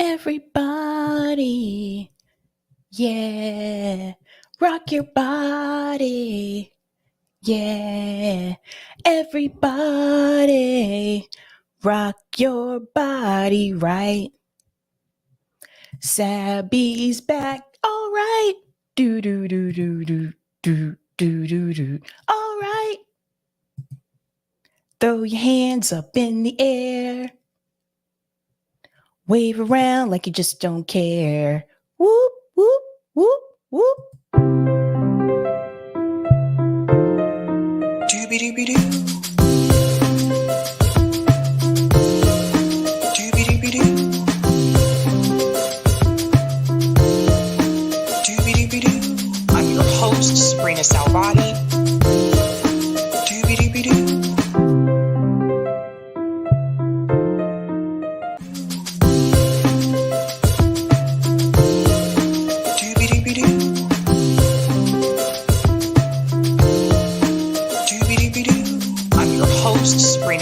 Everybody, yeah, rock your body, yeah. Everybody, rock your body right. Sabby's back, all right. Do do do do do do do do do. All right. Throw your hands up in the air. Wave around like you just don't care. Whoop, whoop, whoop, whoop. Doobie-doobie-doo. Doobie-doobie-doo. Doobie-doobie-doo. I'm your host, sabrinasalvati. Doobie-doobie-doo.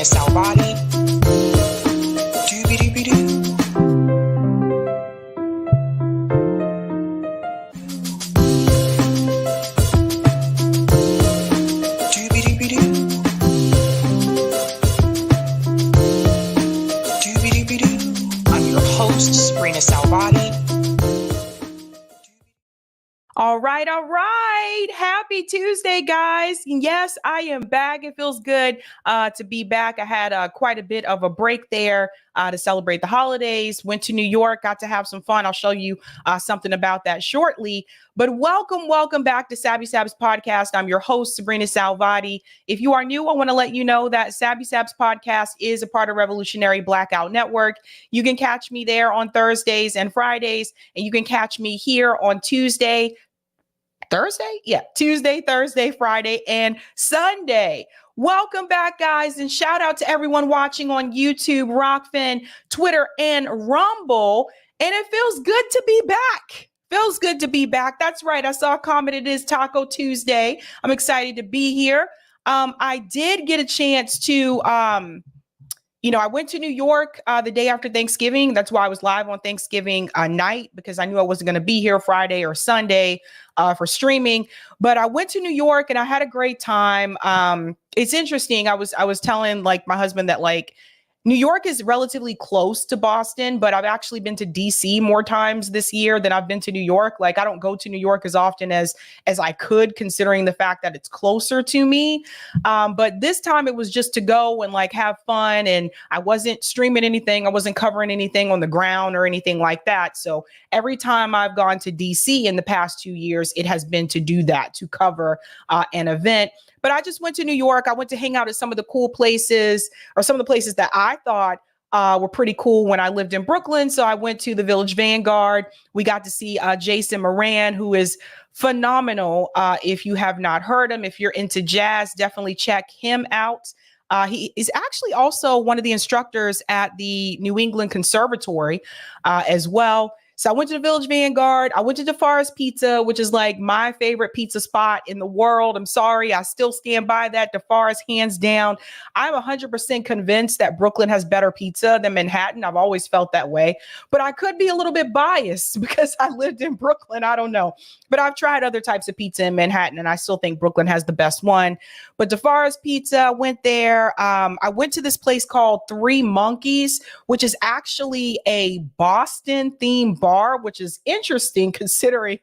Salvati. Doobie-doobie-doo. Doobie-doobie-doo. Doobie-doobie-doo. I'm your host, Sabrina Salvati. All right. Happy Tuesday, guys. Yes, I am back. It feels good to be back. I had quite a bit of a break there to celebrate the holidays. Went to New York, got to have some fun. I'll show you something about that shortly. But welcome back to Sab's podcast. I'm your host, Sabrina Salvati. If you are new, I want to let you know that Sab's podcast is a part of Revolutionary Blackout Network. You can catch me there on Thursdays and Fridays, and you can catch me here on Tuesday, Thursday, Friday, and Sunday. Welcome back, guys, and shout out to everyone watching on YouTube, Rockfin, Twitter, and Rumble. And it feels good to be back. That's right. I saw a comment. It is Taco Tuesday. I'm excited to be here. I did get a chance to I went to New York the day after Thanksgiving. That's why I was live on Thanksgiving night, because I knew I wasn't going to be here Friday or Sunday for streaming. But I went to New York and I had a great time. It's interesting. I was telling my husband that New York is relatively close to Boston, but I've actually been to DC more times this year than I've been to New York. I don't go to New York as often as I could, considering the fact that it's closer to me. But this time it was just to go and have fun. And I wasn't streaming anything. I wasn't covering anything on the ground or anything like that. So every time I've gone to DC in the past 2 years, it has been to do that, to cover an event. But I just went to New York. I went to hang out at some of the cool places, or some of the places that I thought were pretty cool when I lived in Brooklyn. So I went to the Village Vanguard. We got to see Jason Moran, who is phenomenal. If you have not heard him, if you're into jazz, definitely check him out. He is actually also one of the instructors at the New England Conservatory as well. So I went to the Village Vanguard. I went to DeForest Pizza, which is my favorite pizza spot in the world. I'm sorry. I still stand by that. DeForest, hands down. I'm 100% convinced that Brooklyn has better pizza than Manhattan. I've always felt that way, but I could be a little bit biased because I lived in Brooklyn. I don't know, but I've tried other types of pizza in Manhattan and I still think Brooklyn has the best one. But DeForest Pizza, went there. I went to this place called Three Monkeys, which is actually a Boston themed bar, which is interesting considering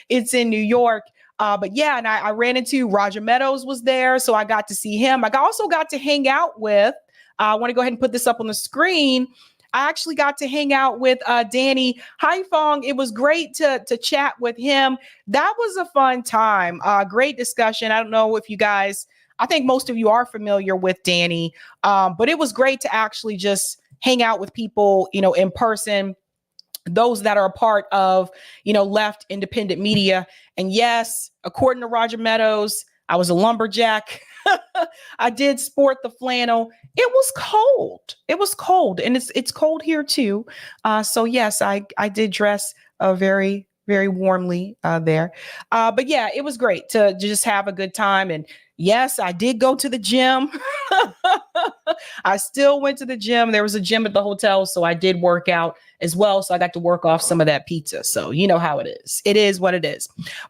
it's in New York. But yeah, and I ran into Roger Meadows was there. So I got to see him. I also got to hang out with, I want to go ahead and put this up on the screen. I actually got to hang out with Danny Haifong. It was great to chat with him. That was a fun time. Great discussion. I don't know if you guys, I think most of you are familiar with Danny, but it was great to actually just hang out with people, in person, those that are a part of, left independent media. And yes, according to Roger Meadows, I was a lumberjack. I did sport the flannel. It was cold. And it's cold here too. So yes, I did dress very, very warmly there. But yeah, it was great to just have a good time. And yes, I did go to the gym. I still went to the gym. There was a gym at the hotel, so I did work out as well. So I got to work off some of that pizza. So you know how it is. It is what it is.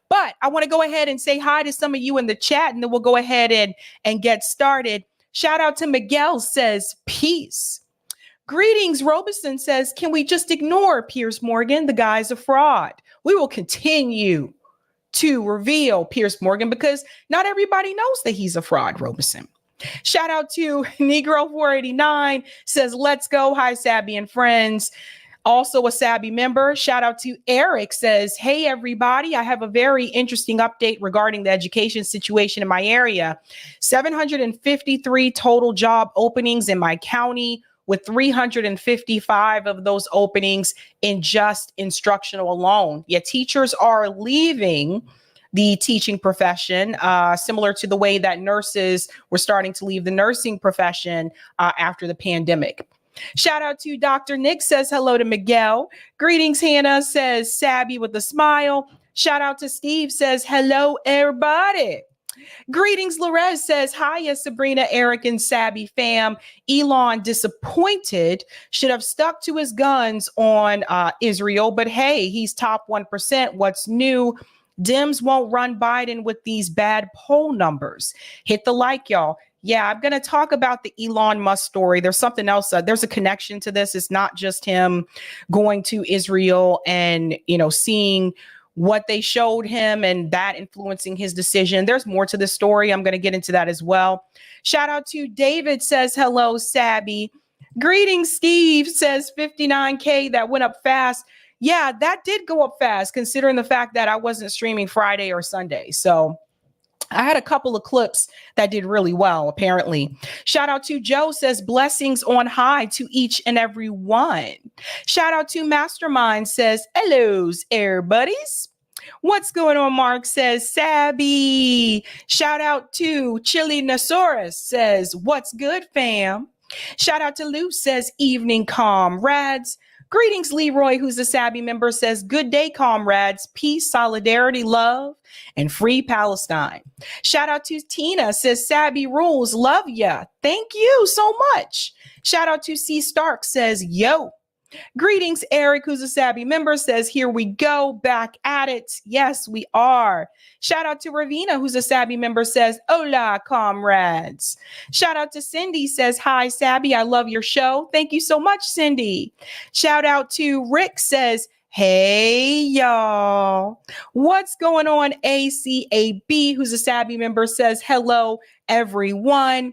But I want to go ahead and say hi to some of you in the chat, and then we'll go ahead and get started. Shout out to Miguel, says peace. Greetings, Robeson says, can we just ignore Piers Morgan? The guy's a fraud. We will continue to reveal Piers Morgan because not everybody knows that he's a fraud, Robeson. Shout out to Negro 489 says, let's go. Hi, Sabby and friends. Also a Sabby member. Shout out to Eric says, hey, everybody, I have a very interesting update regarding the education situation in my area. 753 total job openings in my county, with 355 of those openings in just instructional alone. Yet teachers are leaving the teaching profession, similar to the way that nurses were starting to leave the nursing profession after the pandemic. Shout out to Dr. Nick, says hello to Miguel. Greetings, Hannah, says Sabby with a smile. Shout out to Steve, says hello, everybody. Greetings, Lorez says, hiya, Sabrina, Eric, and Sabby fam. Elon disappointed, should have stuck to his guns on Israel, but hey, he's top 1%. What's new? Dems won't run Biden with these bad poll numbers. Hit the like, y'all. Yeah, I'm going to talk about the Elon Musk story. There's something else. There's a connection to this. It's not just him going to Israel and, seeing what they showed him and that influencing his decision. There's more to the story. I'm going to get into that as well. Shout out to David, says hello, Sabby. Greetings, Steve, says 59K. That went up fast. Yeah, that did go up fast considering the fact that I wasn't streaming Friday or Sunday. So I had a couple of clips that did really well, apparently. Shout out to Joe, says blessings on high to each and every one. Shout out to Mastermind, says hellos, everybody's. What's going on, Mark, says Sabby. Shout out to Chili Nasaurus, says what's good, fam. Shout out to Lou, says evening, comrades. Greetings, Leroy, who's a Sabby member, says good day, comrades. Peace, solidarity, love, and free Palestine. Shout out to Tina, says Sabby rules, love ya. Thank you so much. Shout out to C Stark, says yo. Greetings, Eric, who's a Sabby member, says here we go, back at it. Yes, we are. Shout out to Ravina, who's a Sabby member, says hola, comrades. Shout out to Cindy, says hi, Sabby, I love your show. Thank you so much, Cindy. Shout out to Rick, says hey, y'all. What's going on? ACAB, who's a Sabby member, says hello, everyone.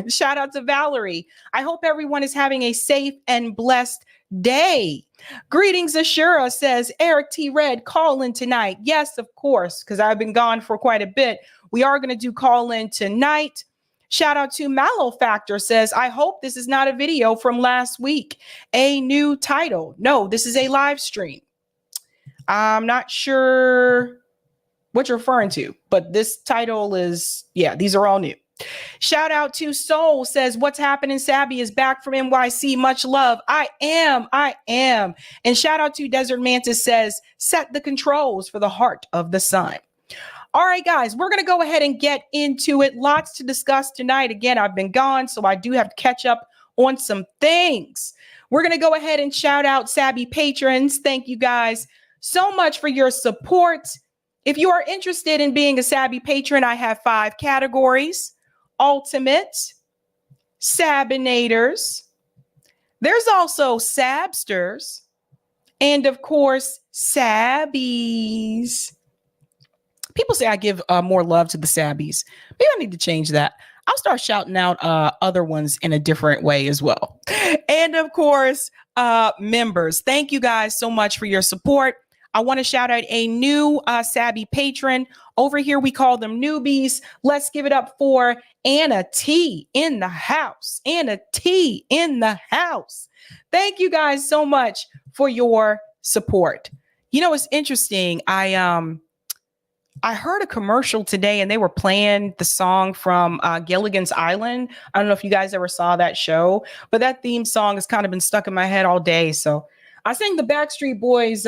Shout out to Valerie. I hope everyone is having a safe and blessed day. Greetings, Ashura, says Eric T. Red, call in tonight. Yes, of course, because I've been gone for quite a bit. We are going to do call in tonight. Shout out to Mallow Factor, says, I hope this is not a video from last week. A new title. No, this is a live stream. I'm not sure what you're referring to, but this title is, these are all new. Shout out to Soul, says what's happening, Sabby is back from NYC, much love. I am. And shout out to Desert Mantis, says set the controls for the heart of the sun. All right, guys, we're going to go ahead and get into it. Lots to discuss tonight. Again, I've been gone, so I do have to catch up on some things. We're going to go ahead and shout out Sabby patrons. Thank you guys so much for your support. If you are interested in being a Sabby patron, I have 5 categories. Ultimate, Sabinators. There's also Sabsters, and of course, Sabbies. People say I give more love to the Sabbies. Maybe I need to change that. I'll start shouting out other ones in a different way as well. And of course, members. Thank you guys so much for your support. I want to shout out a new Sabby patron. Over here, we call them newbies. Let's give it up for Anna T in the house. Anna T in the house. Thank you guys so much for your support. You know, it's interesting. I heard a commercial today and they were playing the song from Gilligan's Island. I don't know if you guys ever saw that show, but that theme song has kind of been stuck in my head all day. So I sang the Backstreet Boys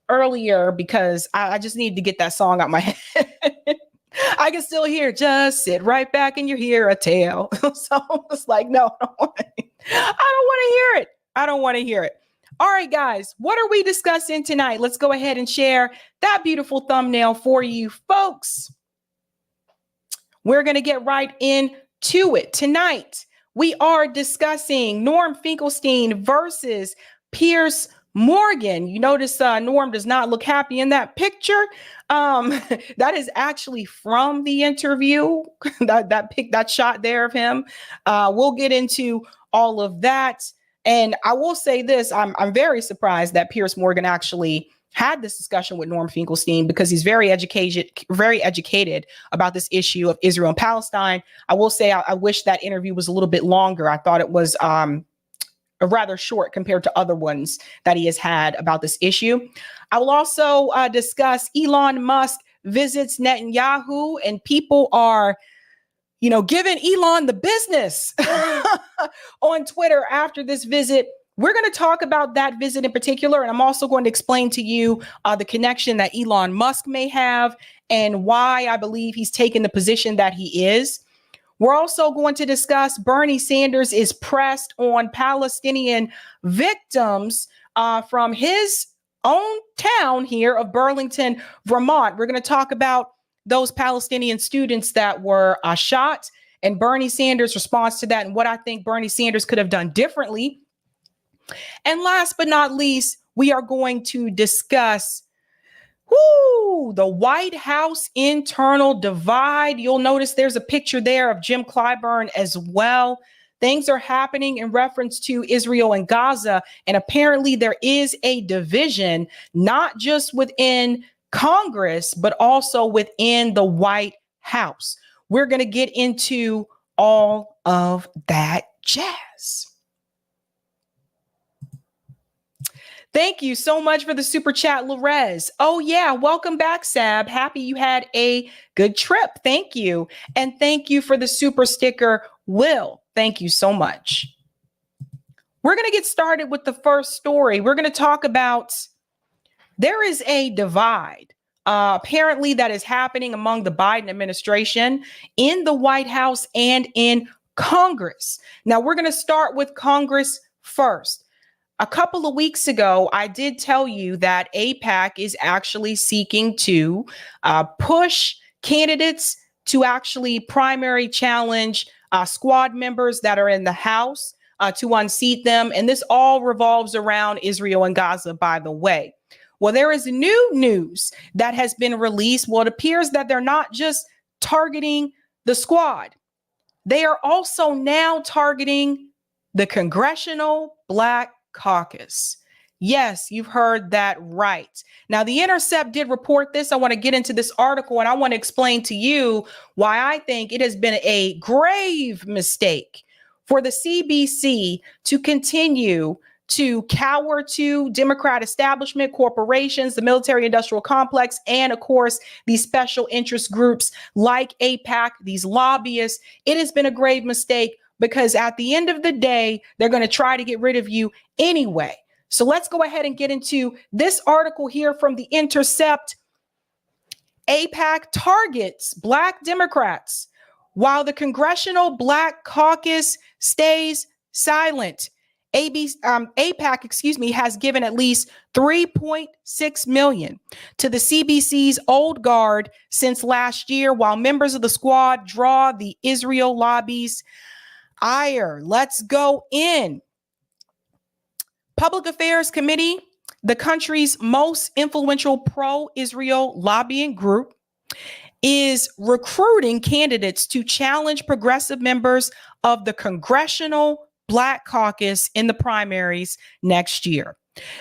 earlier because I just needed to get that song out my head. I can still hear, just sit right back and you hear a tale. So I was like, no, I don't want to hear it. I don't want to hear it. All right, guys, what are we discussing tonight? Let's go ahead and share that beautiful thumbnail for you folks. We're going to get right into it. Tonight, we are discussing Norm Finkelstein versus Piers Morgan. You notice Norm does not look happy in that picture. That is actually from the interview, that shot there of him. We'll get into all of that. And I will say this, I'm very surprised that Piers Morgan actually had this discussion with Norm Finkelstein, because he's very educated about this issue of Israel and Palestine. I will say I wish that interview was a little bit longer. I thought it was rather short compared to other ones that he has had about this issue. I will also discuss Elon Musk visits Netanyahu, and people are, giving Elon the business on Twitter after this visit. We're going to talk about that visit in particular, and I'm also going to explain to you the connection that Elon Musk may have and why I believe he's taken the position that he is. We're also going to discuss Bernie Sanders is pressed on Palestinian victims from his own town here of Burlington, Vermont. We're going to talk about those Palestinian students that were shot and Bernie Sanders' response to that and what I think Bernie Sanders could have done differently. And last but not least, we are going to discuss the White House internal divide. You'll notice there's a picture there of Jim Clyburn as well. Things are happening in reference to Israel and Gaza. And apparently there is a division, not just within Congress, but also within the White House. We're going to get into all of that jazz. Thank you so much for the super chat, Larez. Oh yeah, welcome back, Sab. Happy you had a good trip. Thank you. And thank you for the super sticker, Will. Thank you so much. We're going to get started with the first story. We're going to talk about there is a divide apparently that is happening among the Biden administration in the White House and in Congress. Now, we're going to start with Congress first. A couple of weeks ago, I did tell you that AIPAC is actually seeking to push candidates to actually primary challenge squad members that are in the House to unseat them. And this all revolves around Israel and Gaza, by the way. Well, there is new news that has been released. Well, it appears that they're not just targeting the squad. They are also now targeting the Congressional Black Caucus. Yes, you've heard that right. Now, The Intercept did report this. I want to get into this article and I want to explain to you why I think it has been a grave mistake for the CBC to continue to cower to Democrat establishment, corporations, the military industrial complex, and of course, these special interest groups like AIPAC, these lobbyists. It has been a grave mistake because at the end of the day, they're going to try to get rid of you anyway. So let's go ahead and get into this article here from The Intercept. AIPAC targets Black Democrats while the Congressional Black Caucus stays silent. AIPAC, has given at least $3.6 million to the CBC's old guard since last year, while members of the squad draw the Israel lobby's ire. Let's go in. Public Affairs Committee, the country's most influential pro-Israel lobbying group, is recruiting candidates to challenge progressive members of the Congressional Black Caucus in the primaries next year.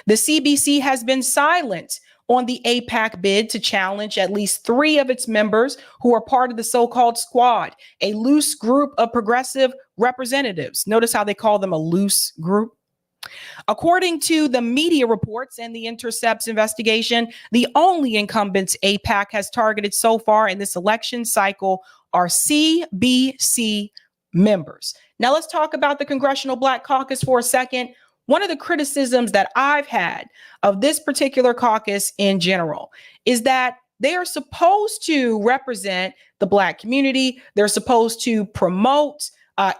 The CBC has been silent on the AIPAC bid to challenge at least 3 of its members who are part of the so-called squad, a loose group of progressive representatives. Notice how they call them a loose group. According to the media reports and The Intercept's investigation, the only incumbents AIPAC has targeted so far in this election cycle are CBC members. Now let's talk about the Congressional Black Caucus for a second. One of the criticisms that I've had of this particular caucus in general is that they are supposed to represent the Black community. They're supposed to promote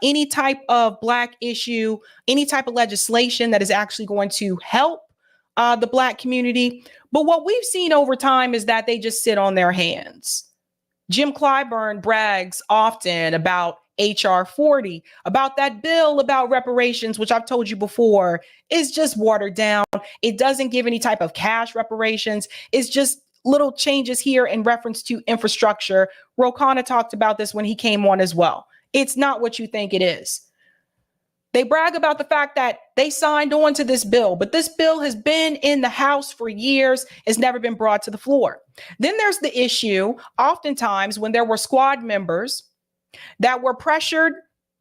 any type of Black issue, any type of legislation that is actually going to help the Black community. But what we've seen over time is that they just sit on their hands. Jim Clyburn brags often about HR 40, about that bill about reparations, which I've told you before is just watered down. It doesn't give any type of cash reparations. It's just little changes here in reference to infrastructure. Ro Khanna talked about this when he came on as well. It's not what you think it is. They brag about the fact that they signed on to this bill, but this bill has been in the House for years, has never been brought to the floor. Then there's the issue, oftentimes when there were squad members that were pressured,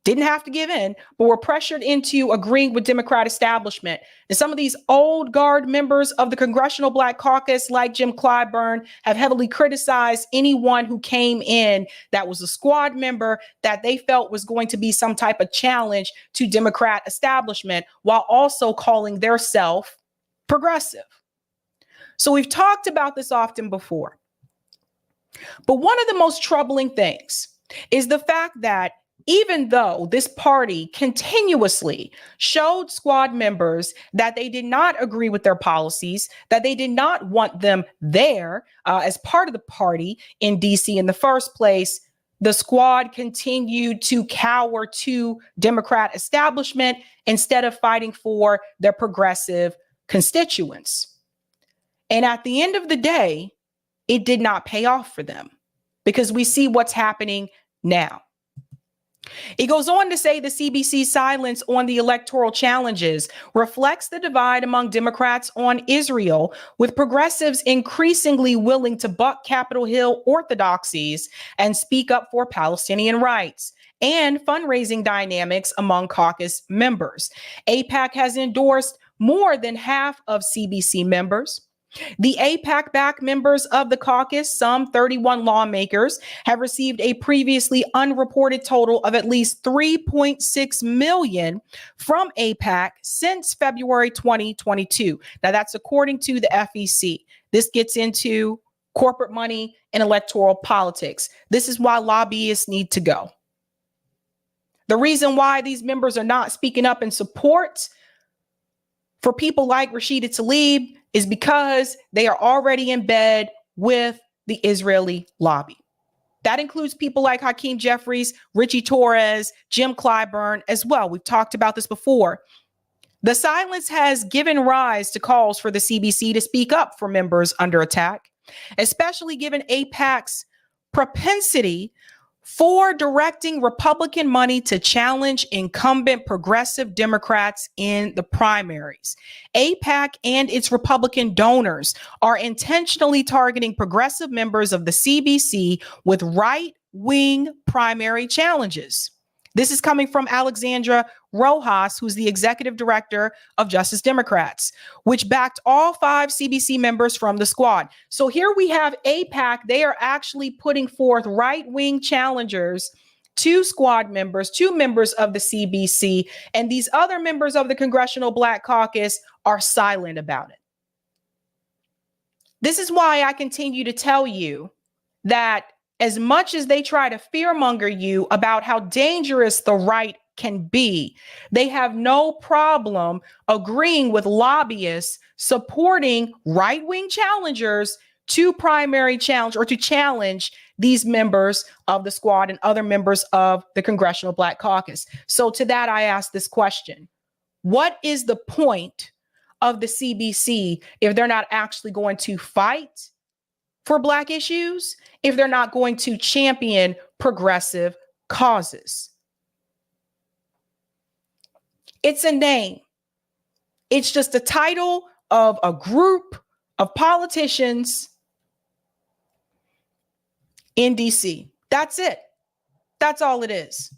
didn't have to give in, but were pressured into agreeing with Democrat establishment. And some of these old guard members of the Congressional Black Caucus, like Jim Clyburn, have heavily criticized anyone who came in that was a squad member that they felt was going to be some type of challenge to Democrat establishment, while also calling their self progressive. So we've talked about this often before. But one of the most troubling things is the fact that even though this party continuously showed squad members that they did not agree with their policies, that they did not want them there as part of the party in DC in the first place, the squad continued to cower to Democrat establishment instead of fighting for their progressive constituents. And at the end of the day, it did not pay off for them because we see what's happening now. It goes on to say the CBC's silence on the electoral challenges reflects the divide among Democrats on Israel, with progressives increasingly willing to buck Capitol Hill orthodoxies and speak up for Palestinian rights, and fundraising dynamics among caucus members. AIPAC has endorsed more than half of CBC members. The AIPAC-backed members of the caucus, some 31 lawmakers, have received a previously unreported total of at least $3.6 million from AIPAC since February 2022. Now, that's according to the FEC. This gets into corporate money and electoral politics. This is why lobbyists need to go. The reason why these members are not speaking up in support for people like Rashida Tlaib is because they are already in bed with the Israeli lobby. That includes people like Hakeem Jeffries, Richie Torres, Jim Clyburn as well. We've talked about this before. The silence has given rise to calls for the CBC to speak up for members under attack, especially given AIPAC's propensity for directing Republican money to challenge incumbent progressive Democrats in the primaries. AIPAC and its Republican donors are intentionally targeting progressive members of the CBC with right-wing primary challenges. This is coming from Alexandra Rojas, who's the executive director of Justice Democrats, which backed all 5 CBC members from the squad. So here we have AIPAC. They are actually putting forth right-wing challengers to squad members, to members of the CBC, and these other members of the Congressional Black Caucus are silent about it. This is why I continue to tell you that as much as they try to fearmonger you about how dangerous the right can be, they have no problem agreeing with lobbyists supporting right-wing challengers to primary challenge or to challenge these members of the squad and other members of the Congressional Black Caucus. So to that, I ask this question: what is the point of the CBC if they're not actually going to fight for Black issues, if they're not going to champion progressive causes? It's a name. It's just a title of a group of politicians in DC. That's it. That's all it is.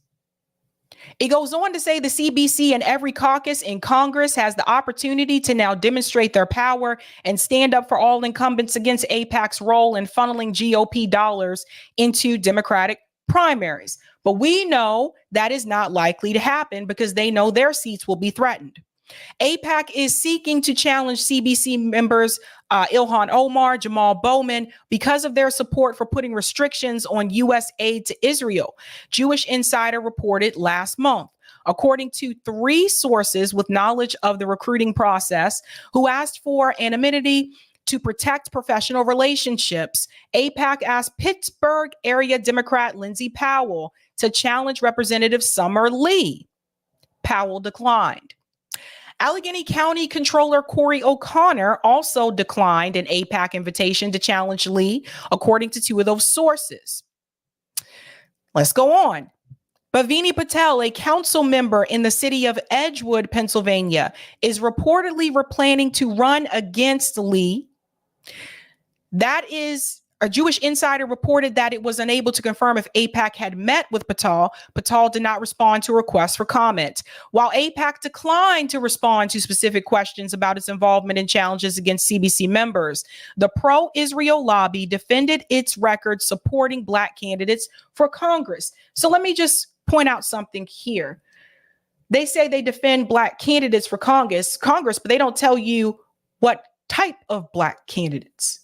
It goes on to say the CBC and every caucus in Congress has the opportunity to now demonstrate their power and stand up for all incumbents against AIPAC's role in funneling GOP dollars into Democratic primaries. But we know that is not likely to happen because they know their seats will be threatened. AIPAC is seeking to challenge CBC members Ilhan Omar, Jamal Bowman, because of their support for putting restrictions on U.S. aid to Israel, Jewish Insider reported last month. According to 3 sources with knowledge of the recruiting process who asked for anonymity to protect professional relationships, AIPAC asked Pittsburgh area Democrat Lindsey Powell to challenge Representative Summer Lee. Powell declined. Allegheny County Controller Corey O'Connor also declined an AIPAC invitation to challenge Lee, according to 2 of those sources. Let's go on. Bhavini Patel, a council member in the city of Edgewood, Pennsylvania, is reportedly planning to run against Lee. That is, a Jewish Insider reported that it was unable to confirm if AIPAC had met with Patel. Patel did not respond to requests for comment. While AIPAC declined to respond to specific questions about its involvement in challenges against CBC members, the pro-Israel lobby defended its record supporting Black candidates for Congress. So let me just point out something here. They say they defend Black candidates for Congress, but they don't tell you what type of Black candidates.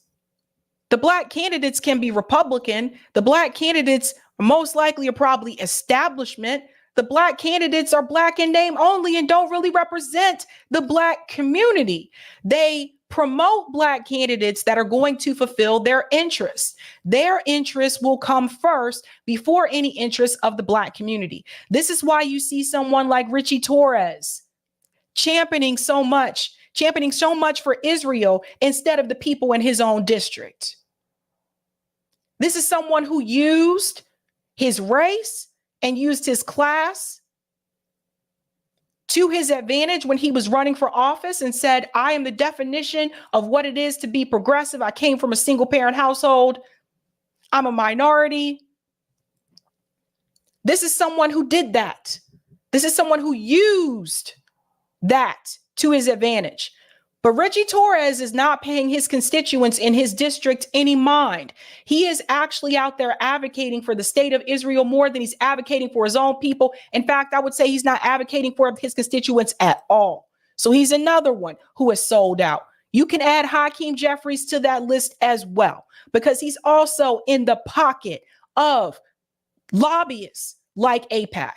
The Black candidates can be Republican. The Black candidates most likely are probably establishment. The Black candidates are Black in name only and don't really represent the Black community. They promote Black candidates that are going to fulfill their interests. Their interests will come first before any interests of the Black community. This is why you see someone like Richie Torres championing so much for Israel instead of the people in his own district. This is someone who used his race and used his class to his advantage when he was running for office and said, I am the definition of what it is to be progressive. I came from a single parent household. I'm a minority. This is someone who did that. This is someone who used that to his advantage. But Richie Torres is not paying his constituents in his district any mind. He is actually out there advocating for the state of Israel more than he's advocating for his own people. In fact, I would say he's not advocating for his constituents at all. So he's another one who is sold out. You can add Hakeem Jeffries to that list as well, because he's also in the pocket of lobbyists like AIPAC.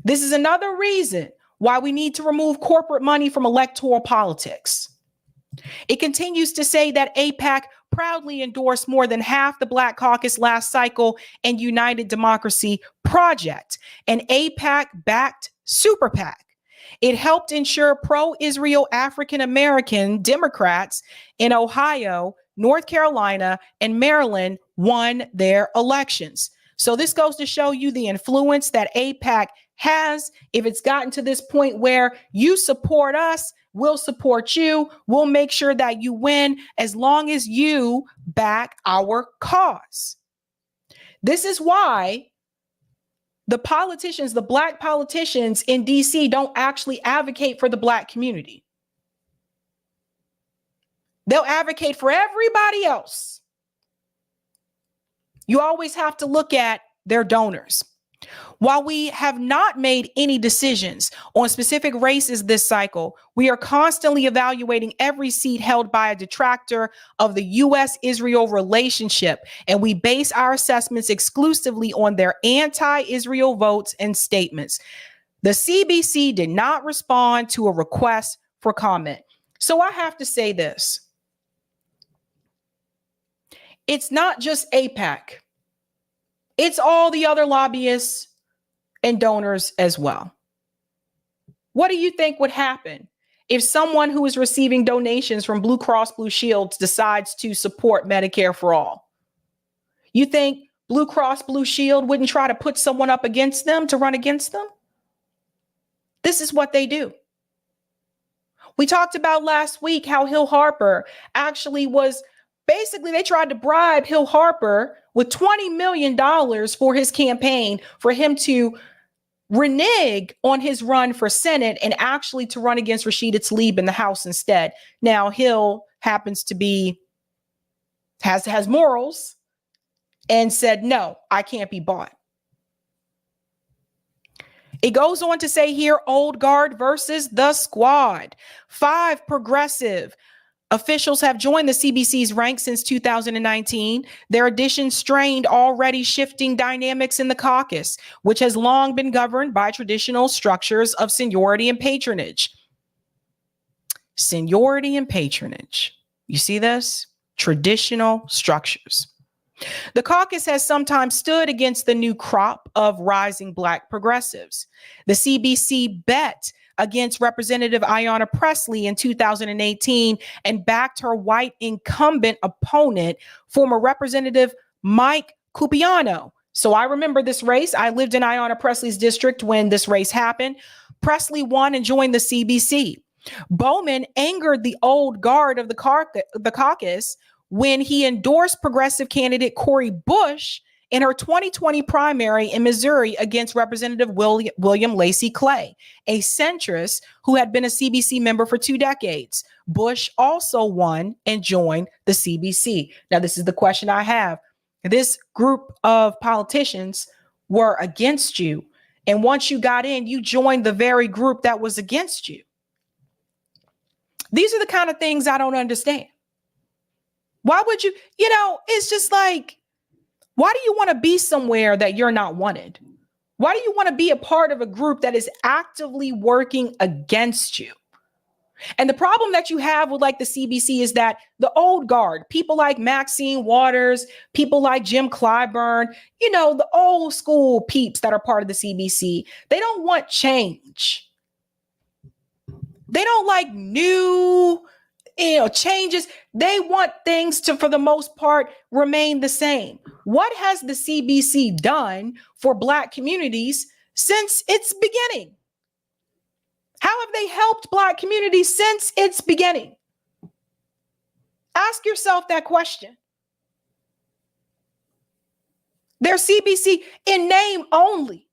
This is another reason why we need to remove corporate money from electoral politics. It continues to say that AIPAC proudly endorsed more than half the Black Caucus last cycle and United Democracy Project, an AIPAC-backed super PAC. It helped ensure pro-Israel African-American Democrats in Ohio, North Carolina, and Maryland won their elections. So this goes to show you the influence that AIPAC has. If it's gotten to this point where you support us, we'll support you. We'll make sure that you win as long as you back our cause. This is why the politicians, the Black politicians in DC, don't actually advocate for the Black community. They'll advocate for everybody else. You always have to look at their donors. While we have not made any decisions on specific races this cycle, we are constantly evaluating every seat held by a detractor of the U.S.-Israel relationship, and we base our assessments exclusively on their anti-Israel votes and statements. The CBC did not respond to a request for comment. So I have to say this. It's not just AIPAC. It's all the other lobbyists and donors as well. What do you think would happen if someone who is receiving donations from Blue Cross Blue Shield decides to support Medicare for all? You think Blue Cross Blue Shield wouldn't try to put someone up against them to run against them? This is what they do. We talked about last week how Hill Harper actually was basically, they tried to bribe Hill Harper with $20 million for his campaign, for him to renege on his run for Senate and actually to run against Rashida Tlaib in the House instead. Now, Hill happens to be, has morals and said, no, I can't be bought. It goes on to say here, old guard versus the squad. 5 progressive officials have joined the CBC's ranks since 2019. Their addition strained already shifting dynamics in the caucus, which has long been governed by traditional structures of seniority and patronage. Seniority and patronage. You see this? Traditional structures. The caucus has sometimes stood against the new crop of rising Black progressives. The CBC bet against Representative Ayanna Pressley in 2018 and backed her white incumbent opponent, former Representative Mike Cupiano. So I remember this race. I lived in Ayanna Pressley's district when this race happened. Presley won and joined the CBC. Bowman angered the old guard of the caucus when he endorsed progressive candidate Cori Bush in her 2020 primary in Missouri against Representative William Lacey Clay, a centrist who had been a CBC member for 2 decades. Bush also won and joined the CBC. Now, this is the question I have. This group of politicians were against you, and once you got in, you joined the very group that was against you. These are the kind of things I don't understand. Why would you, it's just like, why do you want to be somewhere that you're not wanted? Why do you want to be a part of a group that is actively working against you? And the problem that you have with like the CBC is that the old guard, people like Maxine Waters, people like Jim Clyburn, the old school peeps that are part of the CBC, they don't want change. They don't like new changes. They want things to, for the most part, remain the same. What has the CBC done for Black communities since its beginning? How have they helped Black communities since its beginning? Ask yourself that question. Their CBC, in name only,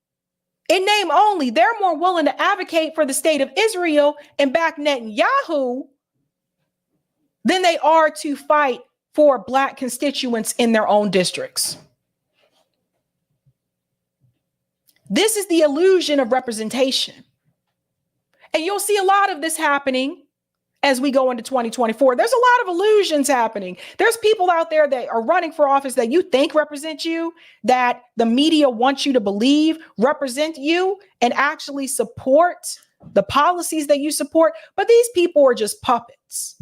they're more willing to advocate for the state of Israel and back Netanyahu than they are to fight for Black constituents in their own districts. This is the illusion of representation. And you'll see a lot of this happening as we go into 2024. There's a lot of illusions happening. There's people out there that are running for office that you think represent you, that the media wants you to believe represent you and actually support the policies that you support. But these people are just puppets.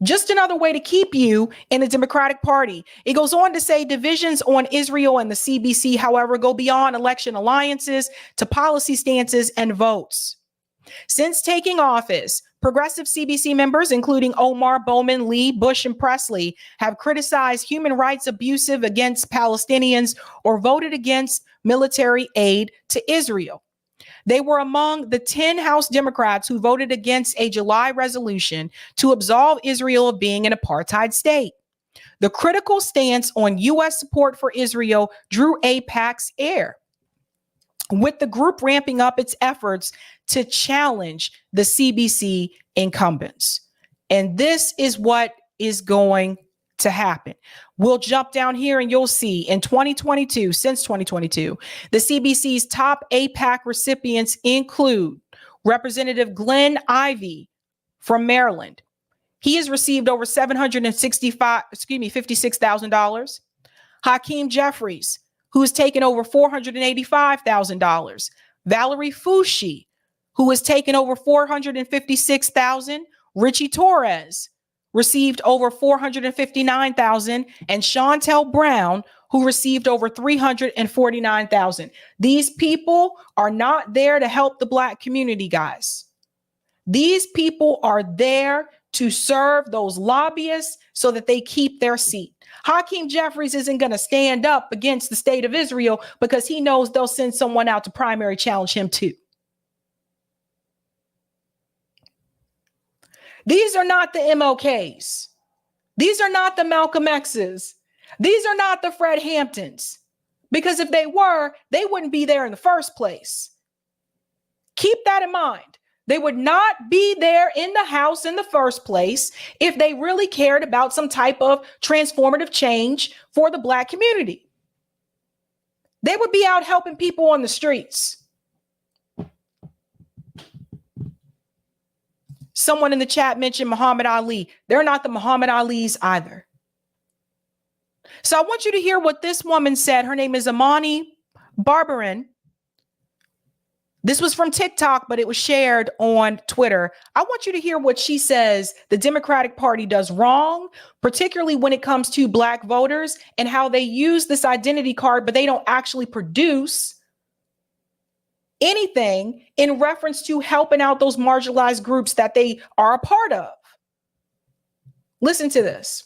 Just another way to keep you in the Democratic Party. It goes on to say divisions on Israel and the CBC, however, go beyond election alliances to policy stances and votes. Since taking office, progressive CBC members, including Omar, Bowman, Lee, Bush, and Presley, have criticized human rights abusive against Palestinians or voted against military aid to Israel. They were among the 10 House Democrats who voted against a July resolution to absolve Israel of being an apartheid state. The critical stance on U.S. support for Israel drew AIPAC's ire, with the group ramping up its efforts to challenge the CBC incumbents. And this is what is going to happen. We'll jump down here and you'll see in 2022, since 2022, the CBC's top AIPAC recipients include Representative Glenn Ivey from Maryland. He has received over $56,000. Hakeem Jeffries, who has taken over $485,000. Valerie Foushee, who has taken over $456,000. Richie Torres received over $459,000, and Chantel Brown, who received over $349,000. These people are not there to help the Black community, guys. These people are there to serve those lobbyists so that they keep their seat. Hakeem Jeffries isn't going to stand up against the state of Israel because he knows they'll send someone out to primary challenge him too. These are not the MLKs. These are not the Malcolm X's. These are not the Fred Hamptons. Because if they were, they wouldn't be there in the first place. Keep that in mind. They would not be there in the House in the first place if they really cared about some type of transformative change for the Black community. They would be out helping people on the streets. Someone in the chat mentioned Muhammad Ali. They're not the Muhammad Alis either. So I want you to hear what this woman said. Her name is Amani Barbarin. This was from TikTok, but it was shared on Twitter. I want you to hear what she says the Democratic Party does wrong, particularly when it comes to Black voters and how they use this identity card, but they don't actually produce anything in reference to helping out those marginalized groups that they are a part of. Listen to this.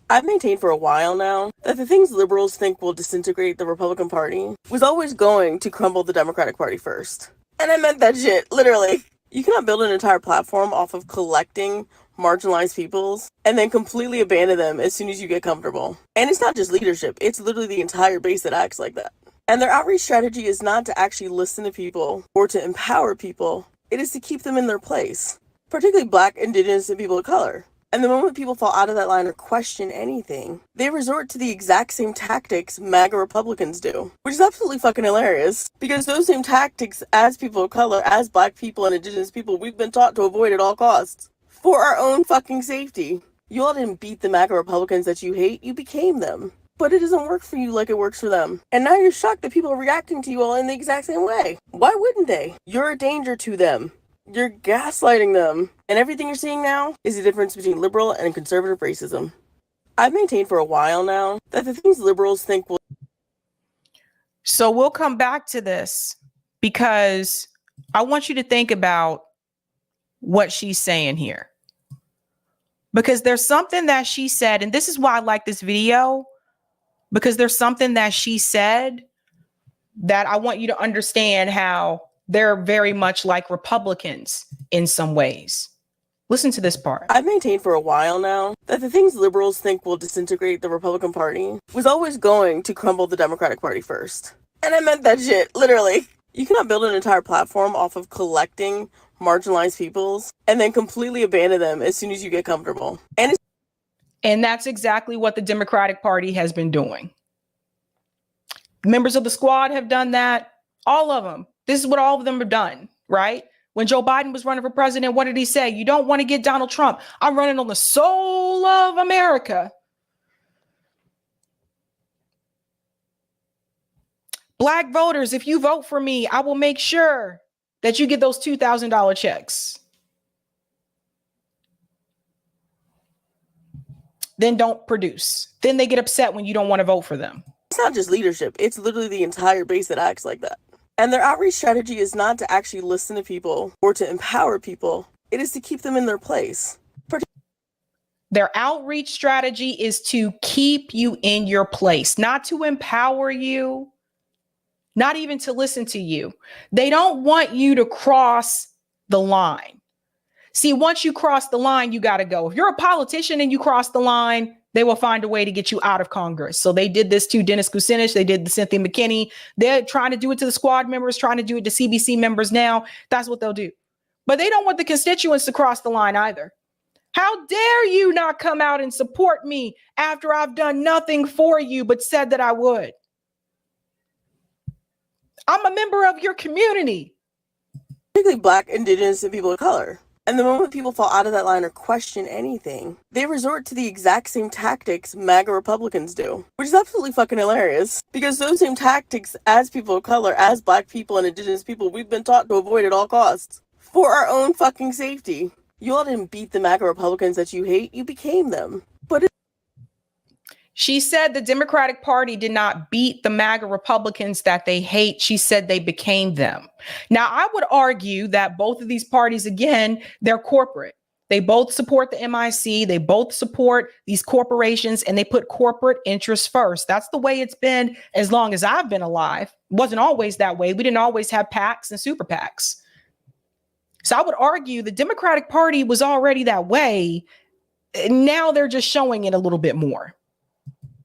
I've maintained for a while now that the things liberals think will disintegrate the Republican Party was always going to crumble the Democratic Party first. And I meant that shit, literally. You cannot build an entire platform off of collecting marginalized peoples and then completely abandon them as soon as you get comfortable. And it's not just leadership, it's literally the entire base that acts like that. And their outreach strategy is not to actually listen to people or to empower people, it is to keep them in their place, particularly Black, Indigenous, and people of color. And the moment people fall out of that line or question anything, they resort to the exact same tactics MAGA Republicans do, which is absolutely fucking hilarious. Because those same tactics, as people of color, as Black people and Indigenous people, we've been taught to avoid at all costs. For our own fucking safety. You all didn't beat the MAGA Republicans that you hate, you became them. But it doesn't work for you like it works for them. And now you're shocked that people are reacting to you all in the exact same way. Why wouldn't they? You're a danger to them. You're gaslighting them. And everything you're seeing now is the difference between liberal and conservative racism. I've maintained for a while now that the things liberals think will... So we'll come back to this because I want you to think about what she's saying here. Because there's something that she said, and this is why I like this video, because there's something that she said that I want you to understand how they're very much like Republicans in some ways. Listen to this part. I've maintained for a while now that the things liberals think will disintegrate the Republican Party was always going to crumble the Democratic Party first. And I meant that shit, literally. You cannot build an entire platform off of collecting marginalized peoples and then completely abandon them as soon as you get comfortable. And that's exactly what the Democratic Party has been doing. Members of the squad have done that. All of them. This is what all of them have done, right? When Joe Biden was running for president, what did he say? You don't want to get Donald Trump. I'm running on the soul of America. Black voters, if you vote for me, I will make sure that you get those $2,000 checks. Then don't produce. Then they get upset when you don't want to vote for them. It's not just leadership. It's literally the entire base that acts like that. And their outreach strategy is not to actually listen to people or to empower people. It is to keep them in their place. Their outreach strategy is to keep you in your place, not to empower you, not even to listen to you. They don't want you to cross the line. See, once you cross the line, you got to go. If you're a politician and you cross the line, they will find a way to get you out of Congress. So they did this to Dennis Kucinich. They did the Cynthia McKinney. They're trying to do it to the squad members, trying to do it to CBC members now. That's what they'll do. But they don't want the constituents to cross the line either. How dare you not come out and support me after I've done nothing for you but said that I would? I'm a member of your community. Particularly Black, Indigenous, and people of color. And the moment people fall out of that line or question anything, they resort to the exact same tactics MAGA Republicans do, which is absolutely fucking hilarious. Because those same tactics, as people of color, as Black people and Indigenous people, we've been taught to avoid at all costs. For our own fucking safety. You all didn't beat the MAGA Republicans that you hate, you became them. She said the Democratic Party did not beat the MAGA Republicans that they hate. She said they became them. Now, I would argue that both of these parties, again, they're corporate. They both support the MIC. They both support these corporations, and they put corporate interests first. That's the way it's been as long as I've been alive. It wasn't always that way. We didn't always have PACs and super PACs. So I would argue the Democratic Party was already that way. Now they're just showing it a little bit more.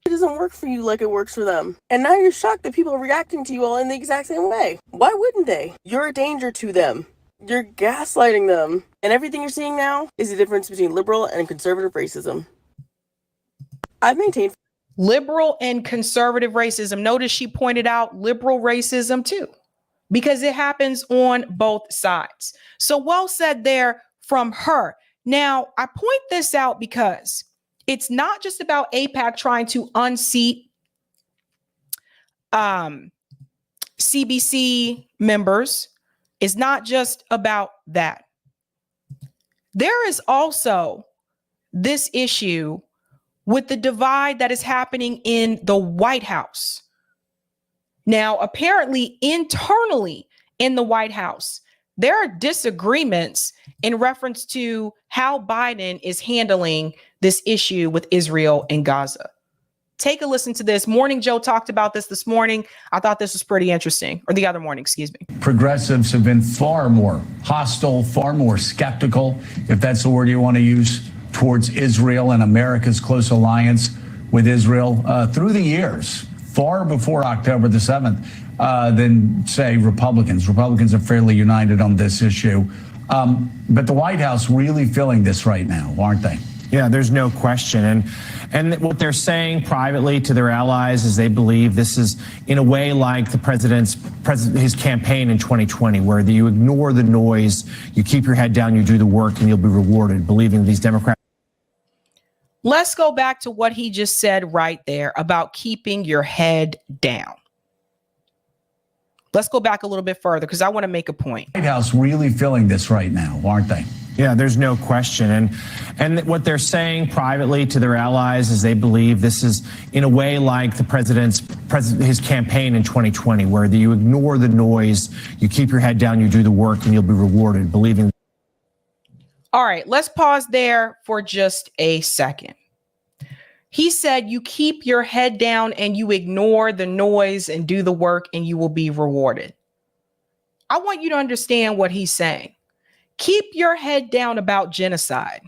It doesn't work for you like it works for them. And now you're shocked that people are reacting to you all in the exact same way. Why wouldn't they? You're a danger to them. You're gaslighting them. And everything you're seeing now is the difference between liberal and conservative racism. I've maintained... Liberal and conservative racism. Notice she pointed out liberal racism too, because it happens on both sides. So well said there from her. Now, I point this out because it's not just about AIPAC trying to unseat CBC members. It's not just about that. There is also this issue with the divide that is happening in the White House. Now, apparently, internally in the White House, there are disagreements in reference to how Biden is handling this issue with Israel and Gaza. Take a listen to this. Morning Joe talked about this morning. I thought this was pretty interesting, or the other morning, excuse me. Progressives have been far more hostile, far more skeptical, if that's the word you want to use, towards Israel and America's close alliance with Israel through the years, far before October the 7th, than, say, Republicans. Republicans are fairly united on this issue. But the White House really feeling this right now, aren't they? Yeah, there's no question. And what they're saying privately to their allies is they believe this is in a way like his campaign in 2020, where you ignore the noise, you keep your head down, you do the work, and you'll be rewarded, believing these Democrats. Let's go back to what he just said right there about keeping your head down. Let's go back a little bit further because I want to make a point. White House really feeling this right now, aren't they? Yeah, there's no question. And what they're saying privately to their allies is they believe this is in a way like his campaign in 2020, where you ignore the noise, you keep your head down, you do the work, and you'll be rewarded, believing. All right, let's pause there for just a second. He said you keep your head down and you ignore the noise and do the work and you will be rewarded. I want you to understand what he's saying. Keep your head down about genocide.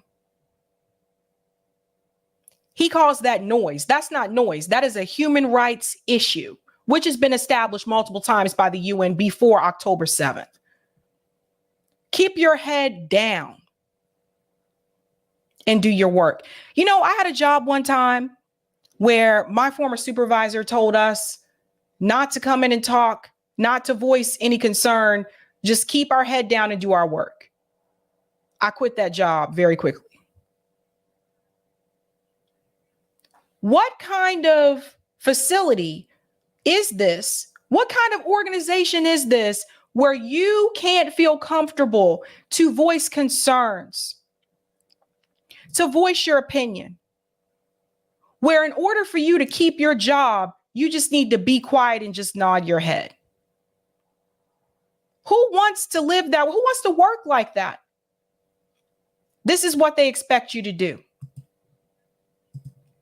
He calls that noise. That's not noise. That is a human rights issue, which has been established multiple times by the UN before October 7th. Keep your head down and do your work. You know, I had a job one time where my former supervisor told us not to come in and talk, not to voice any concern, just keep our head down and do our work. I quit that job very quickly. What kind of facility is this? What kind of organization is this where you can't feel comfortable to voice concerns, to voice your opinion, where in order for you to keep your job, you just need to be quiet and just nod your head? Who wants to live that? Who wants to work like that? This is what they expect you to do.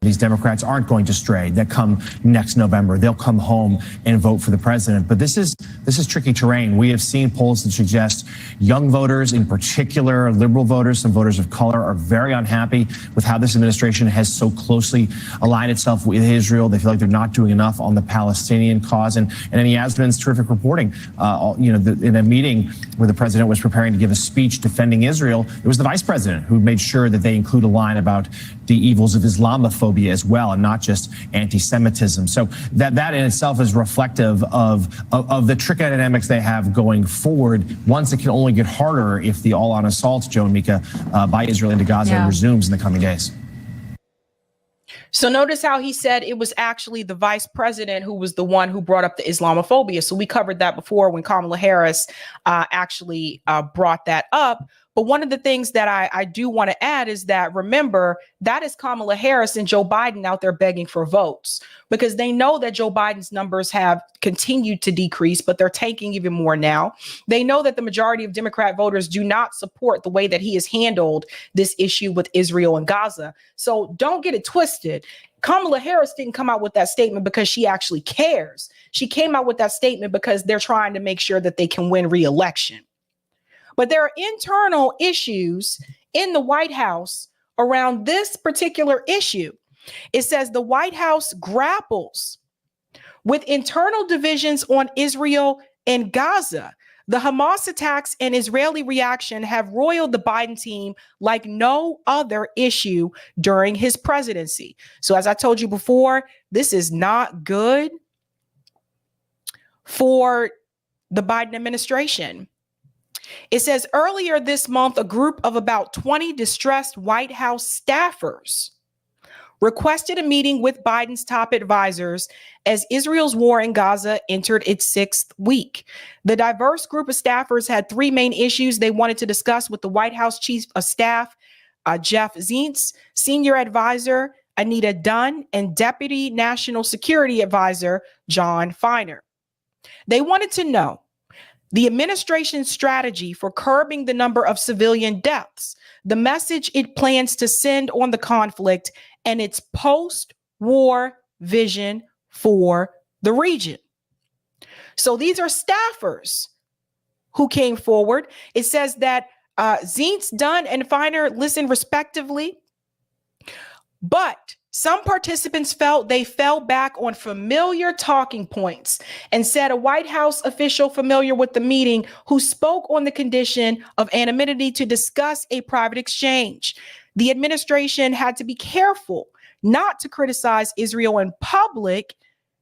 These Democrats aren't going to stray. That come next November, they'll come home and vote for the president. But this is tricky terrain. We have seen polls that suggest young voters, in particular liberal voters, some voters of color, are very unhappy with how this administration has so closely aligned itself with Israel. They feel like they're not doing enough on the Palestinian cause. And Yasmin's terrific reporting, in a meeting where the president was preparing to give a speech defending Israel, it was the vice president who made sure that they include a line about the evils of Islamophobia as well, and not just anti-Semitism. So that in itself is reflective of the tricky dynamics they have going forward. Once it can only get harder if the all-out assault, Joe and Mika, by Israel into Gaza resumes in the coming days. So notice how he said it was actually the vice president who was the one who brought up the Islamophobia. So we covered that before when Kamala Harris actually brought that up. But one of the things that I do want to add is that, remember, that is Kamala Harris and Joe Biden out there begging for votes, because they know that Joe Biden's numbers have continued to decrease, but they're tanking even more now. They know that the majority of Democrat voters do not support the way that he has handled this issue with Israel and Gaza. So don't get it twisted. Kamala Harris didn't come out with that statement because she actually cares. She came out with that statement because they're trying to make sure that they can win re-election. But there are internal issues in the White House around this particular issue. It says the White House grapples with internal divisions on Israel and Gaza. The Hamas attacks and Israeli reaction have roiled the Biden team like no other issue during his presidency. So as I told you before, this is not good for the Biden administration. It says earlier this month, a group of about 20 distressed White House staffers requested a meeting with Biden's top advisors as Israel's war in Gaza entered its 6th week. The diverse group of staffers had 3 main issues they wanted to discuss with the White House Chief of Staff, Jeff Zients, Senior Advisor Anita Dunn, and Deputy National Security Advisor John Feiner. They wanted to know the administration's strategy for curbing the number of civilian deaths, the message it plans to send on the conflict, and its post-war vision for the region. So these are staffers who came forward. It says that Zients, Dunn, and Feiner listened respectively, but some participants felt they fell back on familiar talking points and said a White House official familiar with the meeting who spoke on the condition of anonymity to discuss a private exchange. The administration had to be careful not to criticize Israel in public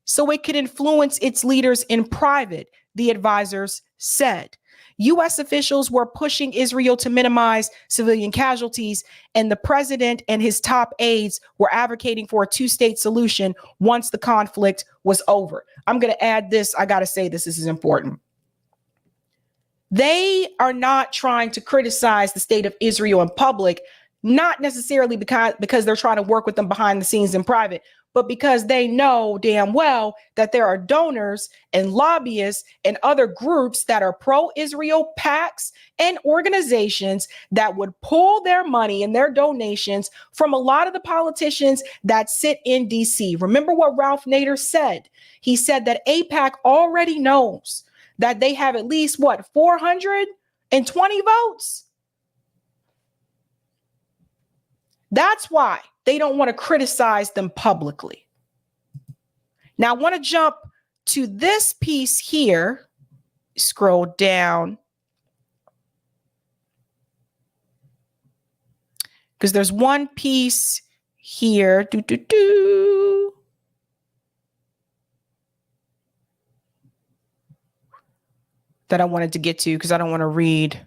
so it could influence its leaders in private, the advisors said. U.S. officials were pushing Israel to minimize civilian casualties, and the president and his top aides were advocating for a 2-state solution once the conflict was over. I'm going to add this. I got to say this is important. They are not trying to criticize the state of Israel in public, not necessarily because they're trying to work with them behind the scenes in private, but because they know damn well that there are donors and lobbyists and other groups that are pro-Israel PACs and organizations that would pull their money and their donations from a lot of the politicians that sit in DC. Remember what Ralph Nader said? He said that AIPAC already knows that they have at least, 420 votes? That's why they don't want to criticize them publicly. Now, I want to jump to this piece here. Scroll down. Because there's one piece here. That I wanted to get to because I don't want to read.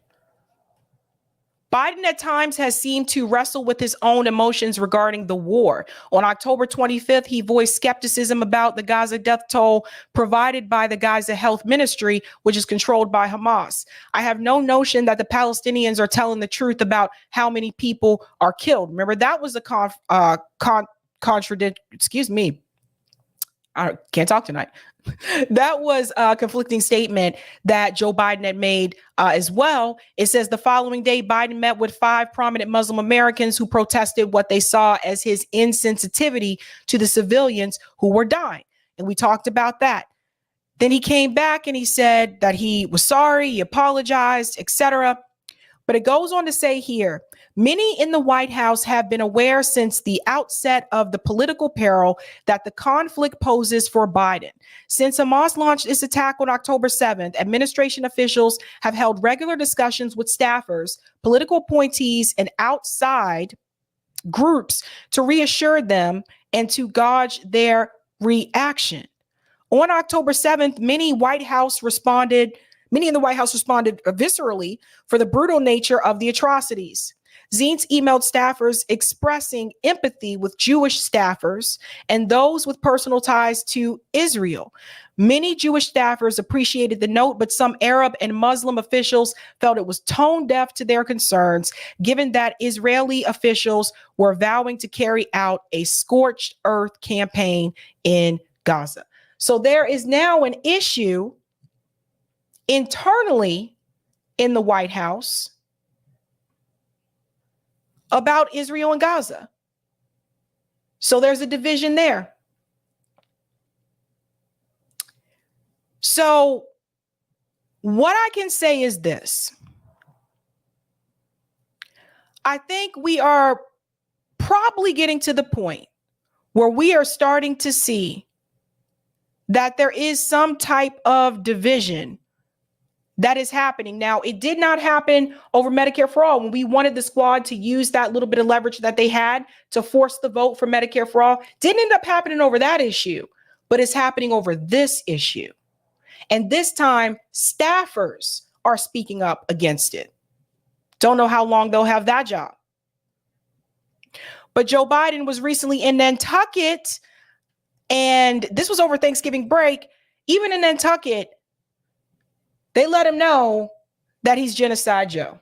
Biden at times has seemed to wrestle with his own emotions regarding the war. On October 25th, he voiced skepticism about the Gaza death toll provided by the Gaza Health Ministry, which is controlled by Hamas. I have no notion that the Palestinians are telling the truth about how many people are killed. Remember, that was a excuse me. I can't talk tonight. That was a conflicting statement that Joe Biden had made as well. It says the following day, Biden met with 5 prominent Muslim Americans who protested what they saw as his insensitivity to the civilians who were dying. And we talked about that. Then he came back and he said that he was sorry, he apologized, etc. But it goes on to say here, many in the White House have been aware since the outset of the political peril that the conflict poses for Biden. Since Hamas launched its attack on October 7th, administration officials have held regular discussions with staffers, political appointees, and outside groups to reassure them and to gauge their reaction. On October 7th, many in the White House responded viscerally for the brutal nature of the atrocities. Zients emailed staffers expressing empathy with Jewish staffers and those with personal ties to Israel. Many Jewish staffers appreciated the note, but some Arab and Muslim officials felt it was tone deaf to their concerns, given that Israeli officials were vowing to carry out a scorched earth campaign in Gaza. So there is now an issue internally in the White House about Israel and Gaza. So there's a division there. So what I can say is this. I think we are probably getting to the point where we are starting to see that there is some type of division that is happening. Now, it did not happen over Medicare for All. When we wanted the squad to use that little bit of leverage that they had to force the vote for Medicare for All, didn't end up happening over that issue, but it's happening over this issue. And this time, staffers are speaking up against it. Don't know how long they'll have that job. But Joe Biden was recently in Nantucket, and this was over Thanksgiving break. Even in Nantucket, they let him know that he's Genocide Joe.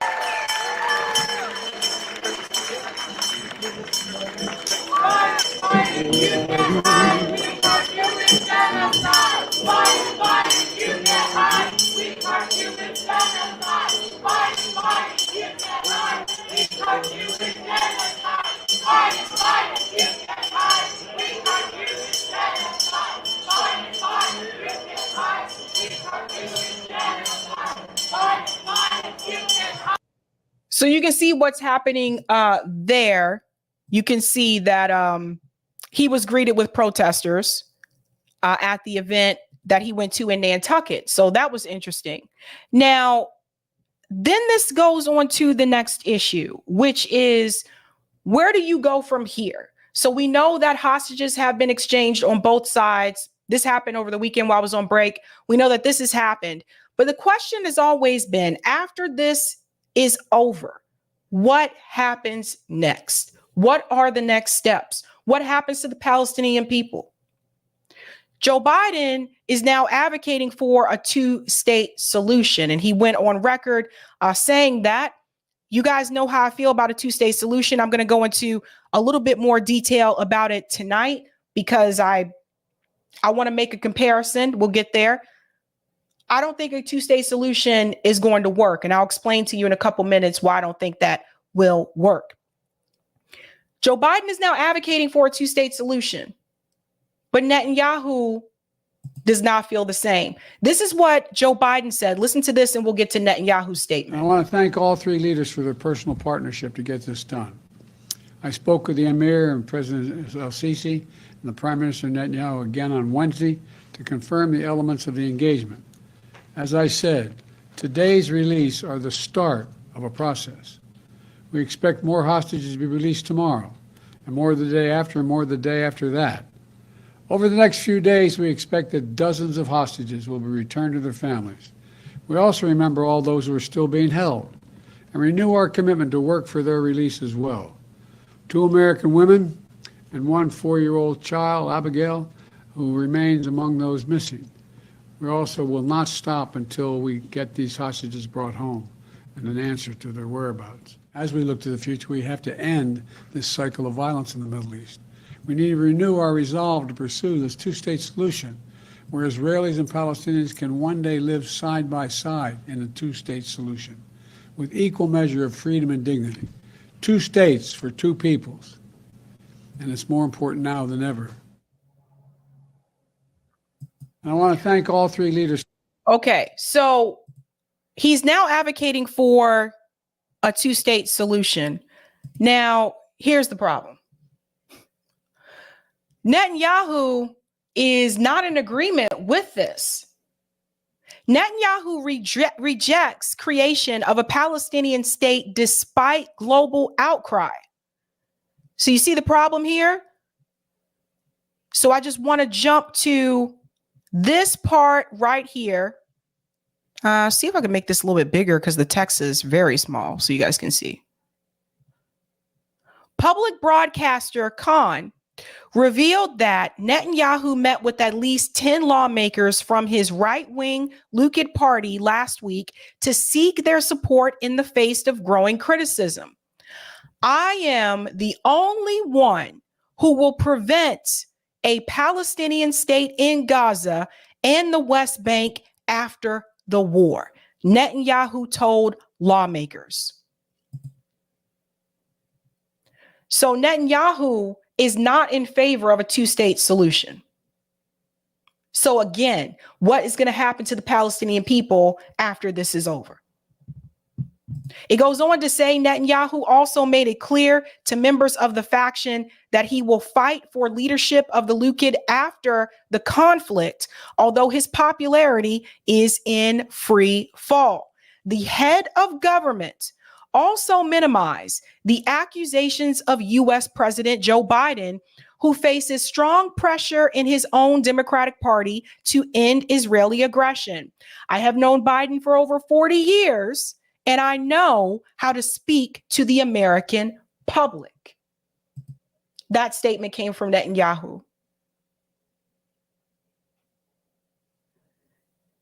So you can see what's happening there. You can see that he was greeted with protesters at the event that he went to in Nantucket. So that was interesting. Now, then this goes on to the next issue, which is, where do you go from here? So we know that hostages have been exchanged on both sides. This happened over the weekend while I was on break. We know that this has happened. But the question has always been, after this is over, what happens next? What are the next steps? What happens to the Palestinian people? Joe Biden is now advocating for a two-state solution, and he went on record saying that. You guys know how I feel about a two-state solution. I'm going to go into a little bit more detail about it tonight because I want to make a comparison. We'll get there. I don't think a two-state solution is going to work, and I'll explain to you in a couple minutes why I don't think that will work. Joe Biden is now advocating for a two-state solution, but Netanyahu does not feel the same. This is what Joe Biden said. Listen to this and we'll get to Netanyahu's statement. I want to thank all three leaders for their personal partnership to get this done. I spoke with the Emir and President el-Sisi and the Prime Minister Netanyahu again on Wednesday to confirm the elements of the engagement. As I said, today's release are the start of a process. We expect more hostages to be released tomorrow, and more the day after, and more the day after that. Over the next few days, we expect that dozens of hostages will be returned to their families. We also remember all those who are still being held and renew our commitment to work for their release as well. 2 American women and 1 4-year-old child, Abigail, who remains among those missing. We also will not stop until we get these hostages brought home and an answer to their whereabouts. As we look to the future, we have to end this cycle of violence in the Middle East. We need to renew our resolve to pursue this two-state solution where Israelis and Palestinians can one day live side by side in a two-state solution with equal measure of freedom and dignity. 2 states for 2 peoples. And it's more important now than ever. And I want to thank all 3 leaders. Okay, so he's now advocating for a two-state solution. Now, here's the problem. Netanyahu is not in agreement with this. Netanyahu rejects creation of a Palestinian state despite global outcry. So you see the problem here? So I just want to jump to this part right here. See if I can make this a little bit bigger because the text is very small so you guys can see. Public broadcaster Khan revealed that Netanyahu met with at least 10 lawmakers from his right-wing Likud party last week to seek their support in the face of growing criticism. I am the only one who will prevent a Palestinian state in Gaza and the West Bank after the war, Netanyahu told lawmakers. So Netanyahu is not in favor of a two-state solution. So again, what is going to happen to the Palestinian people after this is over? It goes on to say Netanyahu also made it clear to members of the faction that he will fight for leadership of the Likud after the conflict, although his popularity is in free fall. The head of government also minimized the accusations of U.S. President Joe Biden, who faces strong pressure in his own Democratic Party to end Israeli aggression. I have known Biden for over 40 years, and I know how to speak to the American public. That statement came from Netanyahu.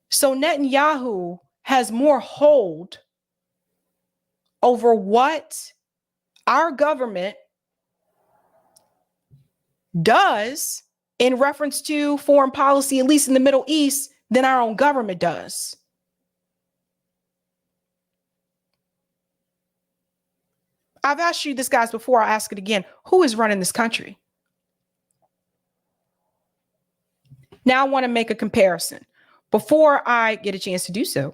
So Netanyahu has more hold over what our government does in reference to foreign policy, at least in the Middle East, than our own government does. I've asked you this, guys, before. I ask it again. Who is running this country? Now I want to make a comparison. Before I get a chance to do so,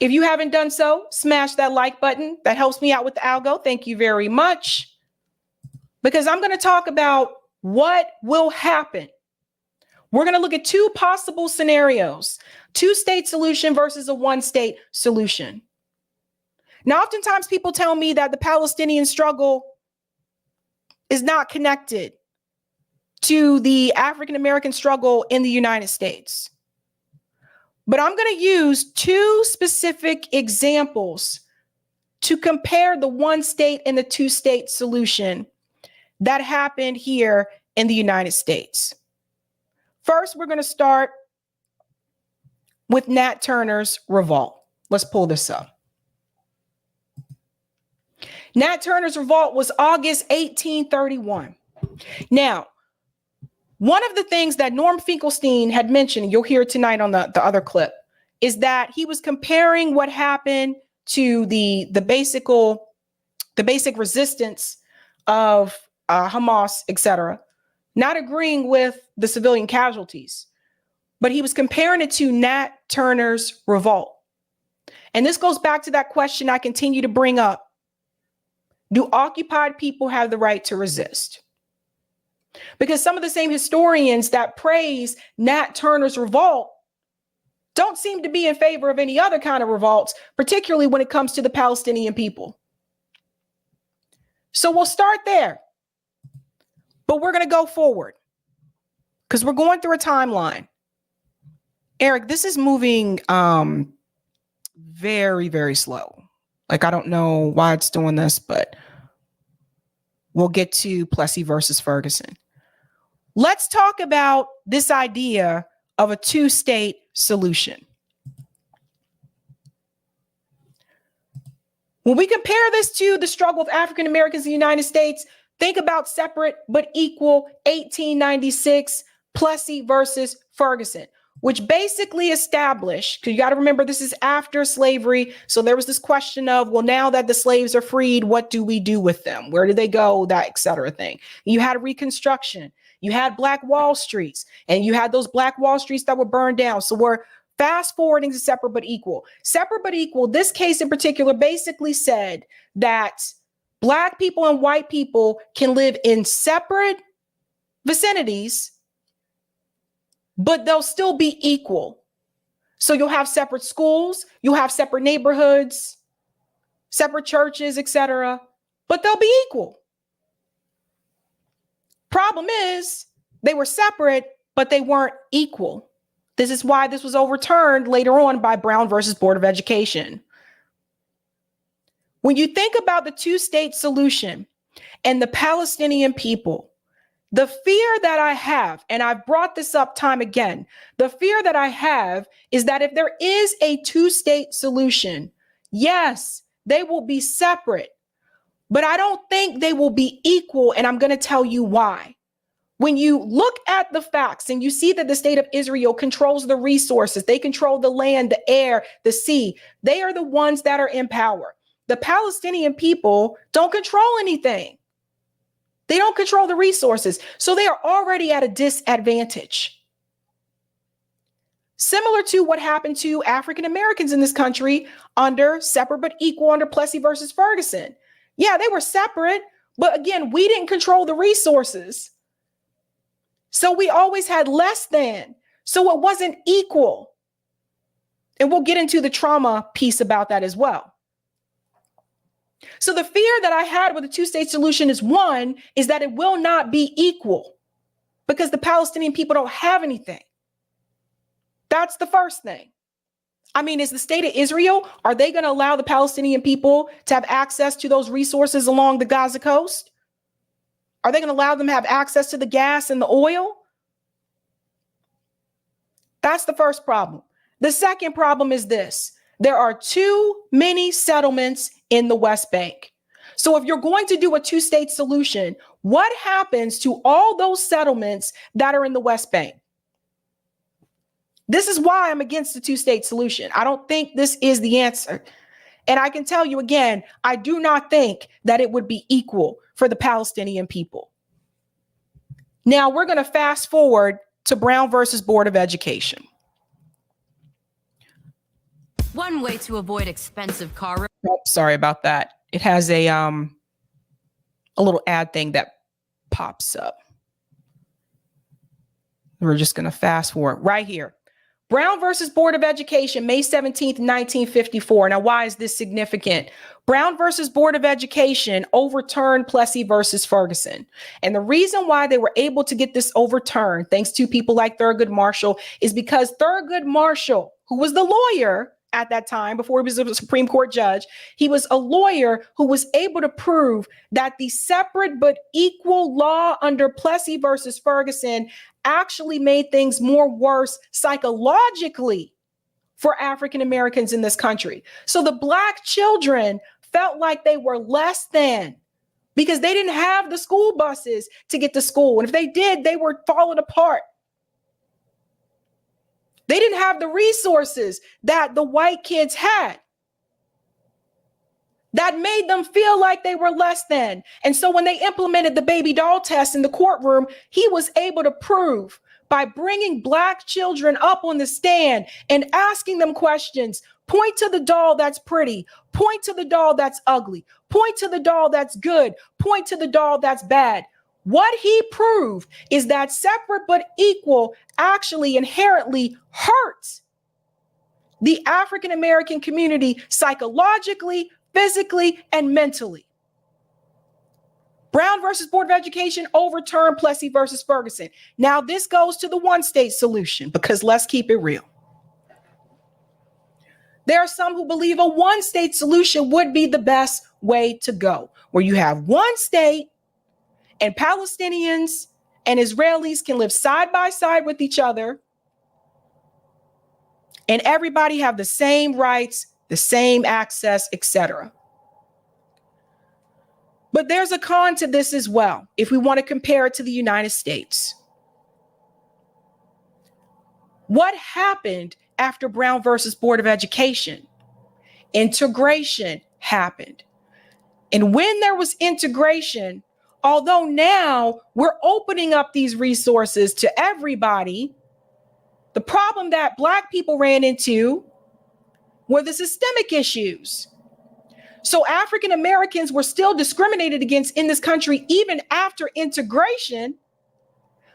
if you haven't done so, smash that like button. That helps me out with the algo. Thank you very much. Because I'm going to talk about what will happen. We're going to look at two possible scenarios, two-state solution versus a one-state solution. Now, oftentimes people tell me that the Palestinian struggle is not connected to the African-American struggle in the United States. But I'm going to use two specific examples to compare the one-state and the two-state solution that happened here in the United States. First, we're going to start with Nat Turner's revolt. Let's pull this up. Nat Turner's revolt was August 1831. Now, one of the things that Norm Finkelstein had mentioned, and you'll hear it tonight on the other clip, is that he was comparing what happened to the basic resistance of Hamas, etc., not agreeing with the civilian casualties, but he was comparing it to Nat Turner's revolt. And this goes back to that question I continue to bring up. Do occupied people have the right to resist? Because some of the same historians that praise Nat Turner's revolt don't seem to be in favor of any other kind of revolts, particularly when it comes to the Palestinian people. So we'll start there. But we're going to go forward because we're going through a timeline. Eric, this is moving very, very slow. Like, I don't know why it's doing this, but we'll get to Plessy versus Ferguson. Let's talk about this idea of a two-state solution. When we compare this to the struggle of African Americans in the United States, think about separate but equal 1896 Plessy versus Ferguson, which basically established, because you got to remember this is after slavery. So there was this question of, well, now that the slaves are freed, what do we do with them? Where do they go? That et cetera thing. You had Reconstruction. You had Black Wall Streets, and you had those Black Wall Streets that were burned down. So we're fast forwarding to separate but equal. Separate but equal, this case in particular basically said that Black people and white people can live in separate vicinities, but they'll still be equal. So you'll have separate schools, you'll have separate neighborhoods, separate churches, etc., but they'll be equal. Problem is, they were separate, but they weren't equal. This is why this was overturned later on by Brown versus Board of Education. When you think about the two-state solution and the Palestinian people, the fear that I have, and I've brought this up time again, the fear that I have is that if there is a two-state solution, yes, they will be separate, but I don't think they will be equal, and I'm going to tell you why. When you look at the facts and you see that the state of Israel controls the resources, they control the land, the air, the sea, they are the ones that are in power. The Palestinian people don't control anything. They don't control the resources. So they are already at a disadvantage. Similar to what happened to African Americans in this country under separate but equal under Plessy versus Ferguson. Yeah, they were separate, but again, we didn't control the resources. So we always had less than. So it wasn't equal. And we'll get into the trauma piece about that as well. So the fear that I had with the two-state solution is one, is that it will not be equal because the Palestinian people don't have anything. That's the first thing. I mean, is the state of Israel, are they going to allow the Palestinian people to have access to those resources along the Gaza coast? Are they going to allow them to have access to the gas and the oil? That's the first problem. The second problem is this. There are too many settlements in the West Bank. So if you're going to do a two-state solution, what happens to all those settlements that are in the West Bank? This is why I'm against the two-state solution. I don't think this is the answer. And I can tell you again, I do not think that it would be equal for the Palestinian people. Now we're going to fast forward to Brown versus Board of Education. One way to avoid expensive car. Oh, sorry about that. It has a little ad thing that pops up. We're just going to fast forward right here. Brown versus Board of Education, May 17th, 1954. Now, why is this significant? Brown versus Board of Education overturned Plessy versus Ferguson. And the reason why they were able to get this overturned, thanks to people like Thurgood Marshall, is because Thurgood Marshall, who was the lawyer at that time, before he was a Supreme Court judge, he was a lawyer who was able to prove that the separate but equal law under Plessy versus Ferguson actually made things more worse psychologically for African Americans in this country. So the Black children felt like they were less than because they didn't have the school buses to get to school. And if they did, they were falling apart. They didn't have the resources that the white kids had. That made them feel like they were less than. And so when they implemented the baby doll test in the courtroom, he was able to prove by bringing Black children up on the stand and asking them questions, point to the doll that's pretty, point to the doll that's ugly, point to the doll that's good, point to the doll that's bad. What he proved is that separate but equal actually inherently hurts the African American community psychologically, physically, and mentally. Brown versus Board of Education overturned Plessy versus Ferguson. Now this goes to the one-state solution because let's keep it real. There are some who believe a one-state solution would be the best way to go, where you have one state and Palestinians and Israelis can live side by side with each other and everybody have the same rights, the same access, etc. But there's a con to this as well, if we want to compare it to the United States. What happened after Brown versus Board of Education? Integration happened. And when there was integration, although now we're opening up these resources to everybody, the problem that Black people ran into were the systemic issues. So African Americans were still discriminated against in this country even after integration,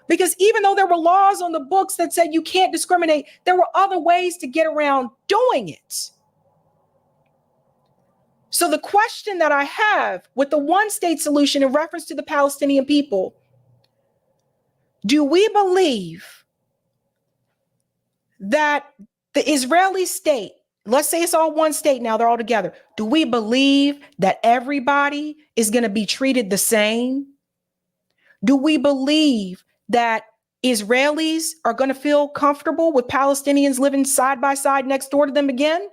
because even though there were laws on the books that said you can't discriminate, there were other ways to get around doing it. So the question that I have with the one-state solution in reference to the Palestinian people, do we believe that the Israeli state, let's say it's all one state now, they're all together, do we believe that everybody is going to be treated the same? Do we believe that Israelis are going to feel comfortable with Palestinians living side by side next door to them again?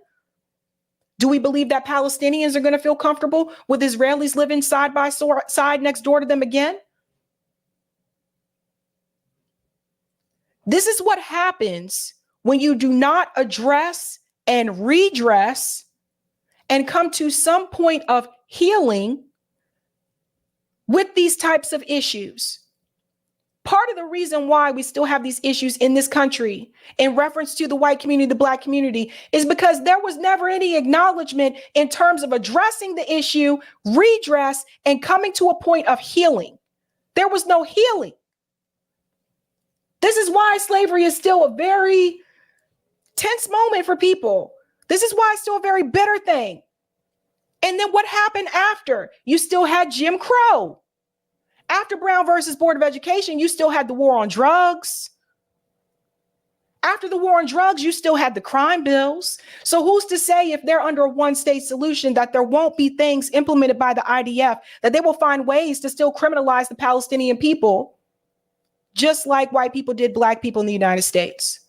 Do we believe that Palestinians are going to feel comfortable with Israelis living side by side next door to them again? This is what happens when you do not address and redress and come to some point of healing with these types of issues. Part of the reason why we still have these issues in this country in reference to the white community, the black community, is because there was never any acknowledgement in terms of addressing the issue, redress, and coming to a point of healing. There was no healing. This is why slavery is still a very tense moment for people. This is why it's still a very bitter thing. And then what happened after? You still had Jim Crow. After Brown versus Board of Education, you still had the war on drugs. After the war on drugs, you still had the crime bills. So who's to say if they're under a one-state solution that there won't be things implemented by the IDF, that they will find ways to still criminalize the Palestinian people, just like white people did black people in the United States?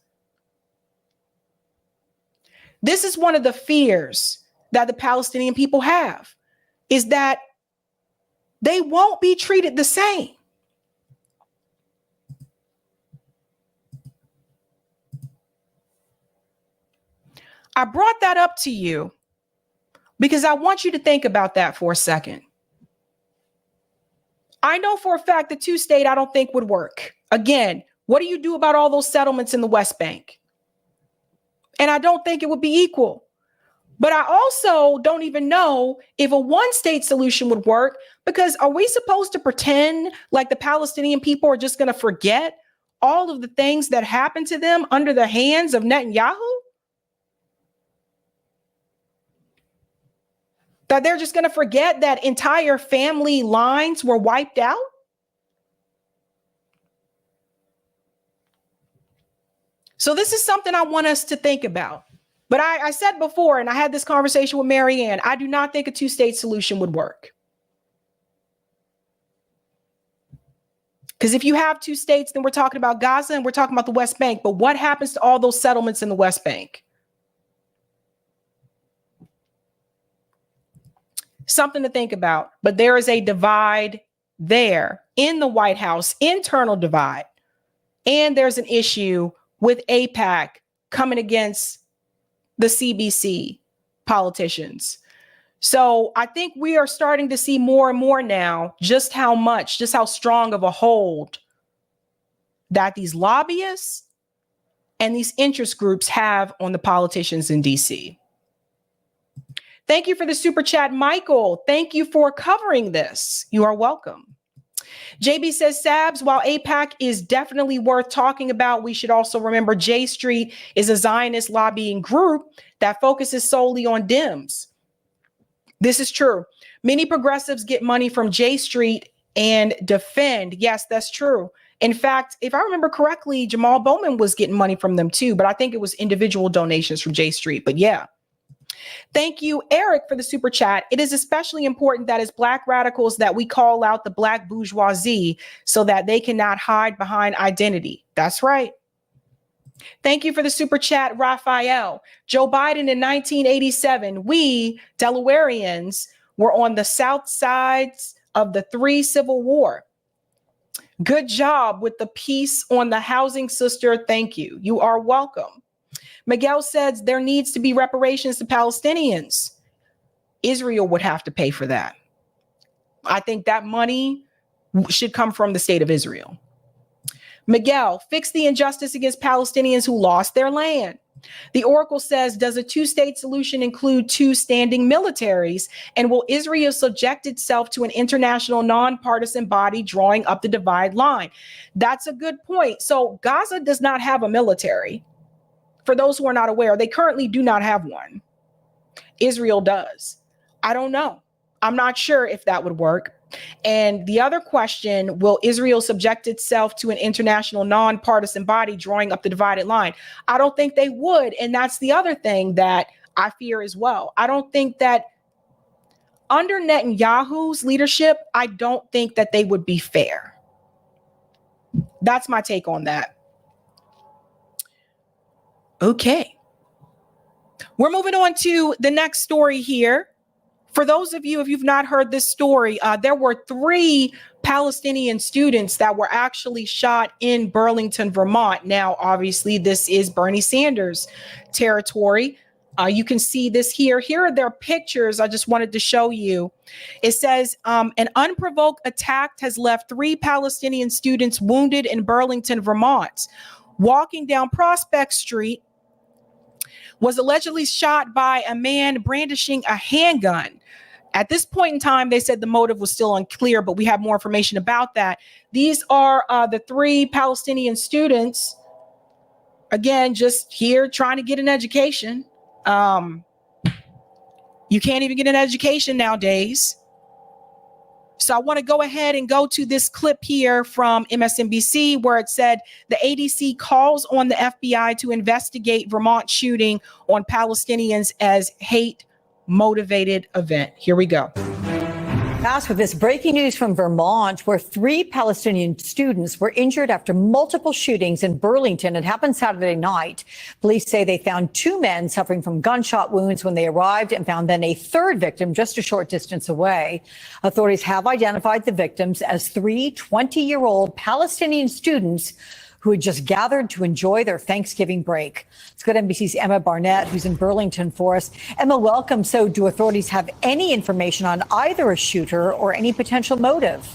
This is one of the fears that the Palestinian people have, is that they won't be treated the same. I brought that up to you because I want you to think about that for a second. I know for a fact the two-state I don't think would work. Again, what do you do about all those settlements in the West Bank? And I don't think it would be equal. But I also don't even know if a one-state solution would work, because are we supposed to pretend like the Palestinian people are just going to forget all of the things that happened to them under the hands of Netanyahu? That they're just going to forget that entire family lines were wiped out? So this is something I want us to think about. But I said before, and I had this conversation with Marianne, I do not think a two-state solution would work. Because if you have two states, then we're talking about Gaza and we're talking about the West Bank. But what happens to all those settlements in the West Bank? Something to think about. But there is a divide there in the White House, internal divide. And there's an issue with AIPAC coming against the CBC politicians. So I think we are starting to see more and more now just how strong of a hold that these lobbyists and these interest groups have on the politicians in DC. Thank you for the super chat, Michael. Thank you for covering this. You are welcome. JB says, Sabs, while AIPAC is definitely worth talking about, we should also remember J Street is a Zionist lobbying group that focuses solely on Dems. This is true. Many progressives get money from J Street and defend. Yes, that's true. In fact, if I remember correctly, Jamal Bowman was getting money from them too, but I think it was individual donations from J Street. But yeah. Thank you, Eric, for the super chat. It is especially important that as Black radicals that we call out the Black bourgeoisie so that they cannot hide behind identity. That's right. Thank you for the super chat, Raphael. Joe Biden in 1987, we Delawareans were on the south sides of the 3 Civil War. Good job with the piece on the housing, sister. Thank you. You are welcome. Miguel says there needs to be reparations to Palestinians. Israel would have to pay for that. I think that money should come from the state of Israel. Miguel, fix the injustice against Palestinians who lost their land. The Oracle says, does a two-state solution include 2 standing militaries? And will Israel subject itself to an international nonpartisan body drawing up the divide line? That's a good point. So Gaza does not have a military. For those who are not aware, they currently do not have one. Israel does. I don't know. I'm not sure if that would work. And the other question, will Israel subject itself to an international nonpartisan body drawing up the divided line? I don't think they would. And that's the other thing that I fear as well. I don't think that under Netanyahu's leadership, I don't think that they would be fair. That's my take on that. Okay. We're moving on to the next story here. For those of you, if you've not heard this story, there were 3 Palestinian students that were actually shot in Burlington, Vermont. Now, obviously, this is Bernie Sanders' territory. You can see this here. Here are their pictures. I just wanted to show you. It says an unprovoked attack has left 3 Palestinian students wounded in Burlington, Vermont. Walking down Prospect Street, was allegedly shot by a man brandishing a handgun. At this point in time, they said the motive was still unclear, but we have more information about that. These are the 3 Palestinian students, again, just here trying to get an education. You can't even get an education nowadays. So I want to go ahead and go to this clip here from MSNBC where it said the ADC calls on the FBI to investigate Vermont shooting on Palestinians as hate motivated event. Here we go. Fast with this breaking news from Vermont, where 3 Palestinian students were injured after multiple shootings in Burlington. It happened Saturday night. Police say they found 2 men suffering from gunshot wounds when they arrived and found then a 3rd victim just a short distance away. Authorities have identified the victims as 3 20-year-old Palestinian students who had just gathered to enjoy their Thanksgiving break. Let's go to NBC's Emma Barnett, who's in Burlington for us. Emma, welcome. So do authorities have any information on either a shooter or any potential motive?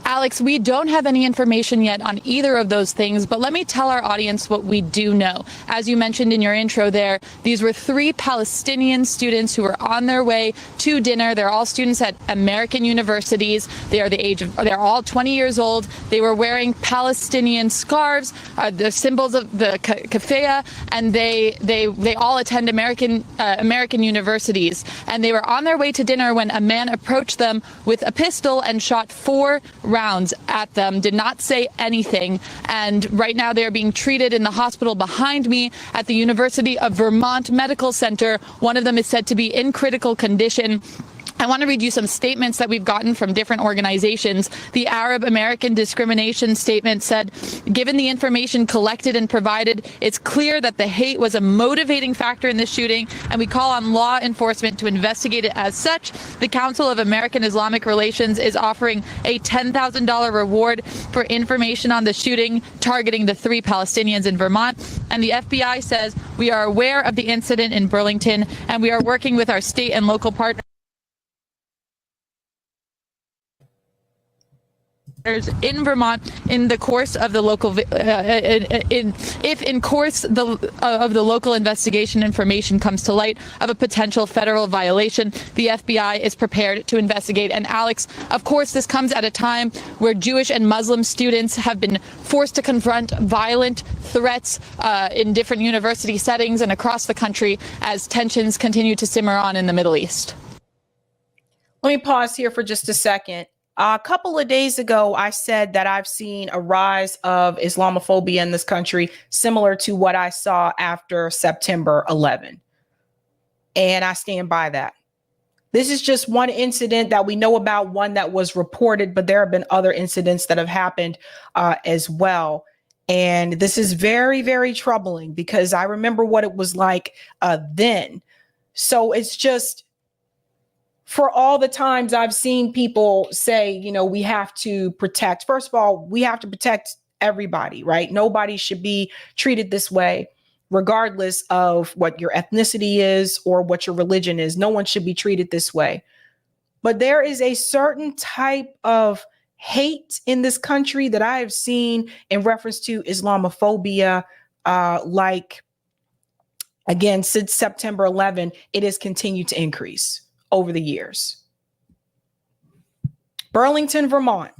Alex, we don't have any information yet on either of those things, but let me tell our audience what we do know. As you mentioned in your intro there, these were 3 Palestinian students who were on their way to dinner. They're all students at American universities. They're all 20 years old. They were wearing Palestinian scarves, the symbols of the keffiyeh, and they all attend American universities. And they were on their way to dinner when a man approached them with a pistol and shot 4 rounds at them, did not say anything. And right now they are being treated in the hospital behind me at the University of Vermont Medical Center. One of them is said to be in critical condition. I want to read you some statements that we've gotten from different organizations. The Arab American Discrimination Statement said, given the information collected and provided, it's clear that the hate was a motivating factor in this shooting, and we call on law enforcement to investigate it as such. The Council of American Islamic Relations is offering a $10,000 reward for information on the shooting targeting the 3 Palestinians in Vermont. And the FBI says we are aware of the incident in Burlington, and we are working with our state and local partners in Vermont in the course of the local of the local investigation information comes to light of a potential federal violation, the FBI is prepared to investigate. And Alex, of course, this comes at a time where Jewish and Muslim students have been forced to confront violent threats in different university settings and across the country as tensions continue to simmer on in the Middle East. Let me pause here for just a second. A couple of days ago, I said that I've seen a rise of Islamophobia in this country, similar to what I saw after September 11. And I stand by that. This is just one incident that we know about, one that was reported, but there have been other incidents that have happened as well. And this is very, very troubling because I remember what it was like then. So it's just, for all the times I've seen people say, you know, we have to protect. First of all, we have to protect everybody, right? Nobody should be treated this way, regardless of what your ethnicity is or what your religion is. No one should be treated this way. But there is a certain type of hate in this country that I have seen in reference to Islamophobia, like, again, since September 11, it has continued to increase over the years. Burlington, Vermont.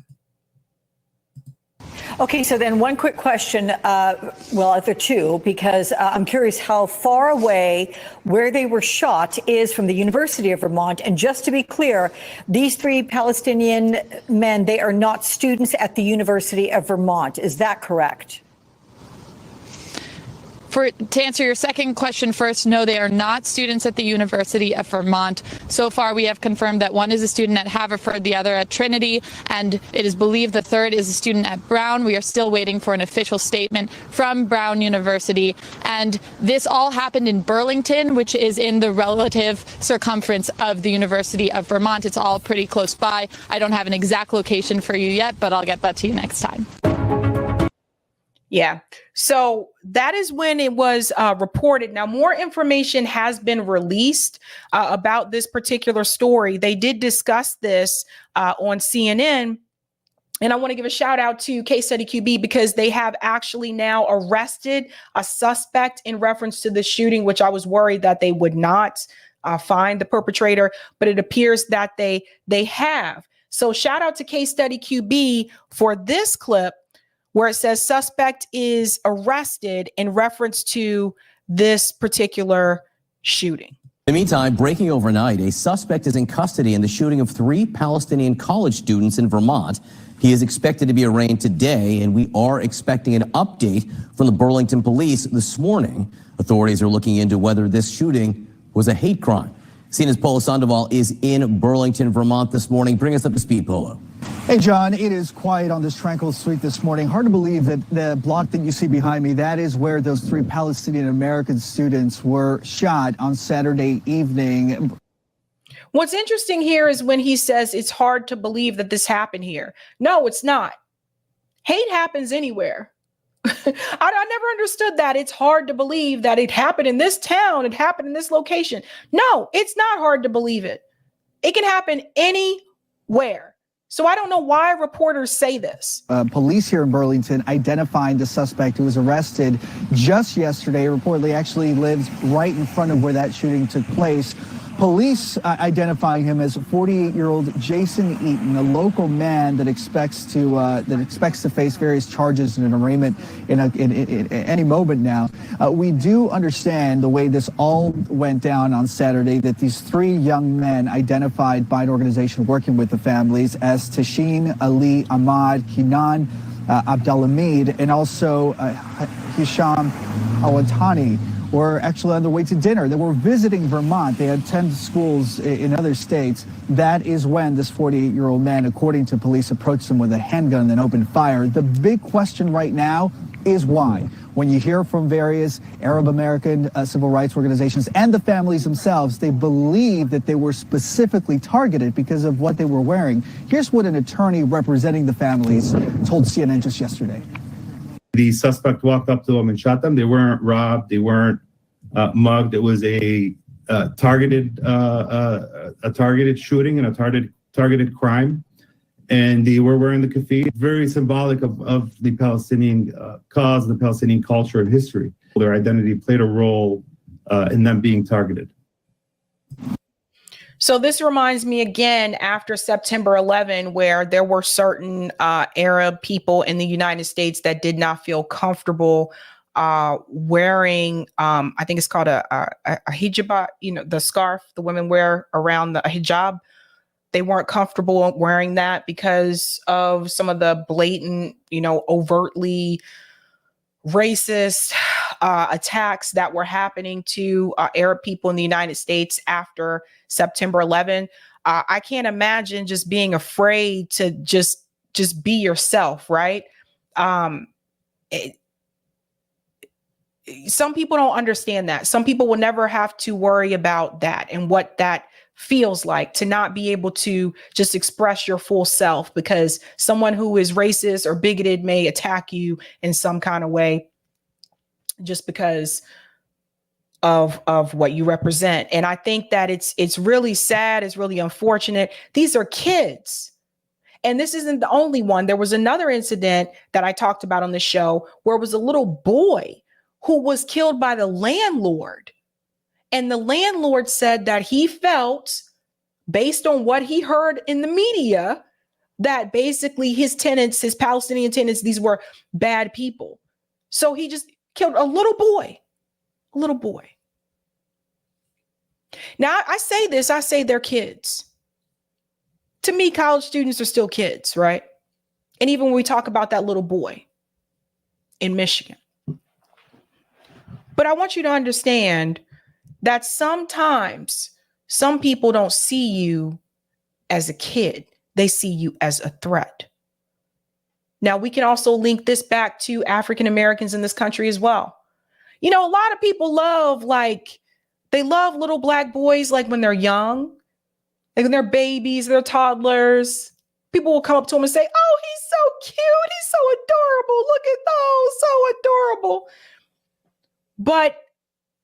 Okay, so then one quick question, well, there are 2, because I'm curious how far away where they were shot is from the University of Vermont. And just to be clear, these 3 Palestinian men, they are not students at the University of Vermont. Is that correct? To answer your second question first, no, they are not students at the University of Vermont. So far, we have confirmed that one is a student at Haverford, the other at Trinity, and it is believed the third is a student at Brown. We are still waiting for an official statement from Brown University. And this all happened in Burlington, which is in the relative circumference of the University of Vermont. It's all pretty close by. I don't have an exact location for you yet, but I'll get that to you next time. Yeah. So that is when it was reported. Now, more information has been released about this particular story. They did discuss this on CNN. And I want to give a shout out to Case Study QB because they have actually now arrested a suspect in reference to the shooting, which I was worried that they would not find the perpetrator, but it appears that they have. So shout out to Case Study QB for this clip where it says suspect is arrested in reference to this particular shooting. In the meantime, breaking overnight, a suspect is in custody in the shooting of 3 Palestinian college students in Vermont. He is expected to be arraigned today, and we are expecting an update from the Burlington police this morning. Authorities are looking into whether this shooting was a hate crime. CNN's Polo Sandoval is in Burlington, Vermont this morning. Bring us up to speed, Polo. Hey, John, it is quiet on this tranquil street this morning. Hard to believe that the block that you see behind me, that is where those 3 Palestinian American students were shot on Saturday evening. What's interesting here is when he says it's hard to believe that this happened here. No, it's not. Hate happens anywhere. I never understood that. It's hard to believe that it happened in this town. It happened in this location. No, it's not hard to believe it. It can happen anywhere. So I don't know why reporters say this. Police here in Burlington identifying the suspect who was arrested just yesterday, reportedly actually lives right in front of where that shooting took place. Police identifying him as 48-year-old Jason Eaton, a local man that expects to face various charges in an arraignment in any moment now. We do understand the way this all went down on Saturday, that these 3 young men identified by an organization working with the families as Tashin Ali Ahmad, Kinan Abdelhamid, and also Hisham Awatani were actually on their way to dinner. They were visiting Vermont. They attended schools in other states. That is when this 48-year-old man, according to police, approached them with a handgun and then opened fire. The big question right now is why. When you hear from various Arab American civil rights organizations and the families themselves, they believe that they were specifically targeted because of what they were wearing. Here's what an attorney representing the families told CNN just yesterday. The suspect walked up to them and shot them. They weren't robbed. They weren't mugged. It was a targeted shooting and a targeted crime. And they were wearing the keffiyeh. Very symbolic of the Palestinian cause, the Palestinian culture and history. Their identity played a role in them being targeted. So this reminds me again after September 11, where there were certain Arab people in the United States that did not feel comfortable wearing, I think it's called a hijab, the scarf the women wear around the hijab. They weren't comfortable wearing that because of some of the blatant, overtly racist attacks that were happening to Arab people in the United States after September 11. I can't imagine just being afraid to just be yourself, right? Some people don't understand that. Some people will never have to worry about that and what that feels like to not be able to just express your full self because someone who is racist or bigoted may attack you in some kind of way just because of what you represent. And I think that it's really sad. It's really unfortunate. These are kids. And this isn't the only one. There was another incident that I talked about on the show where it was a little boy who was killed by the landlord. And the landlord said that he felt, based on what he heard in the media, that basically his tenants, his Palestinian tenants, these were bad people. So he just killed a little boy. Now, I say they're kids. To me, college students are still kids, right? And even when we talk about that little boy in Michigan. But I want you to understand that sometimes some people don't see you as a kid. They see you as a threat. Now, we can also link this back to African Americans in this country as well. A lot of people love little black boys, like when they're young, like when they're babies, they're toddlers. People will come up to him and say, oh, he's so cute. He's so adorable. Look at those. So adorable. But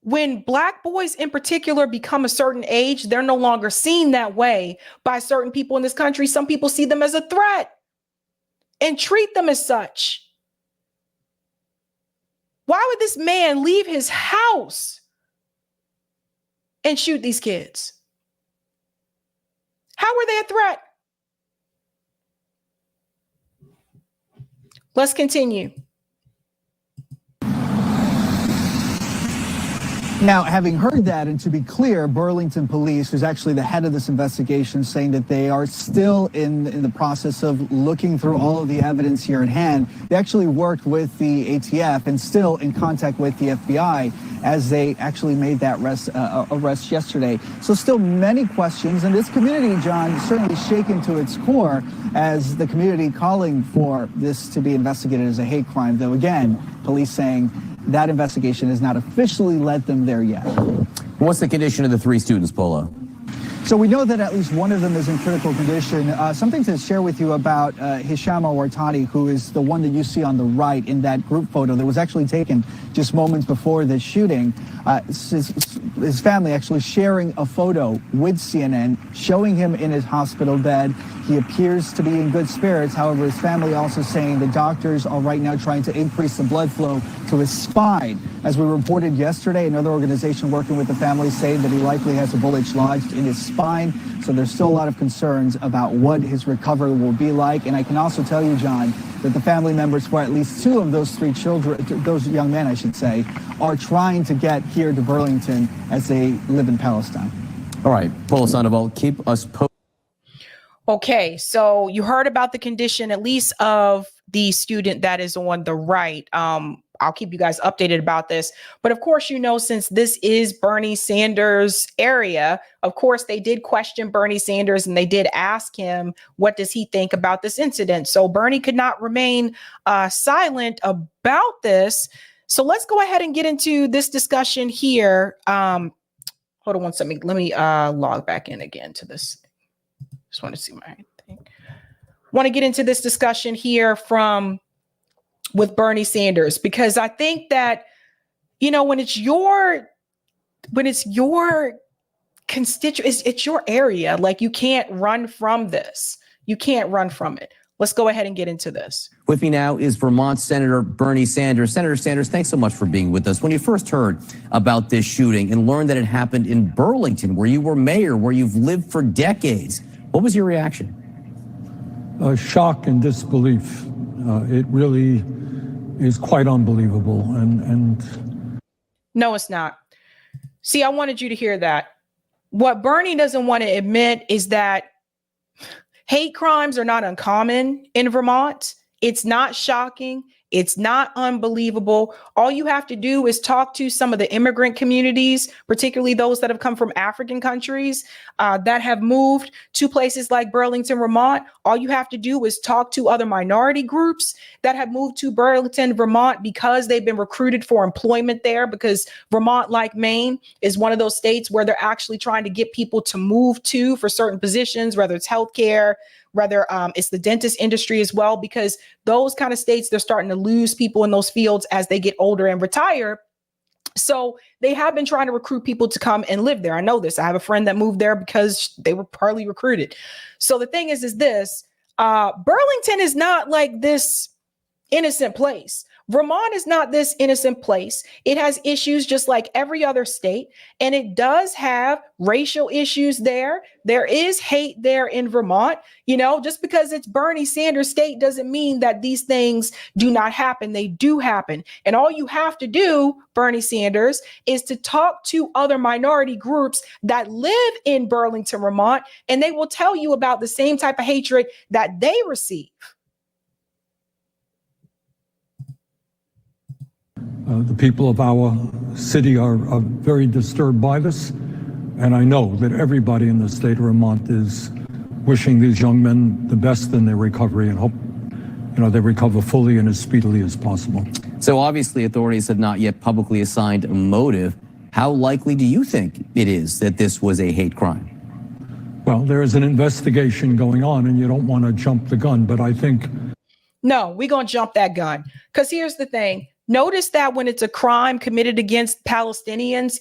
when Black boys in particular become a certain age, they're no longer seen that way by certain people in this country. Some people see them as a threat and treat them as such. Why would this man leave his house and shoot these kids? How were they a threat? Let's continue. Now, having heard that, and to be clear, Burlington Police, who's actually the head of this investigation, saying that they are still in the process of looking through all of the evidence here at hand. They actually worked with the ATF and still in contact with the FBI as they actually made that arrest yesterday. So still many questions, and this community, John, certainly shaken to its core as the community calling for this to be investigated as a hate crime, though again, police saying that investigation has not officially led them there yet. What's the condition of the 3 students, Polo? So we know that at least one of them is in critical condition. Something to share with you about Hisham al-Wartani, who is the one that you see on the right in that group photo that was actually taken just moments before the shooting. His family actually sharing a photo with CNN, showing him in his hospital bed. He appears to be in good spirits. However, his family also saying the doctors are right now trying to increase the blood flow to his spine. As we reported yesterday, another organization working with the family saying that he likely has a bullet lodged in his spine. So there's still a lot of concerns about what his recovery will be like. And I can also tell you, John, that the family members for at least 2 of those 3 children, those young men, I should say, are trying to get here to Burlington as they live in Palestine. All right, Polo Sandoval, keep us posted. Okay, so you heard about the condition, at least of the student that is on the right. I'll keep you guys updated about this. But of course, you know, since this is Bernie Sanders' area, of course, they did question Bernie Sanders and they did ask him, what does he think about this incident? So Bernie could not remain silent about this. So let's go ahead and get into this discussion here. Hold on one second. Let me log back in again to this. Just want to see my thing. Want to get into this discussion here with Bernie Sanders, because I think that, you know, when it's your constituent, it's your area. Like, you can't run from this. You can't run from it. Let's go ahead and get into this. With me now is Vermont Senator Bernie Sanders. Senator Sanders, thanks so much for being with us. When you first heard about this shooting and learned that it happened in Burlington, where you were mayor, where you've lived for decades, what was your reaction? Shock and disbelief. It really is quite unbelievable. And no, it's not. See, I wanted you to hear that. What Bernie doesn't want to admit is that hate crimes are not uncommon in Vermont. It's not shocking. It's not unbelievable. All you have to do is talk to some of the immigrant communities, particularly those that have come from African countries that have moved to places like Burlington, Vermont. All you have to do is talk to other minority groups that have moved to Burlington, Vermont, because they've been recruited for employment there, because Vermont, like Maine, is one of those states where they're actually trying to get people to move to for certain positions, whether it's healthcare, whether it's the dentist industry as well, because those kind of states, they're starting to lose people in those fields as they get older and retire. So they have been trying to recruit people to come and live there. I know this. I have a friend that moved there because they were partly recruited. So the thing is this, Burlington is not like this innocent place. Vermont is not this innocent place. It has issues just like every other state, and it does have racial issues there. There is hate there in Vermont. You know, just because it's Bernie Sanders' state doesn't mean that these things do not happen. They do happen. And all you have to do, Bernie Sanders, is to talk to other minority groups that live in Burlington, Vermont, and they will tell you about the same type of hatred that they receive. the people of our city are very disturbed by this. And I know that everybody in the state of Vermont is wishing these young men the best in their recovery and hope, they recover fully and as speedily as possible. So obviously authorities have not yet publicly assigned a motive. How likely do you think it is that this was a hate crime? Well, there is an investigation going on, and you don't want to jump the gun, but I think... No, we're going to jump that gun. Because here's the thing. Notice that when it's a crime committed against Palestinians,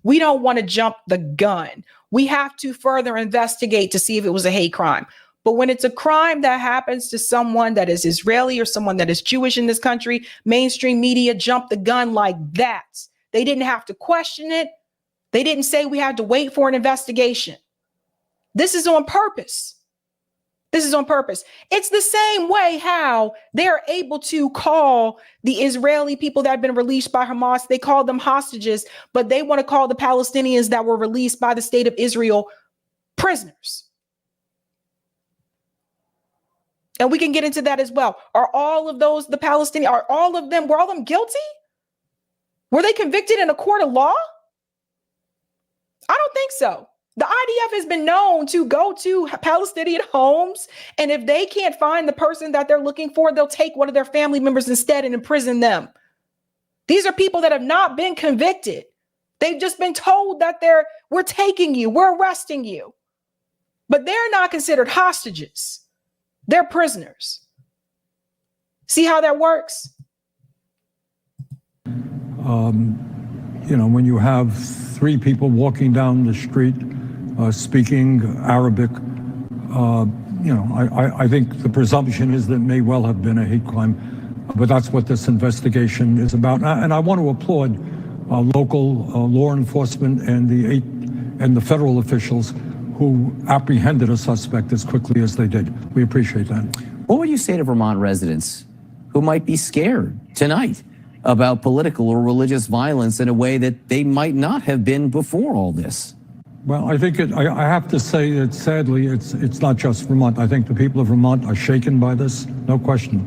we don't want to jump the gun. We have to further investigate to see if it was a hate crime. But when it's a crime that happens to someone that is Israeli or someone that is Jewish in this country, mainstream media jump the gun like that. They didn't have to question it. They didn't say we had to wait for an investigation. This is on purpose. This is on purpose. It's the same way how they're able to call the Israeli people that have been released by Hamas, they call them hostages, but they want to call the Palestinians that were released by the state of Israel prisoners. And we can get into that as well. Are all of those the Palestinians, were all of them guilty? Were they convicted in a court of law? I don't think so. The IDF has been known to go to Palestinian homes, and if they can't find the person that they're looking for, they'll take one of their family members instead and imprison them. These are people that have not been convicted. They've just been told that we're taking you, we're arresting you. But they're not considered hostages. They're prisoners. See how that works? When you have three people walking down the street speaking Arabic, I think the presumption is that it may well have been a hate crime, but that's what this investigation is about. And I want to applaud local law enforcement and the federal officials who apprehended a suspect as quickly as they did. We appreciate that. What would you say to Vermont residents who might be scared tonight about political or religious violence in a way that they might not have been before all this? Well, I think I have to say that sadly, it's not just Vermont. I think the people of Vermont are shaken by this, no question.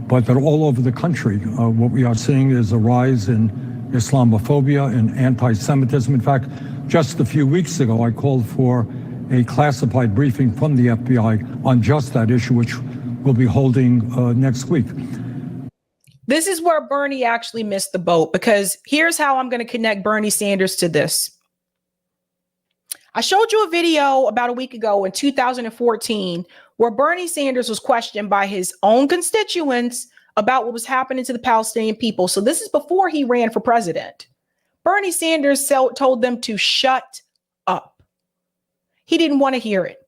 But that all over the country, what we are seeing is a rise in Islamophobia and anti-Semitism. In fact, just a few weeks ago, I called for a classified briefing from the FBI on just that issue, which we'll be holding next week. This is where Bernie actually missed the boat, because here's how I'm going to connect Bernie Sanders to this. I showed you a video about a week ago in 2014 where Bernie Sanders was questioned by his own constituents about what was happening to the Palestinian people. So this is before he ran for president. Bernie Sanders told them to shut up. He didn't want to hear it.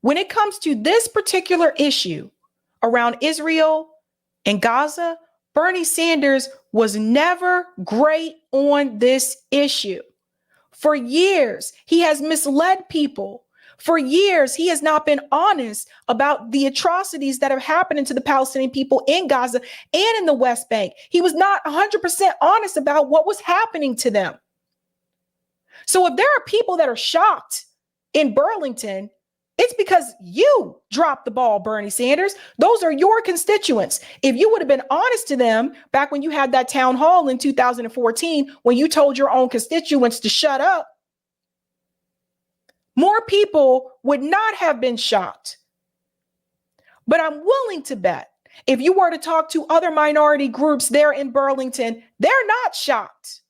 When it comes to this particular issue around Israel and Gaza, Bernie Sanders was never great on this issue. For years, he has misled people. For years, he has not been honest about the atrocities that are happening to the Palestinian people in Gaza and in the West Bank. He was not 100% honest about what was happening to them. So if there are people that are shocked in Burlington, it's because you dropped the ball, Bernie Sanders. Those are your constituents. If you would have been honest to them back when you had that town hall in 2014, when you told your own constituents to shut up, more people would not have been shocked. But I'm willing to bet if you were to talk to other minority groups there in Burlington, they're not shocked.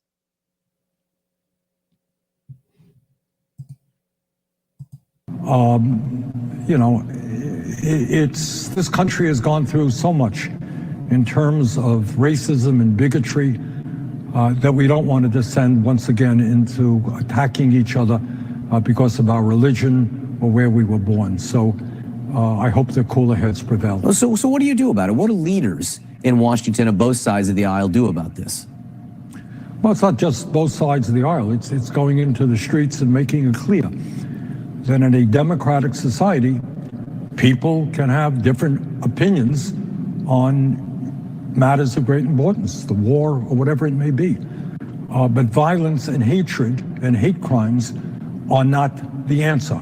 This country has gone through so much in terms of racism and bigotry that we don't want to descend once again into attacking each other because of our religion or where we were born. So I hope the cooler heads prevail. So what do you do about it? What do leaders in Washington on both sides of the aisle do about this? Well, it's not just both sides of the aisle. It's going into the streets and making it clear that in a democratic society, people can have different opinions on matters of great importance, the war or whatever it may be. But violence and hatred and hate crimes are not the answer.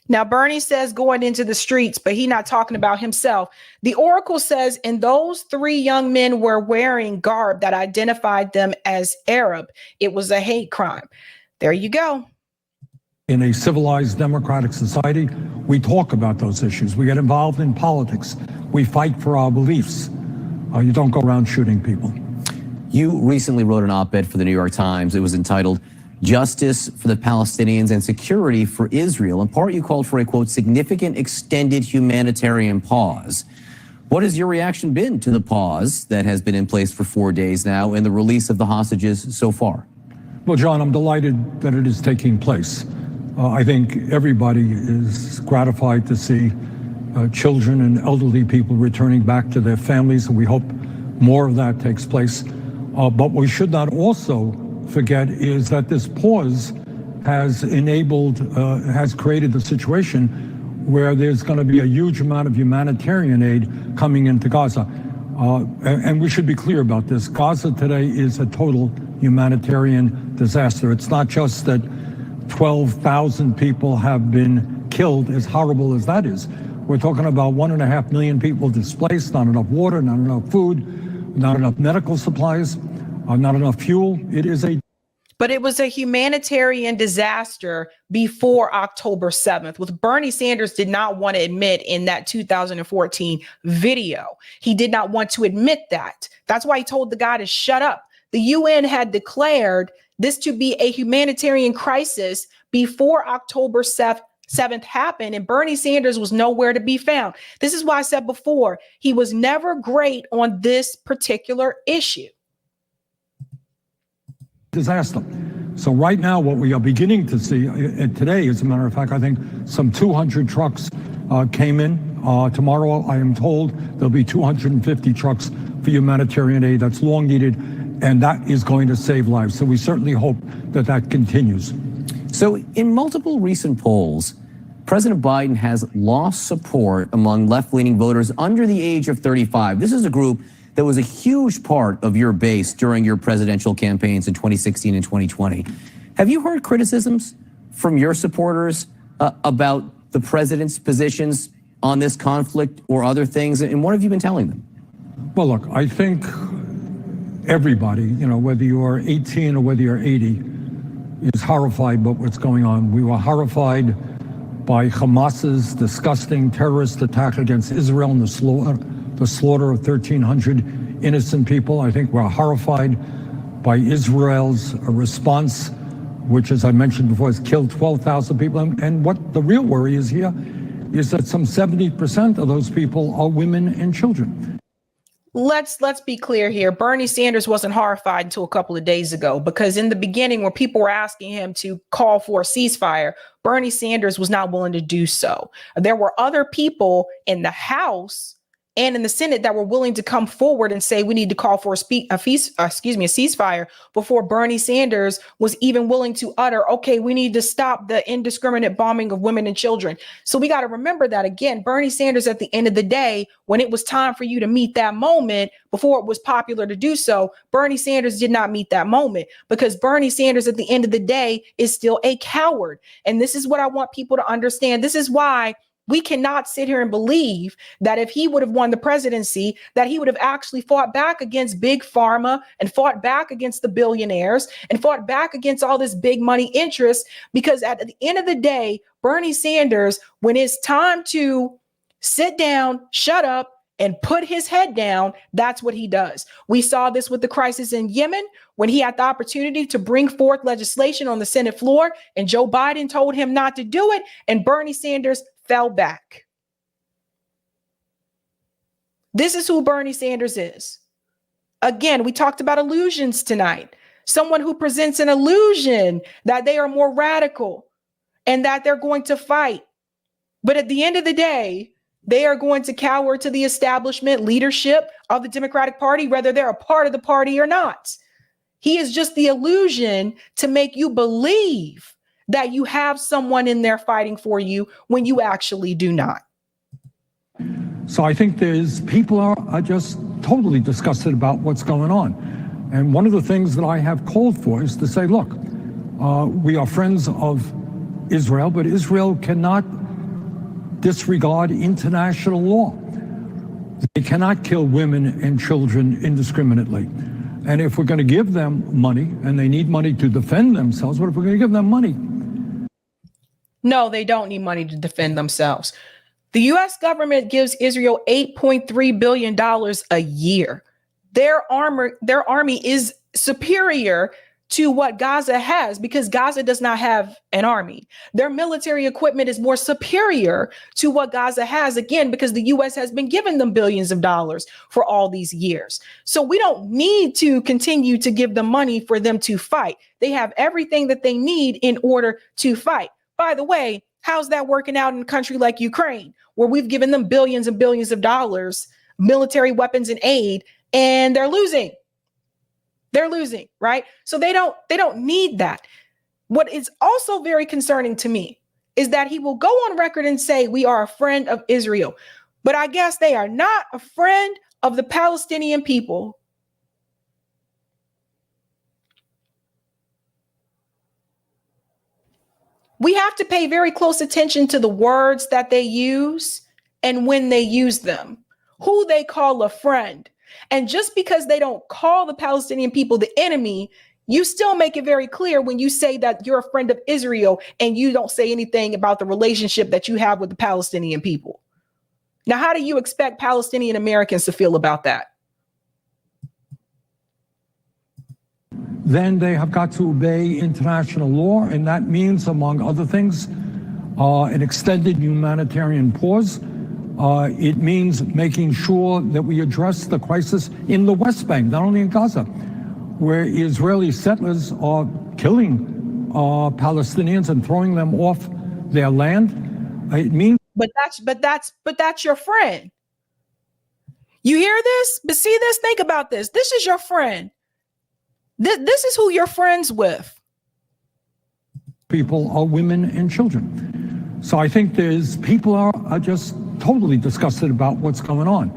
Now, Bernie says going into the streets, but he's not talking about himself. The Oracle says, and those three young men were wearing garb that identified them as Arab. It was a hate crime. There you go. In a civilized democratic society, we talk about those issues. We get involved in politics. We fight for our beliefs. You don't go around shooting people. You recently wrote an op-ed for the New York Times. It was entitled, justice for the Palestinians and security for Israel. In part, you called for a, quote, significant extended humanitarian pause. What has your reaction been to the pause that has been in place for 4 days now and the release of the hostages so far? Well, John, I'm delighted that it is taking place. I think everybody is gratified to see children and elderly people returning back to their families, and we hope more of that takes place. But we should not also forget is that this pause has has created the situation where there's going to be a huge amount of humanitarian aid coming into Gaza. And we should be clear about this. Gaza today is a total humanitarian disaster. It's not just that 12,000 people have been killed, as horrible as that is. We're talking about 1.5 million people displaced, not enough water, not enough food, not enough medical supplies, not enough fuel. But it was a humanitarian disaster before October 7th, which Bernie Sanders did not want to admit in that 2014 video. He did not want to admit that. That's why he told the guy to shut up. The UN had declared this to be a humanitarian crisis before October 7th happened, and Bernie Sanders was nowhere to be found. This is why I said before, he was never great on this particular issue. Disaster. So right now, what we are beginning to see today, as a matter of fact, I think some 200 trucks came in. Tomorrow, I am told there'll be 250 trucks for humanitarian aid. That's long needed, and that is going to save lives. So we certainly hope that that continues. So in multiple recent polls, President Biden has lost support among left-leaning voters under the age of 35. This is a group that was a huge part of your base during your presidential campaigns in 2016 and 2020. Have you heard criticisms from your supporters about the president's positions on this conflict or other things? And what have you been telling them? Well, look, I think everybody, whether you're 18 or whether you're 80, is horrified by what's going on. We were horrified by Hamas's disgusting terrorist attack against Israel and the slaughter of 1,300 innocent people. I think we're horrified by Israel's response, which, as I mentioned before, has killed 12,000 people. And what the real worry is here is that some 70% of those people are women and children. Let's be clear here. Bernie Sanders wasn't horrified until a couple of days ago, because in the beginning, when people were asking him to call for a ceasefire, Bernie Sanders was not willing to do so. There were other people in the House and in the Senate that were willing to come forward and say we need to call for a ceasefire before Bernie Sanders was even willing to utter, okay, we need to stop the indiscriminate bombing of women and children. So we got to remember that, again, Bernie Sanders, at the end of the day, when it was time for you to meet that moment, before it was popular to do so, Bernie Sanders did not meet that moment, because Bernie Sanders, at the end of the day, is still a coward. And this is what I want people to understand. This is why we cannot sit here and believe that if he would have won the presidency, that he would have actually fought back against big pharma and fought back against the billionaires and fought back against all this big money interest. Because at the end of the day, Bernie Sanders, when it's time to sit down, shut up, and put his head down, that's what he does. We saw this with the crisis in Yemen, when he had the opportunity to bring forth legislation on the Senate floor, and Joe Biden told him not to do it, and Bernie Sanders fell back. This is who Bernie Sanders is. Again, we talked about illusions tonight. Someone who presents an illusion that they are more radical and that they're going to fight. But at the end of the day, they are going to cower to the establishment leadership of the Democratic Party, whether they're a part of the party or not. He is just the illusion to make you believe that you have someone in there fighting for you when you actually do not. So I think people are just totally disgusted about what's going on. And one of the things that I have called for is to say, look, we are friends of Israel, but Israel cannot disregard international law. They cannot kill women and children indiscriminately. And if we're going to give them money, and they need money to defend themselves, what if we're going to give them money? No, they don't need money to defend themselves. The U.S. government gives Israel $8.3 billion a year. Their army is superior to what Gaza has, because Gaza does not have an army. Their military equipment is more superior to what Gaza has, again, because the US has been giving them billions of dollars for all these years. So we don't need to continue to give them money for them to fight. They have everything that they need in order to fight. By the way, how's that working out in a country like Ukraine, where we've given them billions and billions of dollars, military weapons and aid, and they're losing? They're losing, right? So they don't need that. What is also very concerning to me is that he will go on record and say, we are a friend of Israel, but I guess they are not a friend of the Palestinian people. We have to pay very close attention to the words that they use and when they use them, who they call a friend. And just because they don't call the Palestinian people the enemy, you still make it very clear when you say that you're a friend of Israel and you don't say anything about the relationship that you have with the Palestinian people. Now, how do you expect Palestinian Americans to feel about that? Then they have got to obey international law, and that means, among other things, an extended humanitarian pause. It means making sure that we address the crisis in the West Bank, not only in Gaza, where Israeli settlers are killing Palestinians and throwing them off their land. It means, but that's your friend. You hear this? But see this? Think about this. This is your friend. This is who you're friends with. people are women and children. So I think people are just totally disgusted about what's going on.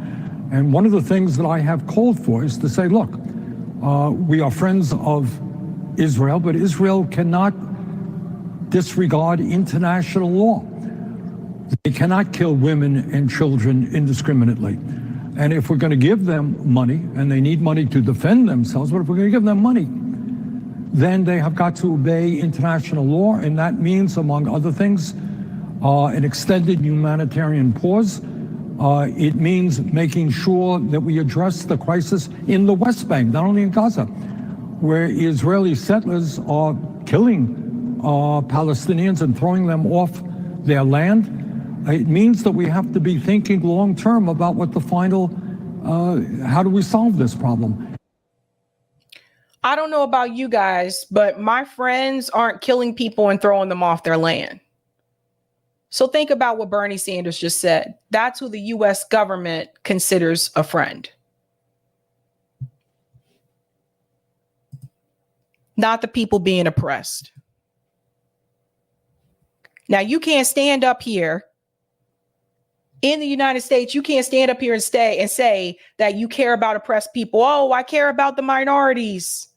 And one of the things that I have called for is to say, look, we are friends of Israel, but Israel cannot disregard international law. They cannot kill women and children indiscriminately. And if we're going to give them money, and they need money to defend themselves, but if we're going to give them money, then they have got to obey international law, and that means, among other things, an extended humanitarian pause. It means making sure that we address the crisis in the West Bank, not only in Gaza, where Israeli settlers are killing Palestinians and throwing them off their land. It means that we have to be thinking long term about what the final, how do we solve this problem? I don't know about you guys, but my friends aren't killing people and throwing them off their land. So think about what Bernie Sanders just said. That's who the U.S. government considers a friend. Not the people being oppressed. Now, you can't stand up here in the United States. You can't stand up here and say that you care about oppressed people. Oh, I care about the minorities.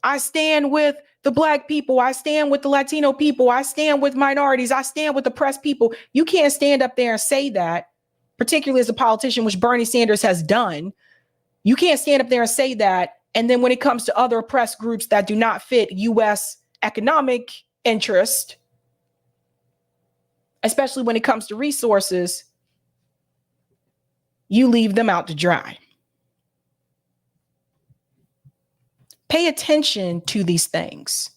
I stand with the Black people. I stand with the Latino people. I stand with minorities. I stand with oppressed people. You can't stand up there and say that, particularly as a politician, which Bernie Sanders has done. You can't stand up there and say that. And then when it comes to other oppressed groups that do not fit U.S. economic interest, especially when it comes to resources, you leave them out to dry. Pay attention to these things.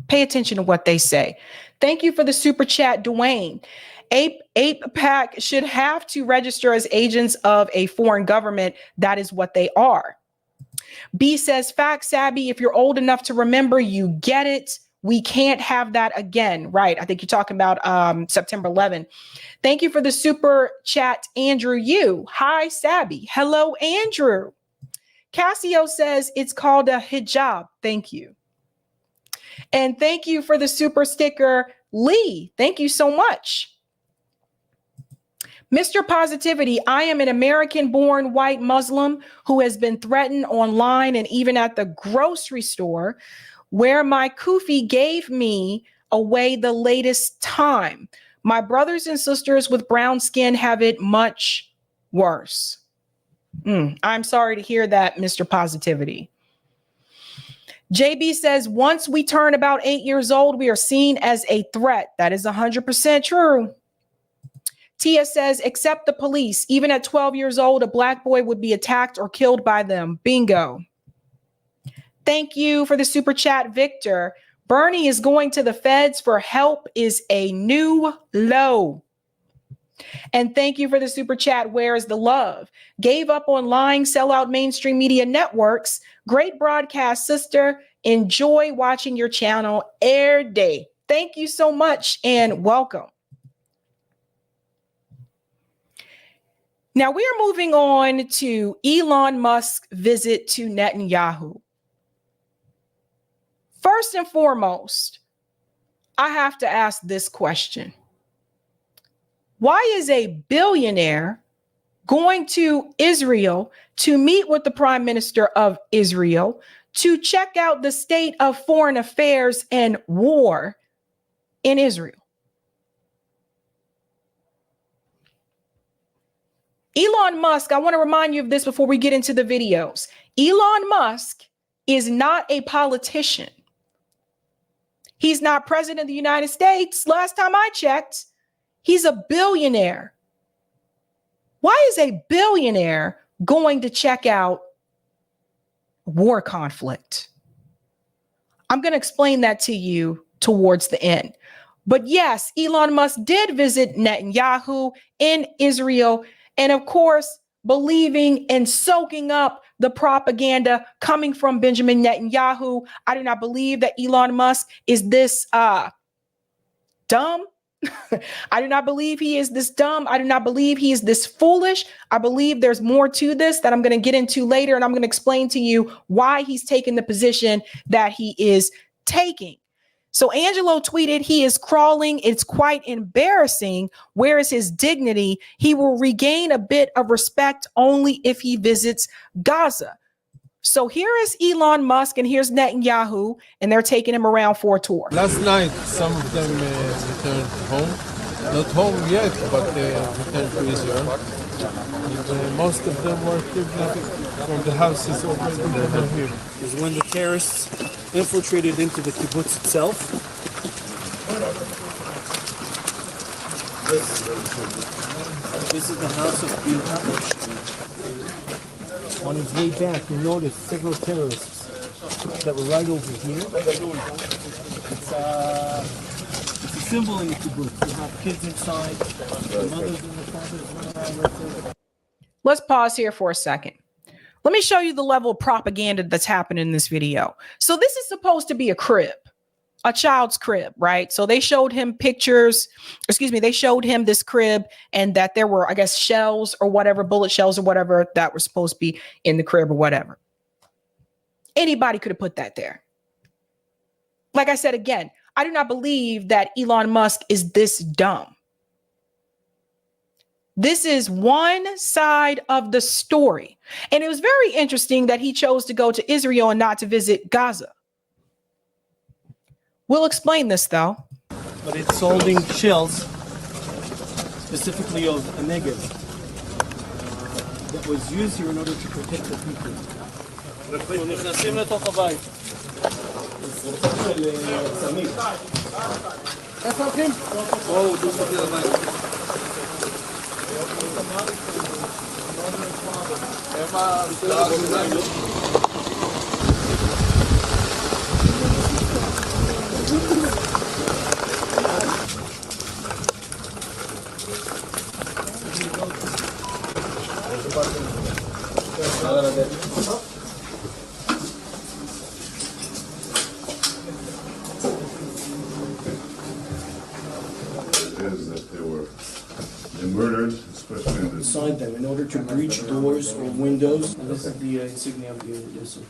Pay attention to what they say. Thank you for the super chat, Dwayne. APAC should have to register as agents of a foreign government. That is what they are. B says, fact, Sabby, if you're old enough to remember, you get it. We can't have that again. Right. I think you're talking about September 11. Thank you for the super chat, Andrew Yu. Hi, Sabby. Hello, Andrew. Cassio says it's called a hijab. Thank you. And thank you for the super sticker, Lee. Thank you so much. Mr. Positivity, I am an American-born white Muslim who has been threatened online and even at the grocery store, where my kufi gave me away the latest time. My brothers and sisters with brown skin have it much worse. I'm sorry to hear that, Mr. Positivity. JB says, once we turn about 8 years old, we are seen as a threat. That is 100% true. Tia says, except the police. Even at 12 years old, a Black boy would be attacked or killed by them. Bingo. Thank you for the super chat, Victor. Bernie is going to the feds for help is a new low. And thank you for the super chat. Where is the love? Gave up on lying, sell out mainstream media networks. Great broadcast, sister. Enjoy watching your channel every day. Thank you so much and welcome. Now we are moving on to Elon Musk's visit to Netanyahu. First and foremost, I have to ask this question. Why is a billionaire going to Israel to meet with the prime minister of Israel to check out the state of foreign affairs and war in Israel? Elon Musk, I want to remind you of this before we get into the videos. Elon Musk is not a politician. He's not president of the United States. Last time I checked, he's a billionaire. Why is a billionaire going to check out war conflict? I'm going to explain that to you towards the end. But yes, Elon Musk did visit Netanyahu in Israel. And of course, believing and soaking up the propaganda coming from Benjamin Netanyahu. I do not believe that Elon Musk is this dumb. I do not believe he is this dumb. I do not believe he is this foolish. I believe there's more to this that I'm going to get into later. And I'm going to explain to you why he's taking the position that he is taking. So Angelo tweeted, he is crawling. It's quite embarrassing. Where is his dignity? He will regain a bit of respect only if he visits Gaza. So here is Elon Musk and here's Netanyahu, and they're taking him around for a tour. Last night, some of them returned home. Not home yet, but they returned to Israel. And, most of them were kidnapped from the houses over here. Is when the terrorists infiltrated into the kibbutz itself. This is the house of Bilha. On his way back, we noticed several terrorists that were right over here. It's a symbol in the kibbutz. You have kids inside, the mothers and the fathers running around with. Let's pause here for a second. Let me show you the level of propaganda that's happening in this video. So this is supposed to be a crib, a child's crib, right? So they showed him pictures, they showed him this crib and that there were, I guess, shells or whatever, bullet shells or whatever that were supposed to be in the crib or whatever. Anybody could have put that there. Like I said, again, I do not believe that Elon Musk is this dumb. This is one side of the story. And it was very interesting that he chose to go to Israel and not to visit Gaza. We'll explain this, though. But it's holding shells, specifically of a Negev, that was used here in order to protect the people. נכנסים לתוך הבית. איפה הולכים? בואו, דו-ספי לבית. Murdered, especially inside them, in order to breach doors or windows. And this is the insignia of the Odessa.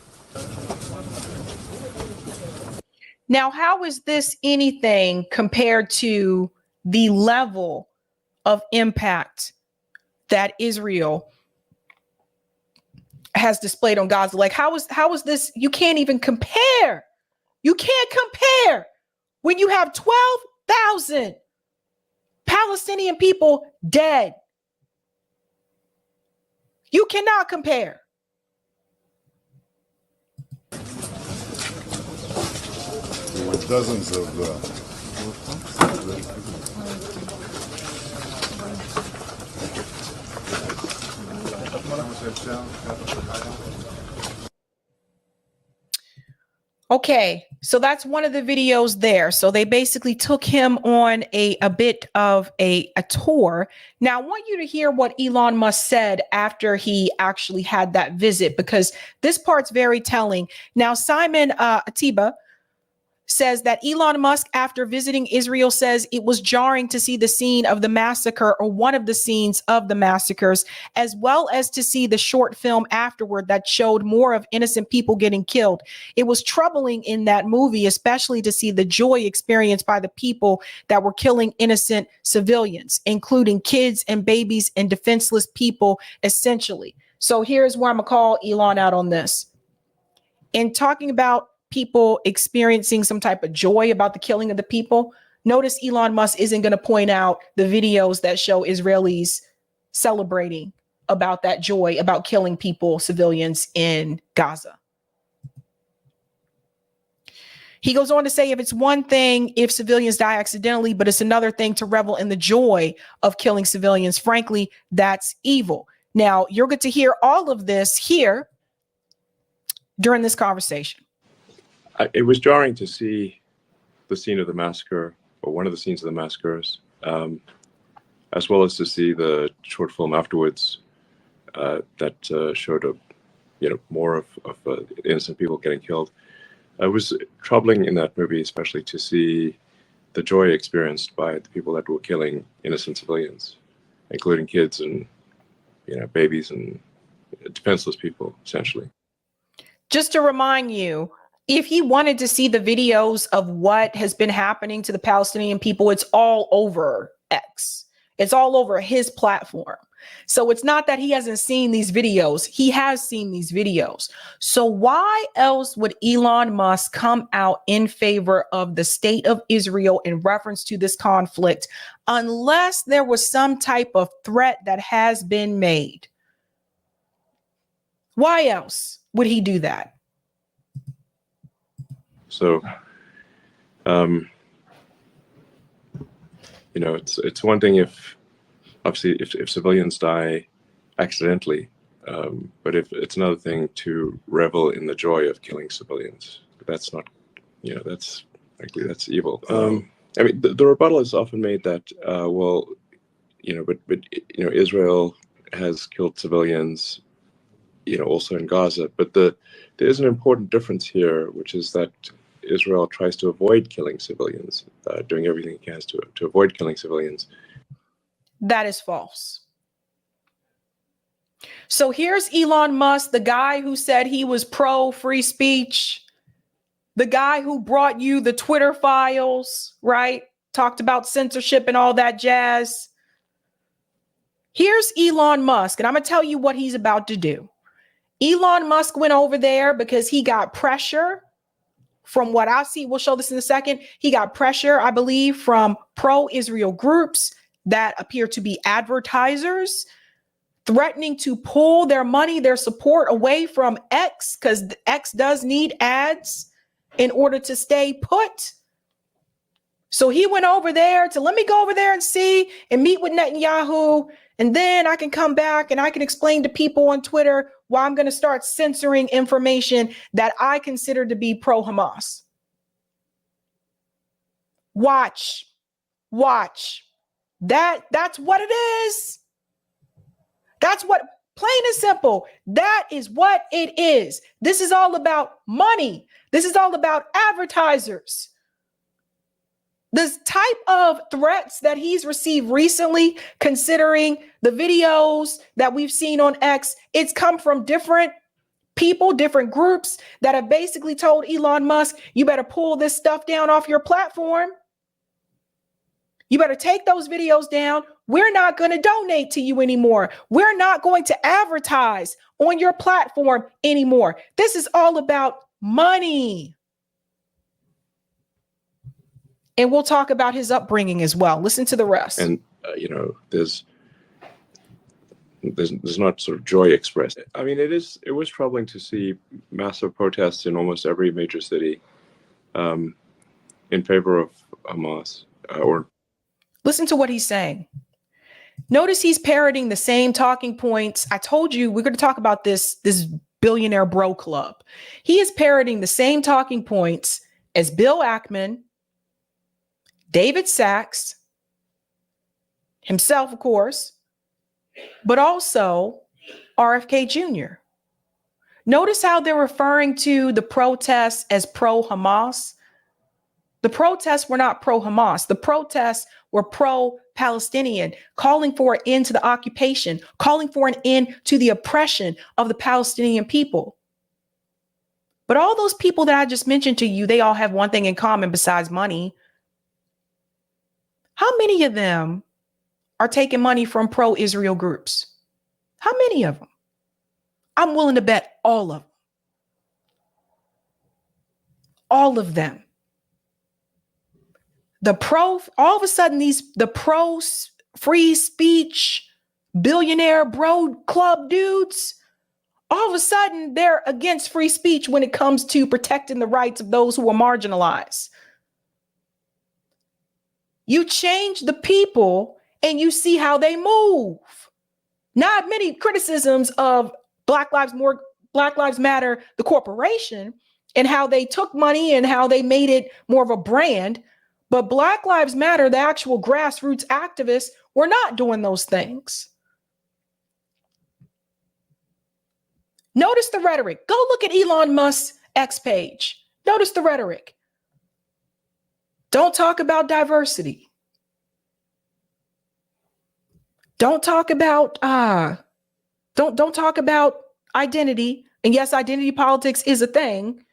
Now, how is this anything compared to the level of impact that Israel has displayed on Gaza? Like, how is this? You can't even compare. You can't compare when you have 12,000 Palestinian people dead. You cannot compare. there were dozens of Okay, so that's one of the videos there. So they basically took him on a bit of a tour. Now I want you to hear what Elon Musk said after he actually had that visit, because this part's very telling. Now, Simon Atiba says that Elon Musk, after visiting Israel, says it was jarring to see the scene of the massacre, or one of the scenes of the massacres, as well as to see the short film afterward that showed more of innocent people getting killed. It was troubling in that movie, especially to see the joy experienced by the people that were killing innocent civilians, including kids and babies and defenseless people, essentially. So here's where I'm gonna call Elon out on this. In talking about people experiencing some type of joy about the killing of the people, notice Elon Musk isn't going to point out the videos that show Israelis celebrating about that joy about killing people, civilians in Gaza. He goes on to say, if it's one thing if civilians die accidentally, but it's another thing to revel in the joy of killing civilians. Frankly, that's evil. Now, you're going to hear all of this here during this conversation. It was jarring to see the scene of the massacre, or one of the scenes of the massacres, as well as to see the short film afterwards that showed more of innocent people getting killed. It was troubling in that movie, especially to see the joy experienced by the people that were killing innocent civilians, including kids and babies and defenseless people, essentially. Just to remind you, if he wanted to see the videos of what has been happening to the Palestinian people, it's all over X. It's all over his platform. So it's not that he hasn't seen these videos. He has seen these videos. So why else would Elon Musk come out in favor of the state of Israel in reference to this conflict, unless there was some type of threat that has been made? Why else would he do that? So, it's one thing if civilians die accidentally, but if it's another thing to revel in the joy of killing civilians. That's not, that's frankly, that's evil. I mean, the rebuttal is often made that, but Israel has killed civilians, also in Gaza. But there is an important difference here, which is that Israel tries to avoid killing civilians, doing everything it can to avoid killing civilians. That is false. So here's Elon Musk, the guy who said he was pro free speech, the guy who brought you the Twitter files, right? Talked about censorship and all that jazz. Here's Elon Musk, and I'm going to tell you what he's about to do. Elon Musk went over there because he got pressure from what I see. We'll show this in a second. He got pressure, I believe, from pro-Israel groups that appear to be advertisers, threatening to pull their money, their support away from X, because X does need ads in order to stay put. So he went over there to let me go over there and see and meet with Netanyahu. And then I can come back and I can explain to people on Twitter why I'm going to start censoring information that I consider to be pro-Hamas. Watch. That's what it is. That's what, plain and simple, that is what it is. This is all about money. This is all about advertisers. This type of threats that he's received recently, considering the videos that we've seen on X, it's come from different people, different groups that have basically told Elon Musk, you better pull this stuff down off your platform. You better take those videos down. We're not going to donate to you anymore. We're not going to advertise on your platform anymore. This is all about money. And we'll talk about his upbringing as well. Listen to the rest. And, there's not sort of joy expressed. I mean, it was troubling to see massive protests in almost every major city in favor of Hamas. Listen to what he's saying. Notice he's parroting the same talking points. I told you we're going to talk about this Billionaire Bro Club. He is parroting the same talking points as Bill Ackman, David Sachs, himself, of course, but also RFK Jr. Notice how they're referring to the protests as pro-Hamas. The protests were not pro-Hamas. The protests were pro-Palestinian, calling for an end to the occupation, calling for an end to the oppression of the Palestinian people. But all those people that I just mentioned to you, they all have one thing in common besides money. How many of them are taking money from pro-Israel groups? How many of them? I'm willing to bet all of them. All of them. All of a sudden, the pro free speech billionaire bro club dudes, all of a sudden they're against free speech when it comes to protecting the rights of those who are marginalized. You change the people and you see how they move. Not many criticisms of Black Lives Matter, the corporation, and how they took money and how they made it more of a brand. But Black Lives Matter, the actual grassroots activists, were not doing those things. Notice the rhetoric. Go look at Elon Musk's X page. Notice the rhetoric. Don't talk about diversity. Don't talk about don't talk about identity. And yes, identity politics is a thing,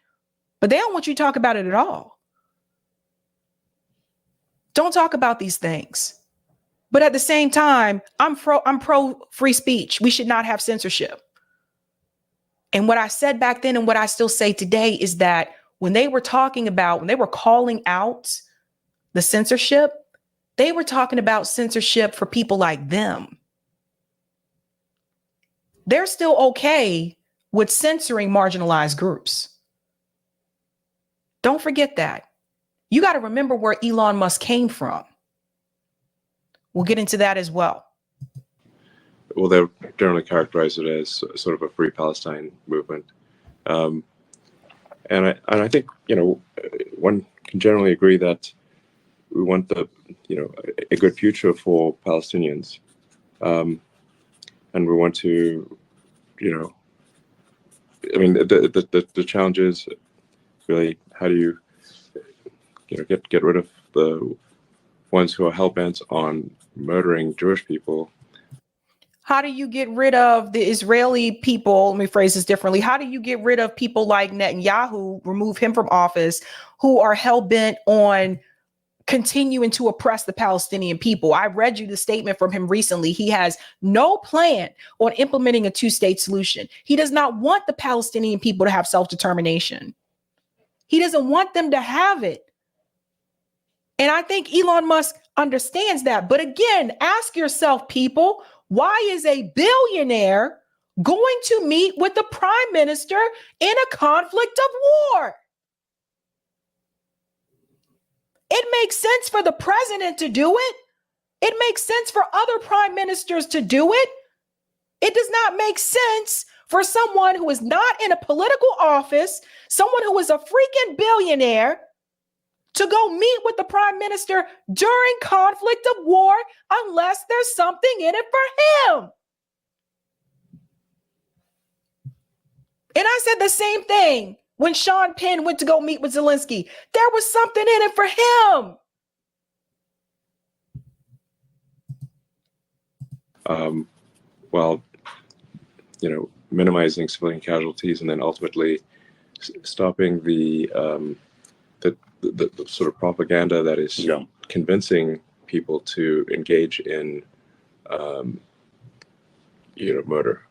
but they don't want you to talk about it at all. Don't talk about these things. But at the same time, I'm pro free speech. We should not have censorship. And what I said back then and what I still say today is that when they were calling out the censorship, they were talking about censorship for people like them. They're still okay with censoring marginalized groups. Don't forget that. You got to remember where Elon Musk came from. We'll get into that as well. Well, they generally characterize it as sort of a free Palestine movement. And I think, one can generally agree that we want a good future for Palestinians. And we want to, the challenge is really, how do you, get rid of the ones who are hell-bent on murdering Jewish people? How do you get rid of the Israeli people? Let me phrase this differently. How do you get rid of people like Netanyahu, remove him from office, who are hell-bent on continuing to oppress the Palestinian people? I read you the statement from him recently. He has no plan on implementing a two-state solution. He does not want the Palestinian people to have self-determination. He doesn't want them to have it. And I think Elon Musk understands that. But again, ask yourself, people, why is a billionaire going to meet with the prime minister in a conflict of war? It makes sense for the president to do it. It makes sense for other prime ministers to do it. It does not make sense for someone who is not in a political office, someone who is a freaking billionaire, to go meet with the prime minister during conflict of war unless there's something in it for him. And I said the same thing when Sean Penn went to go meet with Zelensky. There was something in it for him. Well, minimizing civilian casualties and then ultimately stopping the sort of propaganda that is convincing people to engage in murder.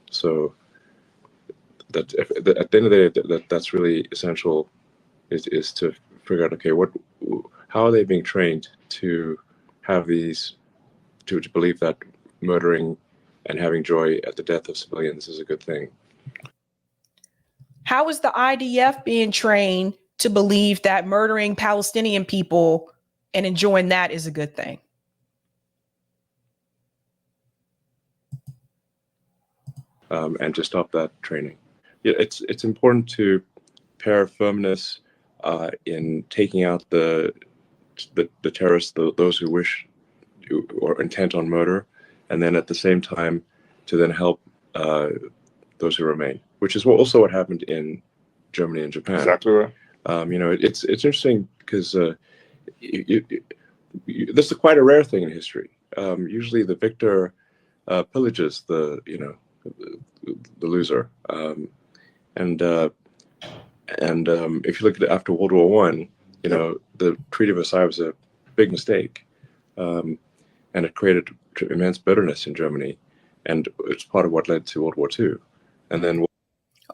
So that at the end of the day, that's really essential, is to figure out, okay, how are they being trained to have these, to believe that murdering and having joy at the death of civilians is a good thing? How is the IDF being trained to believe that murdering Palestinian people and enjoying that is a good thing? And to stop that training. it's important to pair firmness in taking out the terrorists, those who wish or intent on murder, and then at the same time to then help those who remain, which is also what happened in Germany and Japan. Exactly right. It's interesting because this is quite a rare thing in history. Usually, the victor pillages the loser, and if you look at it after World War One, the Treaty of Versailles was a big mistake, and it created immense bitterness in Germany, and it's part of what led to World War II, and then.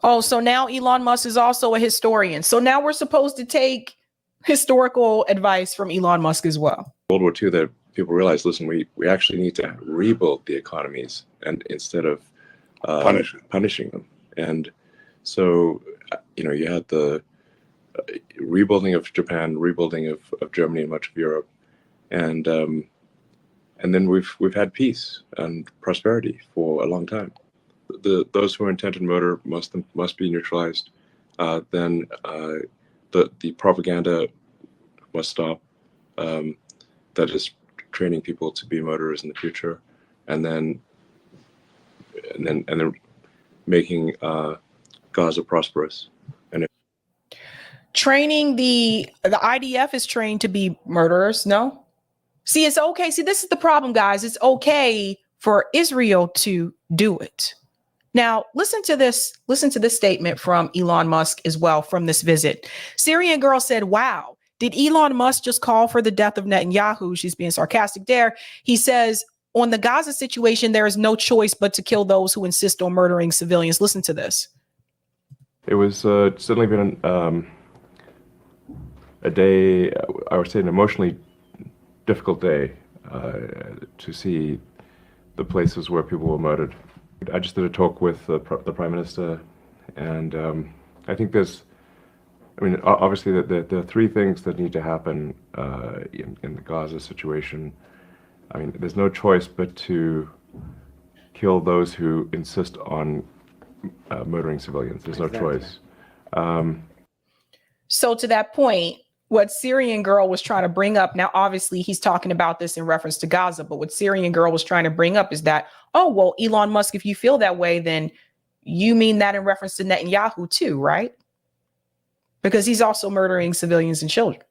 Oh, so now Elon Musk is also a historian. So now we're supposed to take historical advice from Elon Musk as well. World War II, that people realized, listen, we actually need to rebuild the economies and instead of punishing them. And so, you had the rebuilding of Japan, rebuilding of Germany and much of Europe, and then we've had peace and prosperity for a long time. Those who are intent on murder must be neutralized. Then the propaganda must stop. That is training people to be murderers in the future, and then making Gaza prosperous. And training the IDF is trained to be murderers. No, see, it's okay. See, this is the problem, guys. It's okay for Israel to do it. Now, listen to this statement from Elon Musk as well from this visit. Syrian girl said, wow, did Elon Musk just call for the death of Netanyahu? She's being sarcastic there. He says, on the Gaza situation, there is no choice but to kill those who insist on murdering civilians. Listen to this. it was certainly been a day, I would say an emotionally difficult day to see the places where people were murdered. I just did a talk with the Prime Minister, and I think obviously there are three things that need to happen in the Gaza situation. I mean, there's no choice but to kill those who insist on murdering civilians. There's no choice. So to that point, what Syrian girl was trying to bring up, now obviously he's talking about this in reference to Gaza, but what Syrian girl was trying to bring up is that, oh, well, Elon Musk, if you feel that way, then you mean that in reference to Netanyahu too, right? Because he's also murdering civilians and children.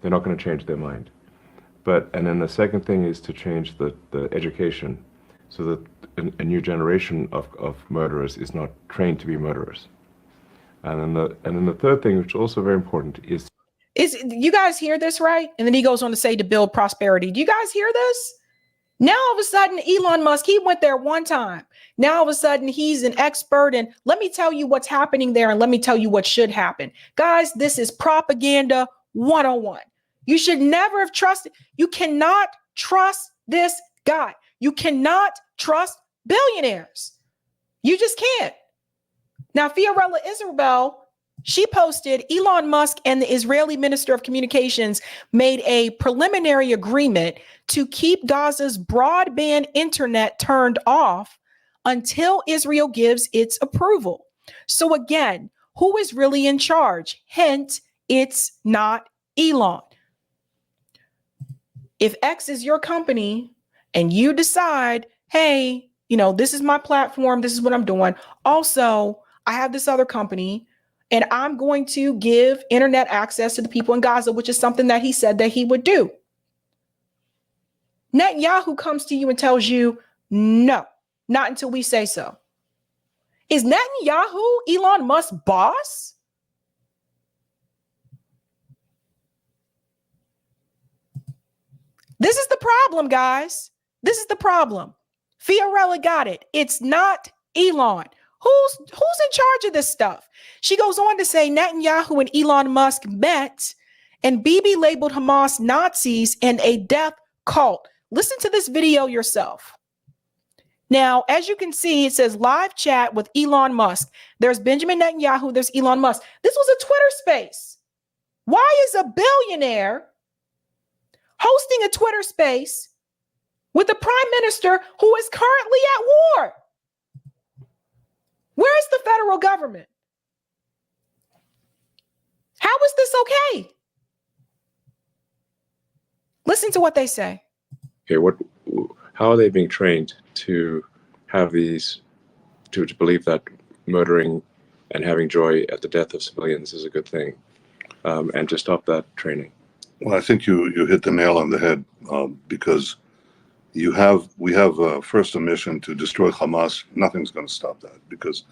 They're not going to change their mind. And then the second thing is to change the education so that a new generation of murderers is not trained to be murderers. And then the third thing, which is also very important, is you guys hear this, right? And then he goes on to say to build prosperity. Do you guys hear this? Now all of a sudden, Elon Musk, he went there one time. Now all of a sudden, he's an expert. And let me tell you what's happening there. And let me tell you what should happen. Guys, this is propaganda 101. You should never have trusted. You cannot trust this guy. You cannot trust billionaires. You just can't. Now, Fiorella Isabel, she posted Elon Musk and the Israeli Minister of Communications made a preliminary agreement to keep Gaza's broadband internet turned off until Israel gives its approval. So again, who is really in charge? Hint, it's not Elon. If X is your company and you decide, hey, this is my platform, this is what I'm doing. Also, I have this other company and I'm going to give internet access to the people in Gaza, which is something that he said that he would do. Netanyahu comes to you and tells you, no, not until we say so. Is Netanyahu Elon Musk's boss? This is the problem, guys. This is the problem. Fiorella got it. It's not Elon. Who's in charge of this stuff? She goes on to say Netanyahu and Elon Musk met and Bibi labeled Hamas Nazis and a death cult. Listen to this video yourself. Now, as you can see, it says live chat with Elon Musk. There's Benjamin Netanyahu. There's Elon Musk. This was a Twitter space. Why is a billionaire hosting a Twitter space with the prime minister who is currently at war? Where is the federal government? How is this okay? Listen to what they say. Okay, how are they being trained to have these, to believe that murdering and having joy at the death of civilians is a good thing, and to stop that training? Well, I think you hit the nail on the head, because we have first a mission to destroy Hamas. Nothing's going to stop that, because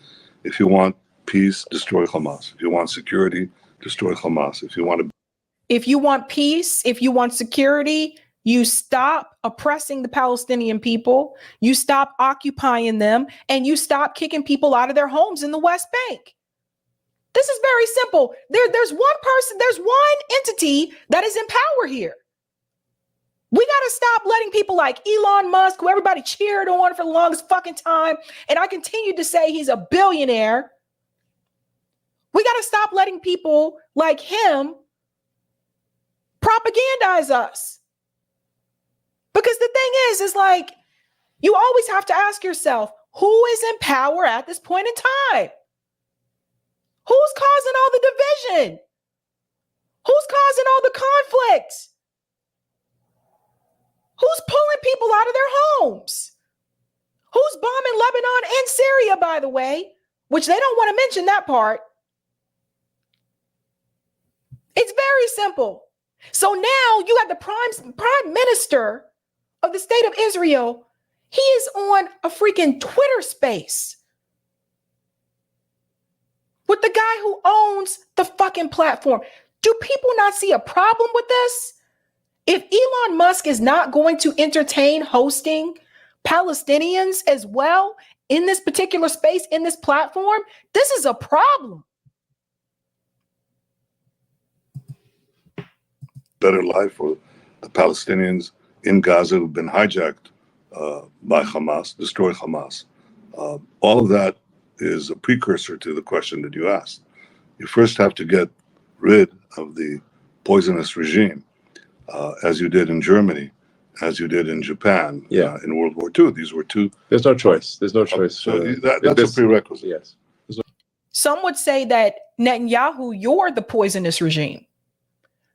if you want peace, destroy Hamas. If you want security, destroy Hamas. If you want peace, if you want security, you stop oppressing the Palestinian people, you stop occupying them, and you stop kicking people out of their homes in the West Bank. This is very simple. There's one person, there's one entity that is in power here. We got to stop letting people like Elon Musk, who everybody cheered on for the longest fucking time, and I continue to say he's a billionaire. We got to stop letting people like him propagandize us. Because the thing is like, you always have to ask yourself, who is in power at this point in time? Who's causing all the division? Who's causing all the conflict? Who's pulling people out of their homes? Who's bombing Lebanon and Syria, by the way, which they don't want to mention that part. It's very simple. So now you have the prime minister of the state of Israel. He is on a freaking Twitter space with the guy who owns the fucking platform. Do people not see a problem with this? If Elon Musk is not going to entertain hosting Palestinians as well in this particular space, in this platform, this is a problem. better life for the Palestinians in Gaza who've been hijacked by Hamas, destroy Hamas. All of that is a precursor to the question that you asked. You first have to get rid of the poisonous regime, as you did in Germany, as you did in Japan, in World War II. These were two. There's no choice. There's no choice. So that's a prerequisite. Yes. Some would say that Netanyahu, you're the poisonous regime.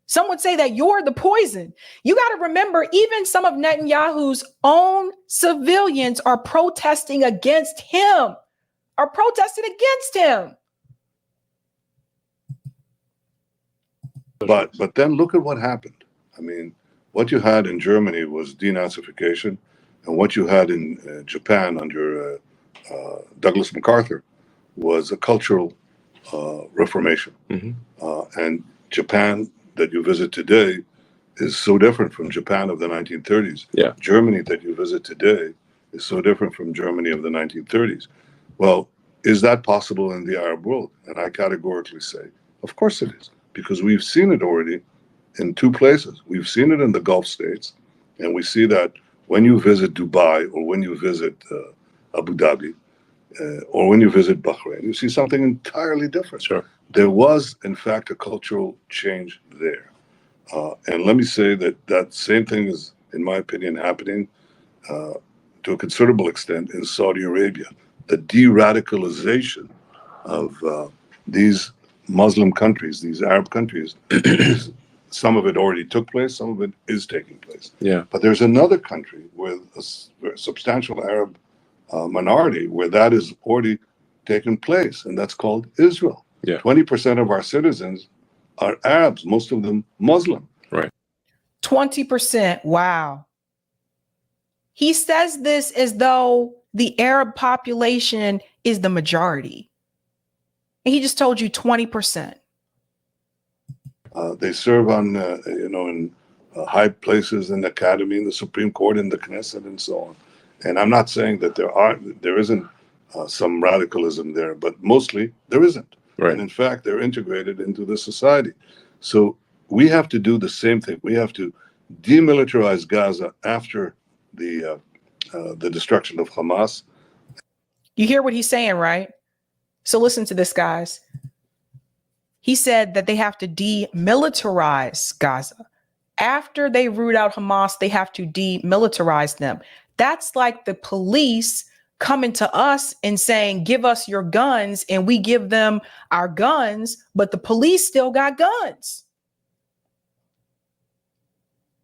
Some would say that you're the poison. You got to remember, even some of Netanyahu's own civilians are protesting against him, are protesting against him. But then look at what happened. I mean, what you had in Germany was denazification, and what you had in Japan under Douglas MacArthur was a cultural reformation. And Japan that you visit today is so different from Japan of the 1930s. Yeah. Germany that you visit today is so different from Germany of the 1930s. Well, is that possible in the Arab world? And I categorically say, of course it is, because we've seen it already in two places. We've seen it in the Gulf states, and we see that when you visit Dubai or when you visit Abu Dhabi, or when you visit Bahrain, you see something entirely different. Sure. There was, in fact, a cultural change there. And let me say that that same thing is, in my opinion, happening to a considerable extent in Saudi Arabia. The de-radicalization of these Muslim countries, these Arab countries, some of it already took place, some of it is taking place. Yeah. But there's another country with a substantial Arab minority where that is already taken place, and that's called Israel. Yeah. 20% of our citizens are Arabs, most of them Muslim. Right. 20%. Wow. He says this as though the Arab population is the majority. And he just told you 20%. They serve on, in high places in the academy, in the Supreme Court, in the Knesset, and so on. And I'm not saying that there isn't some radicalism there, but mostly there isn't. Right. And in fact, they're integrated into the society. So we have to do the same thing. We have to demilitarize Gaza after the destruction of Hamas. You hear what he's saying, right? So listen to this, guys. He said that they have to demilitarize Gaza. After they root out Hamas, they have to demilitarize them. That's like the police coming to us and saying, give us your guns, and we give them our guns, but the police still got guns.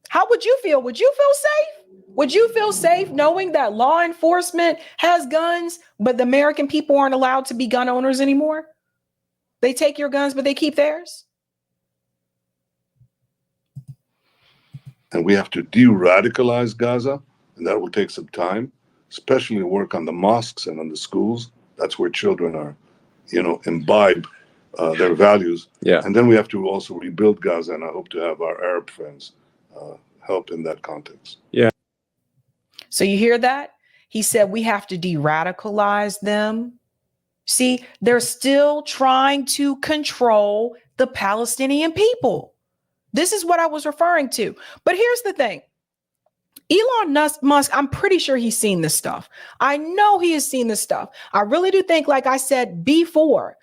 How would you feel? Would you feel safe? Would you feel safe knowing that law enforcement has guns, but the American people aren't allowed to be gun owners anymore? They take your guns, but they keep theirs. And we have to de-radicalize Gaza, and that will take some time, especially work on the mosques and on the schools. That's where children are, imbibe their values. Yeah. And then we have to also rebuild Gaza, and I hope to have our Arab friends help in that context. Yeah. So you hear that? He said we have to de-radicalize them. See, they're still trying to control the Palestinian people. This is what I was referring to. But here's the thing. Elon Musk, I'm pretty sure he's seen this stuff. I know he has seen this stuff. I really do think, like I said before,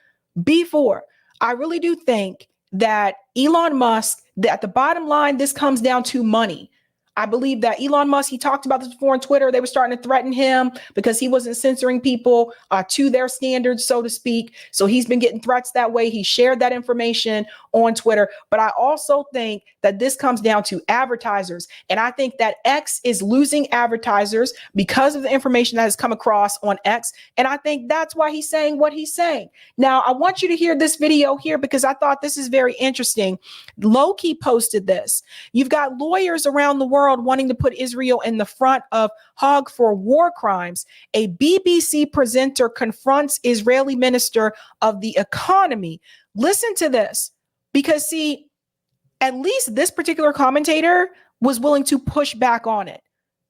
I really do think that Elon Musk, at the bottom line, this comes down to money. I believe that Elon Musk, he talked about this before on Twitter. They were starting to threaten him because he wasn't censoring people to their standards, so to speak. So he's been getting threats that way. He shared that information on Twitter. But I also think that this comes down to advertisers. And I think that X is losing advertisers because of the information that has come across on X. And I think that's why he's saying what he's saying. Now, I want you to hear this video here because I thought this is very interesting. Loki posted this. You've got lawyers around the world wanting to put Israel in the front of Hague for war crimes. A BBC presenter confronts Israeli minister of the economy. Listen to this, because see, at least this particular commentator was willing to push back on it.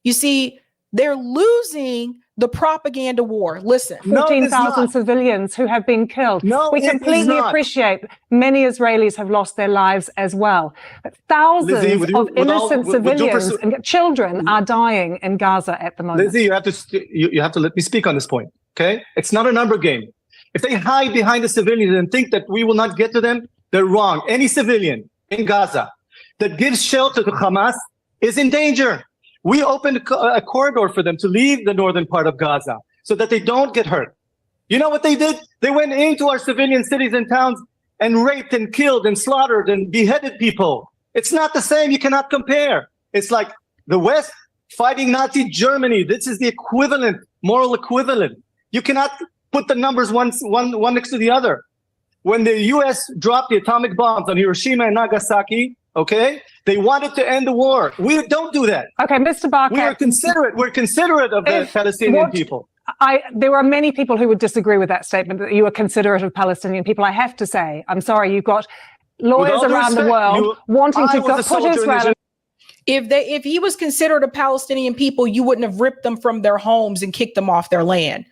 You see, they're losing the propaganda war. Listen. 14,000 civilians who have been killed. No, we completely appreciate many Israelis have lost their lives as well. But thousands of innocent civilians and children are dying in Gaza at the moment. Lizzie, you have to let me speak on this point, okay? It's not a number game. If they hide behind the civilians and think that we will not get to them, they're wrong. Any civilian in Gaza that gives shelter to Hamas is in danger. We opened a corridor for them to leave the northern part of Gaza so that they don't get hurt. You know what they did? They went into our civilian cities and towns and raped and killed and slaughtered and beheaded people. It's not the same. You cannot compare. It's like the West fighting Nazi Germany. This is the equivalent, moral equivalent. You cannot put the numbers one next to the other. When the US dropped the atomic bombs on Hiroshima and Nagasaki, okay, they wanted to end the war. We don't do that. Okay, Mr. Barker. We are considerate. We're considerate of the Palestinian people. There are many people who would disagree with that statement, that you are considerate of Palestinian people. I have to say, I'm sorry, you've got lawyers around the world wanting to put Israel. If he was considered a Palestinian people, you wouldn't have ripped them from their homes and kicked them off their land.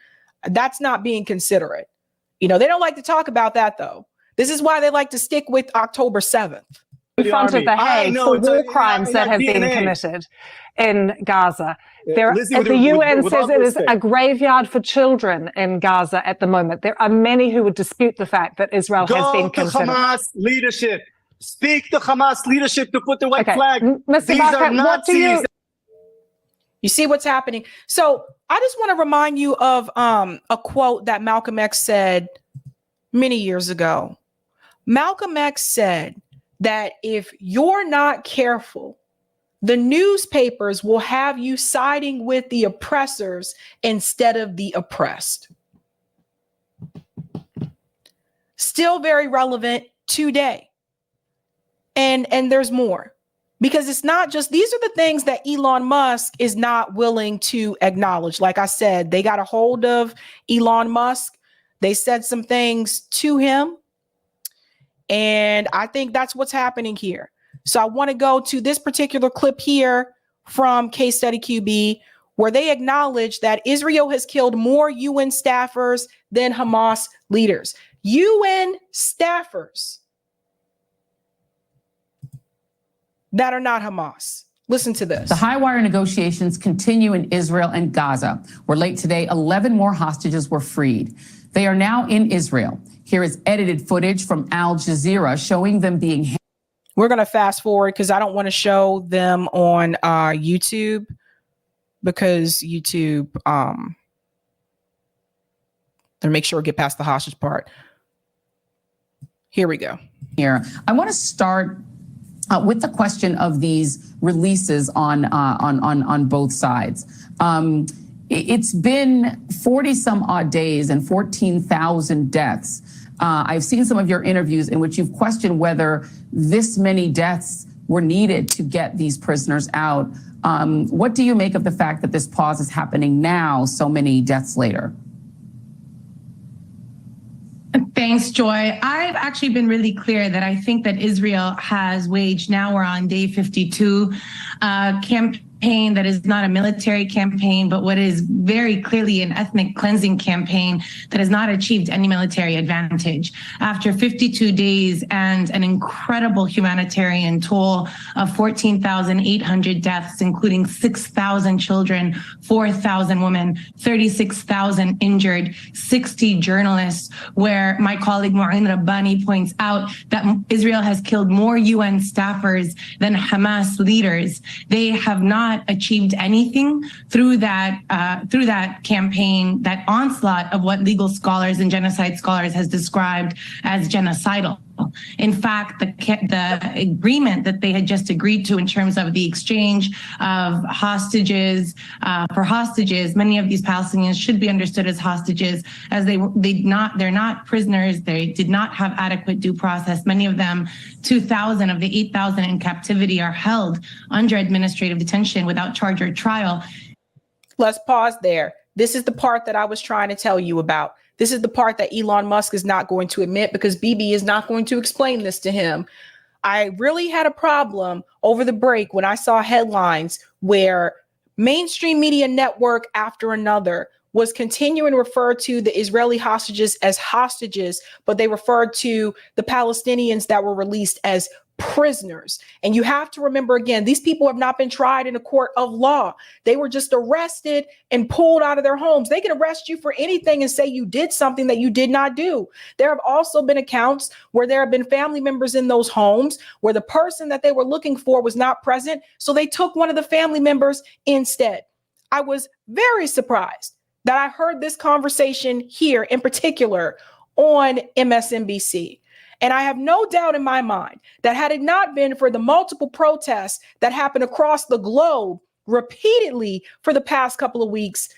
That's not being considerate. They don't like to talk about that, though. This is why they like to stick with October 7th. In front of the Hague for war crimes that have been committed in Gaza. The UN says it is a graveyard for children in Gaza at the moment. There are many who would dispute the fact that Israel has been considered. Go to Hamas leadership. Speak to Hamas leadership to put the white flag. Mr. These Barker, are Nazis. You see what's happening? So I just want to remind you of a quote that Malcolm X said many years ago. Malcolm X said that if you're not careful, the newspapers will have you siding with the oppressors instead of the oppressed. Still very relevant today. And there's more, because it's not just, these are the things that Elon Musk is not willing to acknowledge. Like I said, they got a hold of Elon Musk. They said some things to him. And I think that's what's happening here. So I want to go to this particular clip here from Case Study QB, where they acknowledge that Israel has killed more UN staffers than Hamas leaders. UN staffers that are not Hamas. Listen to this. The high-wire negotiations continue in Israel and Gaza, where late today, 11 more hostages were freed. They are now in Israel. Here is edited footage from Al Jazeera showing them being. We're going to fast forward because I don't want to show them on YouTube, because YouTube And make sure we get past the hostage part. Here we go. Here, I want to start with the question of these releases on both sides. It's been 40 some odd days and 14,000 deaths. I've seen some of your interviews in which you've questioned whether this many deaths were needed to get these prisoners out. What do you make of the fact that this pause is happening now, so many deaths later? Thanks, Joy. I've actually been really clear that I think that Israel has waged, now we're on day 52, campaign that is not a military campaign, but what is very clearly an ethnic cleansing campaign that has not achieved any military advantage. After 52 days and an incredible humanitarian toll of 14,800 deaths, including 6,000 children, 4,000 women, 36,000 injured, 60 journalists, where my colleague Maureen Rabbani points out that Israel has killed more UN staffers than Hamas leaders. They have not achieved anything through that campaign, that onslaught of what legal scholars and genocide scholars has described as genocidal. In fact, the agreement that they had just agreed to in terms of the exchange of hostages for hostages, many of these Palestinians should be understood as hostages, as they're not prisoners. They did not have adequate due process. Many of them, 2,000 of the 8,000 in captivity, are held under administrative detention without charge or trial. Let's pause there. This is the part that I was trying to tell you about. This is the part that Elon Musk is not going to admit because Bibi is not going to explain this to him. I really had a problem over the break when I saw headlines where mainstream media network after another was continuing to refer to the Israeli hostages as hostages, but they referred to the Palestinians that were released as prisoners. And you have to remember, again, these people have not been tried in a court of law. They were just arrested and pulled out of their homes. They can arrest you for anything and say you did something that you did not do. There have also been accounts where there have been family members in those homes where the person that they were looking for was not present, so they took one of the family members instead. I was very surprised that I heard this conversation here in particular on MSNBC. And I have no doubt in my mind that had it not been for the multiple protests that happened across the globe repeatedly for the past couple of weeks,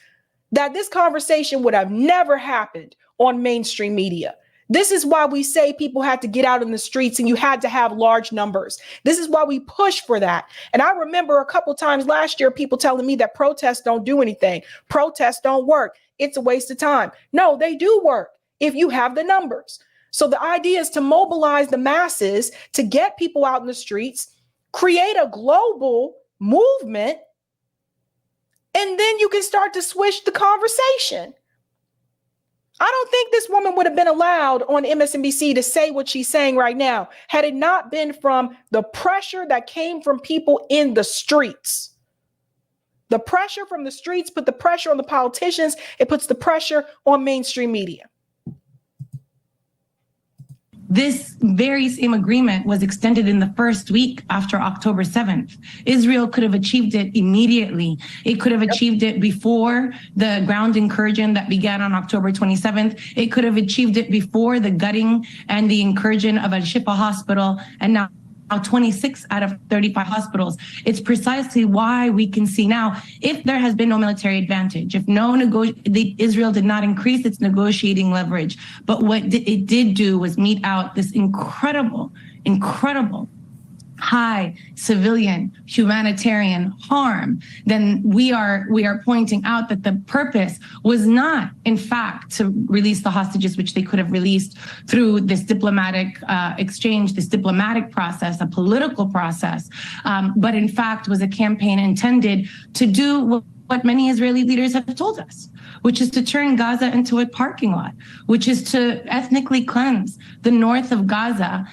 that this conversation would have never happened on mainstream media. This is why we say people had to get out in the streets and you had to have large numbers. This is why we push for that. And I remember a couple times last year, people telling me that protests don't do anything. Protests don't work. It's a waste of time. No, they do work if you have the numbers. So the idea is to mobilize the masses, to get people out in the streets, create a global movement, and then you can start to switch the conversation. I don't think this woman would have been allowed on MSNBC to say what she's saying right now had it not been from the pressure that came from people in the streets. The pressure from the streets put the pressure on the politicians. It puts the pressure on mainstream media. This very same agreement was extended in the first week after October 7th. Israel could have achieved it immediately. It could have achieved it before the ground incursion that began on October 27th. It could have achieved it before the gutting and the incursion of Al-Shifa hospital, and now 26 out of 35 hospitals. It's precisely why we can see now, if there has been no military advantage, if Israel did not increase its negotiating leverage, but what it did do was mete out this incredible high civilian humanitarian harm, then we are pointing out that the purpose was not, in fact, to release the hostages, which they could have released through this diplomatic exchange, this diplomatic process, a political process, but in fact was a campaign intended to do what many Israeli leaders have told us, which is to turn Gaza into a parking lot, which is to ethnically cleanse the north of Gaza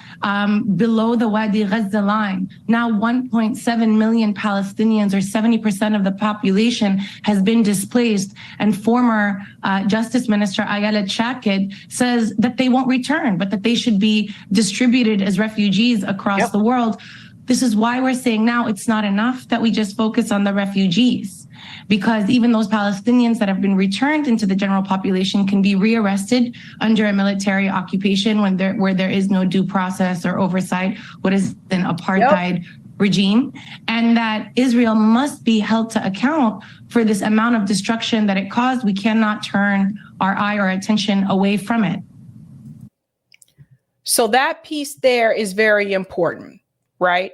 below the Wadi Gaza line. Now 1.7 million Palestinians, or 70% of the population, has been displaced. And former Justice Minister Ayelet Shaked says that they won't return, but that they should be distributed as refugees across the world. This is why we're saying now it's not enough that we just focus on the refugees. because even those Palestinians that have been returned into the general population can be rearrested under a military occupation where there is no due process or oversight, what is an apartheid regime, and that Israel must be held to account for this amount of destruction that it caused. We cannot turn our eye or attention away from it. So that piece there is very important, right?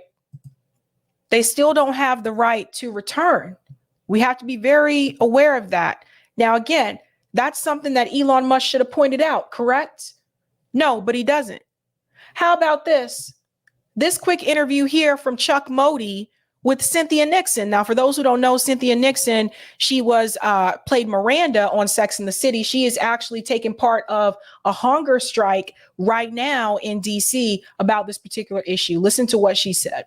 They still don't have the right to return. We have to be very aware of that. Now, again, that's something that Elon Musk should have pointed out, correct? No, but he doesn't. How about this? This quick interview here from Chuck Modi with Cynthia Nixon. Now, for those who don't know, Cynthia Nixon, she was played Miranda on Sex and the City. She is actually taking part of a hunger strike right now in DC about this particular issue. Listen to what she said.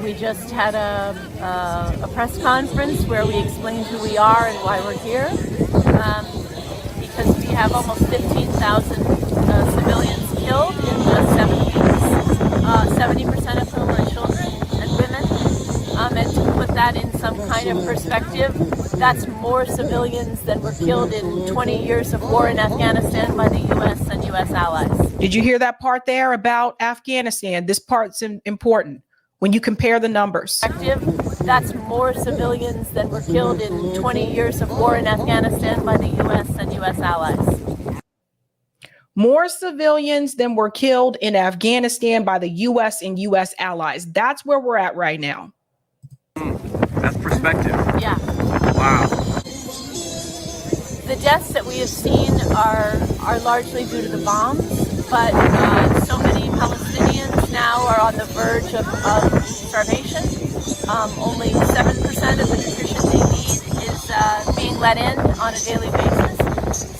We just had a press conference where we explained who we are and why we're here, because we have almost 15,000 civilians killed in just 7 weeks, 70% of whom are children and women. And to put that in some kind of perspective, that's more civilians than were killed in 20 years of war in Afghanistan by the U.S. and U.S. allies. Did you hear that part there about Afghanistan? This part's important when you compare the numbers. That's more civilians than were killed in 20 years of war in Afghanistan by the U.S. and U.S. allies. More civilians than were killed in Afghanistan by the U.S. and U.S. allies. That's where we're at right now. That's perspective. Yeah. Wow. The deaths that we have seen are largely due to the bombs, but so many Palestinians now are on the verge of starvation. Only 7% of the nutrition they need is being let in on a daily basis.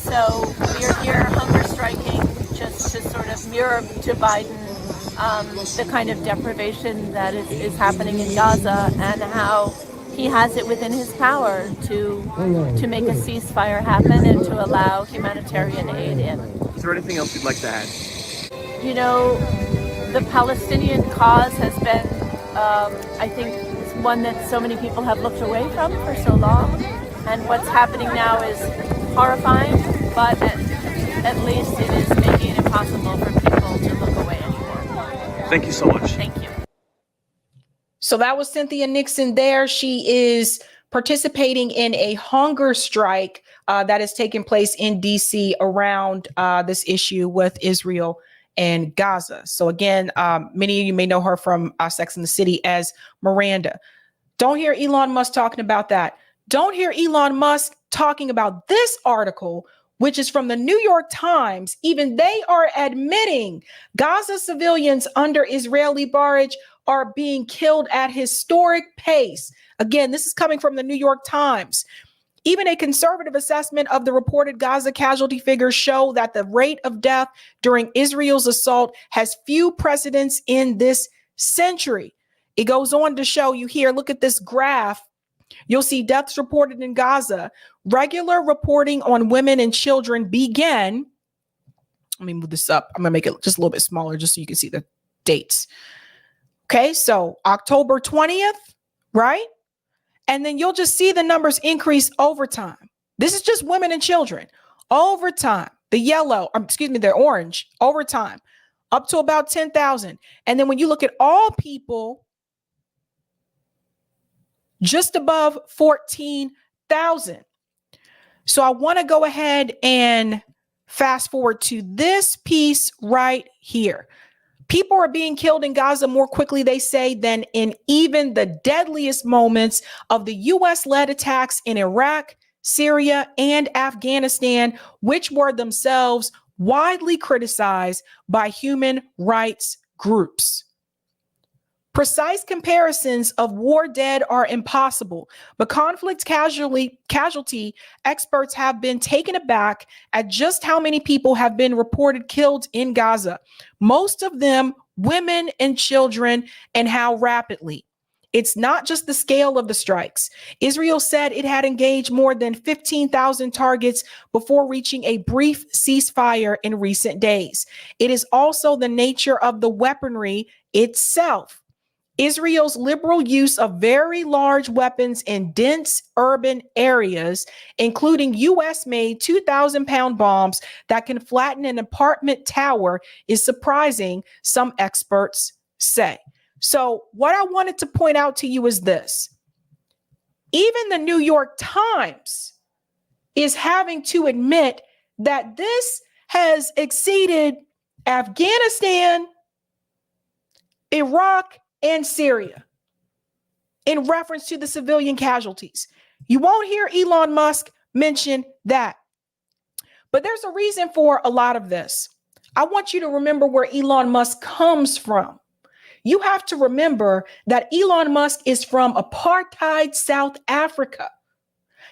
So we are here hunger striking just to sort of mirror to Biden the kind of deprivation that is happening in Gaza and how he has it within his power to make a ceasefire happen and to allow humanitarian aid in. Is there anything else you'd like to add? You know, the Palestinian cause has been, I think, one that so many people have looked away from for so long. And what's happening now is horrifying, but at least it is making it impossible for people to look away anymore. Thank you so much. Thank you. So that was Cynthia Nixon there. She is participating in a hunger strike that is taking place in DC around this issue with Israel and Gaza. So again, many of you may know her from Sex and the City as Miranda. Don't hear Elon Musk talking about that. Don't hear Elon Musk talking about this article, which is from the New York Times. Even they are admitting Gaza civilians under Israeli barrage are being killed at historic pace. Again, this is coming from the New York Times. Even a conservative assessment of the reported Gaza casualty figures show that the rate of death during Israel's assault has few precedents in this century. It goes on to show you here, look at this graph. You'll see deaths reported in Gaza. Regular reporting on women and children began. Let me move this up. I'm going to make it just a little bit smaller just so you can see the dates. Okay, so October 20th, right? And then you'll just see the numbers increase over time. This is just women and children. Over time, the orange, over time, up to about 10,000. And then when you look at all people, just above 14,000. So I want to go ahead and fast forward to this piece right here. People are being killed in Gaza more quickly, they say, than in even the deadliest moments of the U.S.-led attacks in Iraq, Syria, and Afghanistan, which were themselves widely criticized by human rights groups. Precise comparisons of war dead are impossible, but conflict casualty experts have been taken aback at just how many people have been reported killed in Gaza, most of them women and children, and how rapidly. It's not just the scale of the strikes. Israel said it had engaged more than 15,000 targets before reaching a brief ceasefire in recent days. It is also the nature of the weaponry itself. Israel's liberal use of very large weapons in dense urban areas, including US-made 2,000-pound bombs that can flatten an apartment tower, is surprising, some experts say. So what I wanted to point out to you is this. Even the New York Times is having to admit that this has exceeded Afghanistan, Iraq, and Syria in reference to the civilian casualties. You won't hear Elon Musk mention that. But there's a reason for a lot of this. I want you to remember where Elon Musk comes from. You have to remember that Elon Musk is from apartheid South Africa.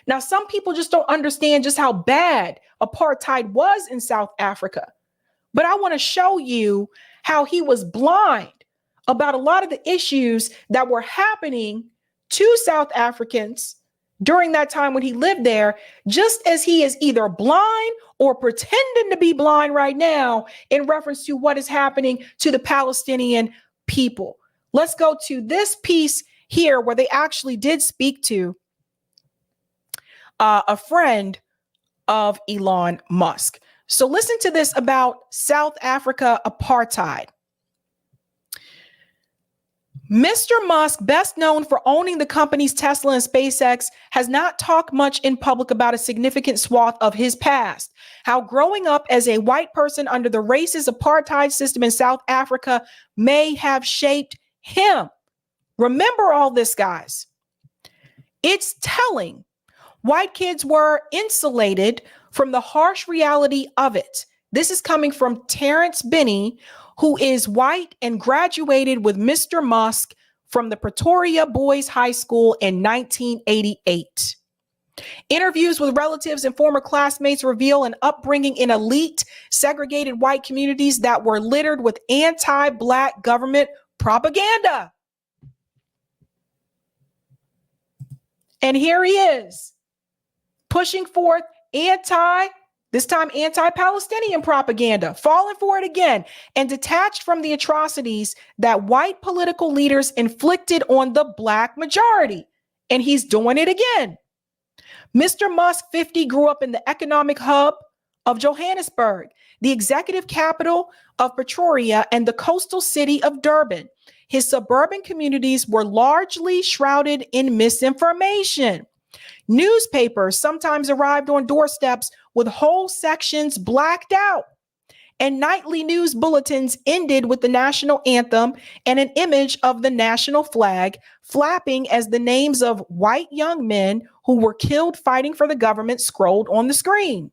Now, some people just don't understand just how bad apartheid was in South Africa. But I want to show you how he was blind about a lot of the issues that were happening to South Africans during that time when he lived there, just as he is either blind or pretending to be blind right now in reference to what is happening to the Palestinian people. Let's go to this piece here where they actually did speak to a friend of Elon Musk. So listen to this about South Africa apartheid. Mr. Musk, best known for owning the companies Tesla and SpaceX, has not talked much in public about a significant swath of his past. How growing up as a white person under the racist apartheid system in South Africa may have shaped him. Remember all this, guys. It's telling. White kids were insulated from the harsh reality of it. This is coming from Terrence Binney, who is white and graduated with Mr. Musk from the Pretoria Boys High School in 1988. Interviews with relatives and former classmates reveal an upbringing in elite, segregated white communities that were littered with anti-Black government propaganda. And here he is, pushing forth this time anti-Palestinian propaganda, falling for it again, and detached from the atrocities that white political leaders inflicted on the Black majority. And he's doing it again. Mr. Musk, 50, grew up in the economic hub of Johannesburg, the executive capital of Pretoria, and the coastal city of Durban. His suburban communities were largely shrouded in misinformation. Newspapers sometimes arrived on doorsteps with whole sections blacked out, and nightly news bulletins ended with the national anthem and an image of the national flag flapping as the names of white young men who were killed fighting for the government scrolled on the screen.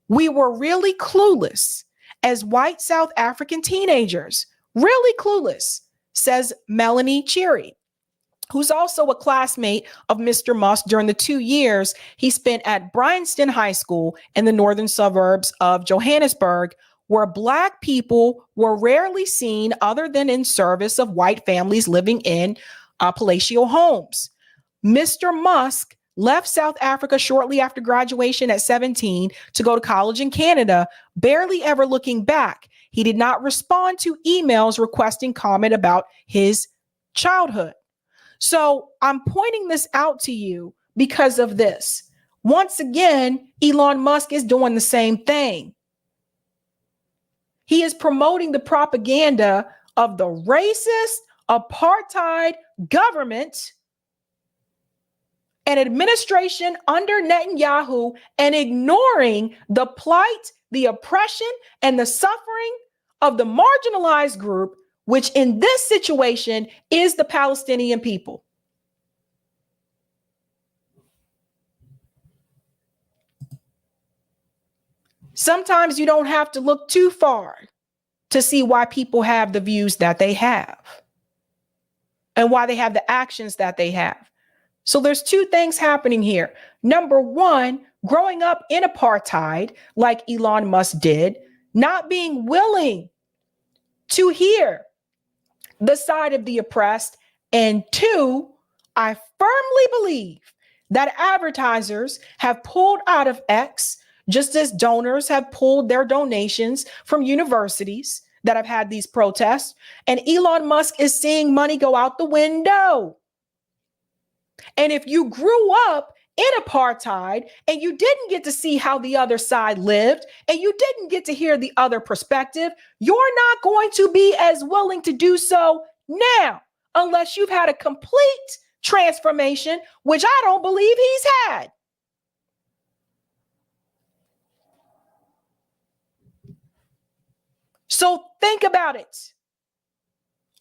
We were really clueless as white South African teenagers, really clueless, says Melanie Cheery, who's also a classmate of Mr. Musk during the 2 years he spent at Bryanston High School in the northern suburbs of Johannesburg, where Black people were rarely seen other than in service of white families living in palatial homes. Mr. Musk left South Africa shortly after graduation at 17 to go to college in Canada, barely ever looking back. He did not respond to emails requesting comment about his childhood. So I'm pointing this out to you because of this. Once again, Elon Musk is doing the same thing. He is promoting the propaganda of the racist apartheid government and administration under Netanyahu and ignoring the plight, the oppression, and the suffering of the marginalized group, which in this situation is the Palestinian people. Sometimes you don't have to look too far to see why people have the views that they have and why they have the actions that they have. So there's two things happening here. Number one, growing up in apartheid, like Elon Musk did, not being willing to hear the side of the oppressed. And two, I firmly believe that advertisers have pulled out of X, just as donors have pulled their donations from universities. that have had these protests. And Elon Musk is seeing money go out the window. And if you grew up in apartheid and you didn't get to see how the other side lived and you didn't get to hear the other perspective, you're not going to be as willing to do so now unless you've had a complete transformation, which I don't believe he's had. So think about it.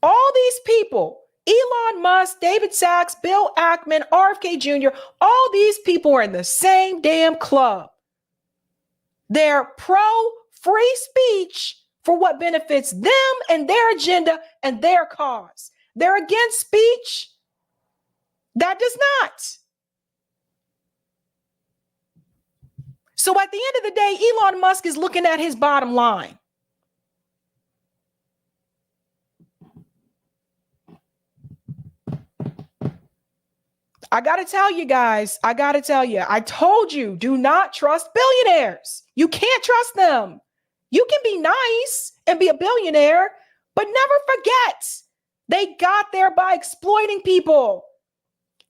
All these people, Elon Musk, David Sachs, Bill Ackman, RFK Jr., all these people are in the same damn club. They're pro-free speech for what benefits them and their agenda and their cause. They're against speech that does not. So at the end of the day, Elon Musk is looking at his bottom line. I got to tell you guys, I told you, do not trust billionaires. You can't trust them. You can be nice and be a billionaire, but never forget, they got there by exploiting people.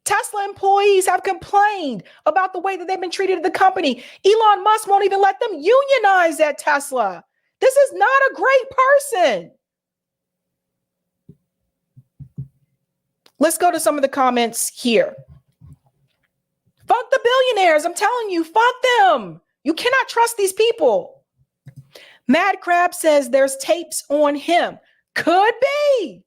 Tesla employees have complained about the way that they've been treated at the company. Elon Musk won't even let them unionize at Tesla. This is not a great person. Let's go to some of the comments here. Fuck the billionaires. I'm telling you, fuck them. You cannot trust these people. Mad Crab says there's tapes on him. Could be.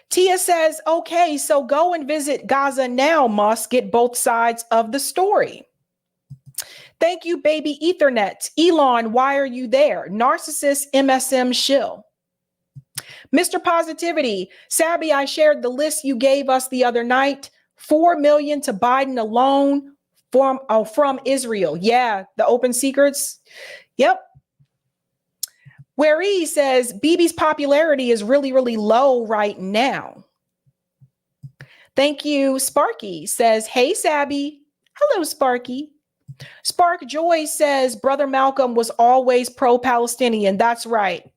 Tia says, okay, so go and visit Gaza now, Musk. Get both sides of the story. Thank you, baby Ethernet. Elon, why are you there? Narcissist MSM shill. Mr. Positivity, Sabby, I shared the list you gave us the other night. 4 million to Biden alone from Israel. Yeah, the open secrets. Yep. Where he says Bibi's popularity is really, really low right now. Thank you. Sparky says, hey, Sabby. Hello, Sparky. Spark Joy says, Brother Malcolm was always pro-Palestinian. That's right.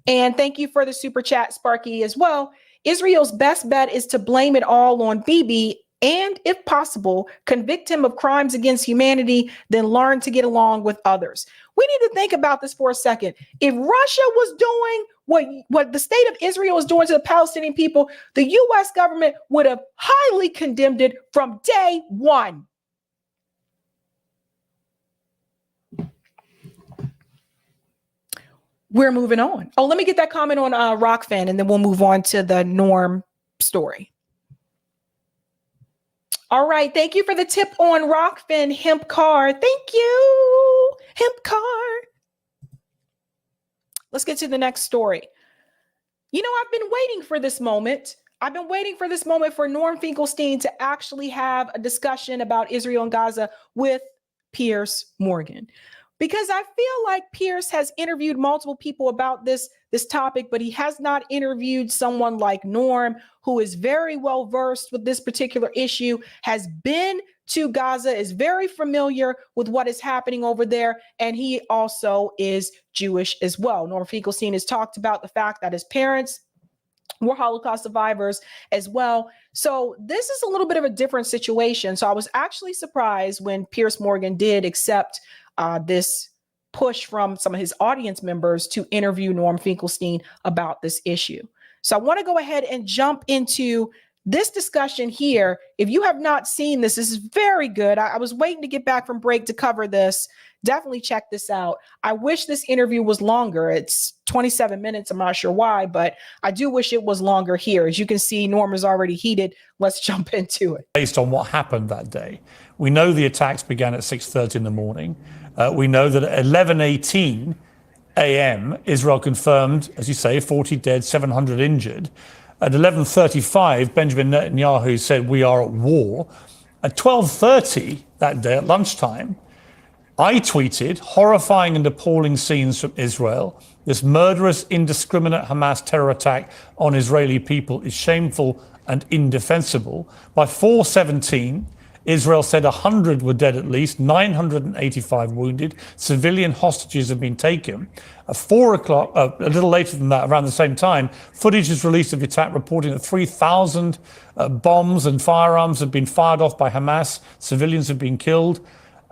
And thank you for the super chat, Sparky, as well. Israel's best bet is to blame it all on Bibi and, if possible, convict him of crimes against humanity, then learn to get along with others. We need to think about this for a second. If Russia was doing what the state of Israel is doing to the Palestinian people, the U.S. government would have highly condemned it from day one. We're moving on. Oh, let me get that comment on Rockfin, and then we'll move on to the Norm story. All right. Thank you for the tip on Rockfin hemp car. Thank you, hemp car. Let's get to the next story. You know, I've been waiting for this moment. I've been waiting for this moment for Norm Finkelstein to actually have a discussion about Israel and Gaza with Piers Morgan. Because I feel like Piers has interviewed multiple people about this topic, but he has not interviewed someone like Norm, who is very well versed with this particular issue, has been to Gaza, is very familiar with what is happening over there, and he also is Jewish as well. Norm Finkelstein has talked about the fact that his parents were Holocaust survivors as well. So this is a little bit of a different situation. So I was actually surprised when Piers Morgan did accept this push from some of his audience members to interview Norm Finkelstein about this issue. So I want to go ahead and jump into this discussion here. If you have not seen this, this is very good. I was waiting to get back from break to cover this. Definitely check this out. I wish this interview was longer. It's 27 minutes. I'm not sure why, but I do wish it was longer here. As you can see, Norm is already heated. Let's jump into it. Based on what happened that day, we know the attacks began at 6:30 in the morning. We know that at 11:18 a.m., Israel confirmed, as you say, 40 dead, 700 injured. At 11:35, Benjamin Netanyahu said, we are at war. At 12:30 that day at lunchtime, I tweeted horrifying and appalling scenes from Israel. This murderous, indiscriminate Hamas terror attack on Israeli people is shameful and indefensible. By 4:17, Israel said 100 were dead at least, 985 wounded. Civilian hostages have been taken. At 4 o'clock, a little later than that, around the same time, footage is released of the attack reporting that 3,000 bombs and firearms have been fired off by Hamas. Civilians have been killed,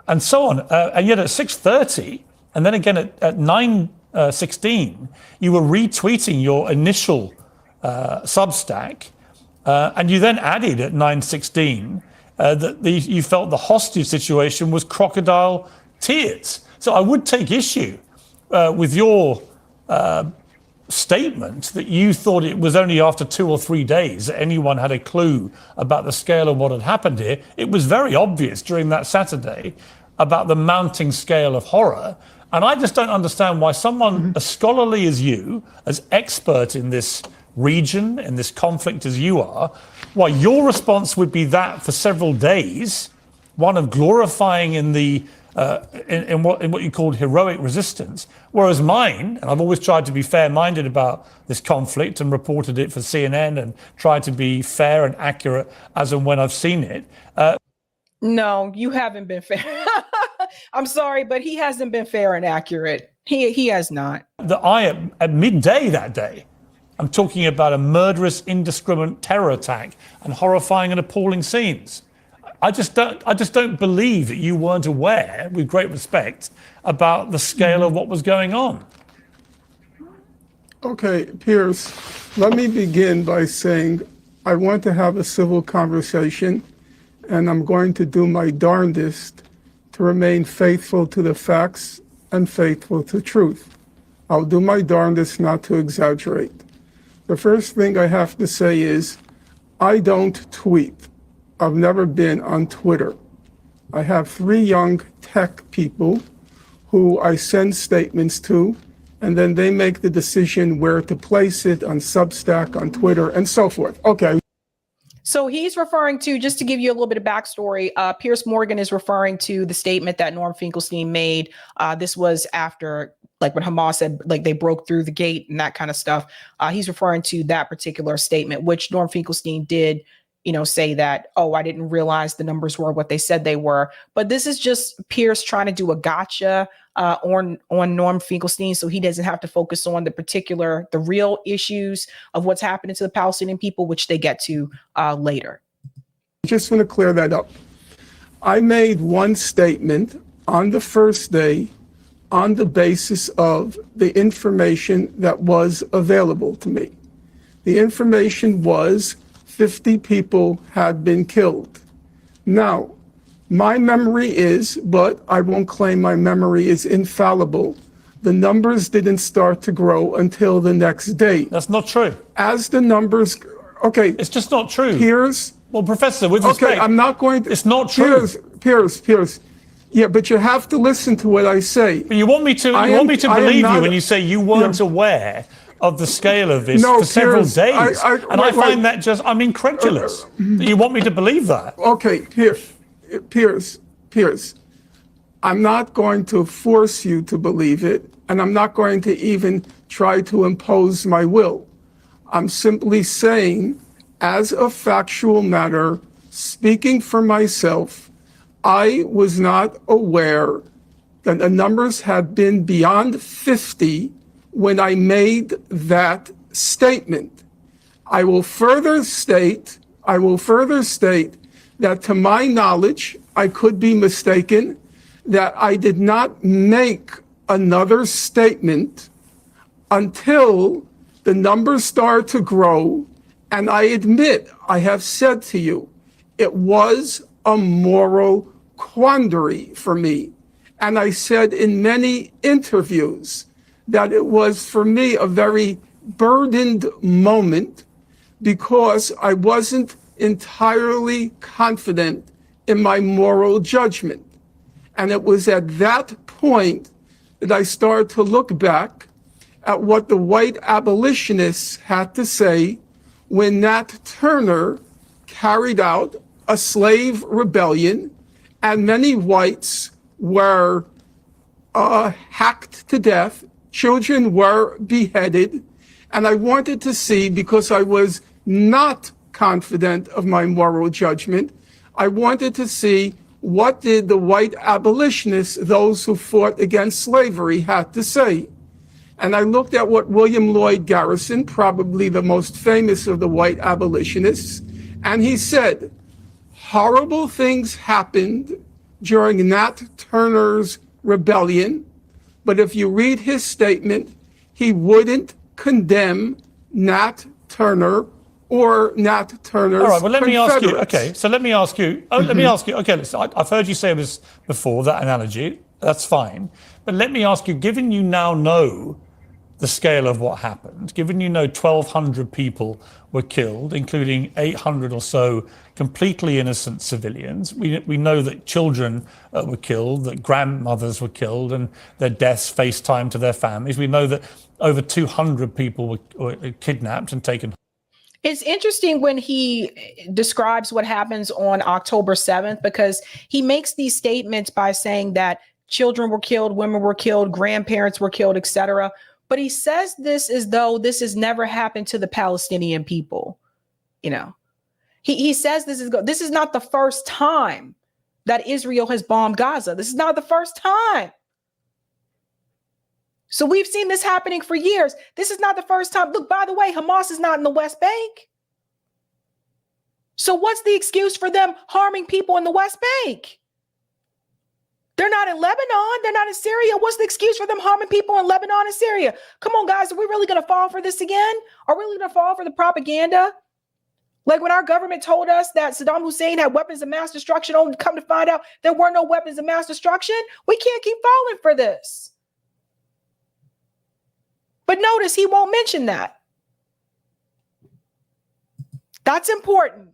and so on. And yet at 6:30, and then again at 9:16, you were retweeting your initial Substack, and you then added at 9:16 that you felt the hostage situation was crocodile tears. So I would take issue with your statement that you thought it was only after 2 or 3 days that anyone had a clue about the scale of what had happened here. It was very obvious during that Saturday about the mounting scale of horror. And I just don't understand why someone as scholarly as you, as expert in this region, in this conflict as you are, why your response would be that for several days, one of glorifying in the in what you called heroic resistance, whereas mine, and I've always tried to be fair-minded about this conflict and reported it for CNN and tried to be fair and accurate as and when I've seen it. No, you haven't been fair. I'm sorry, but he hasn't been fair and accurate. He has not. At midday that day, I'm talking about a murderous, indiscriminate terror attack and horrifying and appalling scenes. I just don't believe that you weren't aware, with great respect, about the scale of what was going on. Okay, Piers, let me begin by saying I want to have a civil conversation, and I'm going to do my darndest to remain faithful to the facts and faithful to truth. I'll do my darndest not to exaggerate. The first thing I have to say is I don't tweet. I've never been on Twitter. I have 3 young tech people who I send statements to, and then they make the decision where to place it on Substack, on Twitter, and so forth. Okay. So he's referring to, just to give you a little bit of backstory, Piers Morgan is referring to the statement that Norm Finkelstein made. This was after, like, when Hamas said, like, they broke through the gate and that kind of stuff. He's referring to that particular statement, which Norm Finkelstein did, say that, oh, I didn't realize the numbers were what they said they were. But this is just Piers trying to do a gotcha on Norm Finkelstein, so he doesn't have to focus on the real issues of what's happening to the Palestinian people, which they get to later. Just want to clear that up. I made one statement on the first day on the basis of the information that was available to me. The information was 50 people had been killed. Now, my memory is, but I won't claim my memory is infallible, the numbers didn't start to grow until the next day. That's not true. As the numbers, okay. It's just not true. Piers. Well, Professor, with respect. Okay, I'm not going to. It's not true. Piers. Yeah, but you have to listen to what I say. But you want me to believe you when you say you weren't aware of the scale of this for several days. I find that I'm incredulous that you want me to believe that. Okay, Piers, I'm not going to force you to believe it, and I'm not going to even try to impose my will. I'm simply saying, as a factual matter, speaking for myself, I was not aware that the numbers had been beyond 50 when I made that statement. I will further state that, to my knowledge, I could be mistaken, that I did not make another statement until the numbers started to grow. And I admit, I have said to you, it was a moral quandary for me. And I said in many interviews that it was for me a very burdened moment because I wasn't entirely confident in my moral judgment. And it was at that point that I started to look back at what the white abolitionists had to say when Nat Turner carried out a slave rebellion and many whites were hacked to death, children were beheaded, and I wanted to see, because I was not confident of my moral judgment, I wanted to see what did the white abolitionists, those who fought against slavery, had to say. And I looked at what William Lloyd Garrison, probably the most famous of the white abolitionists, and he said, horrible things happened during Nat Turner's rebellion, but if you read his statement, he wouldn't condemn Nat Turner or Nat Turner's All right, well, let me ask you. Confederates. Okay, so let me ask you. Let me ask you. Okay, listen, I've heard you say this before, that analogy. That's fine. But let me ask you, given you now know the scale of what happened, given you know 1,200 people were killed, including 800 or so completely innocent civilians. We know that children were killed, that grandmothers were killed, and their deaths FaceTime to their families. We know that over 200 people were kidnapped and taken. It's interesting when he describes what happens on October 7th, because he makes these statements by saying that children were killed, women were killed, grandparents were killed, etc. But he says this as though this has never happened to the Palestinian people. You know, he says this is not the first time that Israel has bombed Gaza. This is not the first time. So we've seen this happening for years. This is not the first time. Look, by the way, Hamas is not in the West Bank. So what's the excuse for them harming people in the West Bank? They're not in Lebanon. They're not in Syria. What's the excuse for them harming people in Lebanon and Syria? Come on, guys. Are we really going to fall for this again? Are we really going to fall for the propaganda? Like when our government told us that Saddam Hussein had weapons of mass destruction, only to come to find out there were no weapons of mass destruction. We can't keep falling for this. But notice he won't mention that. That's important.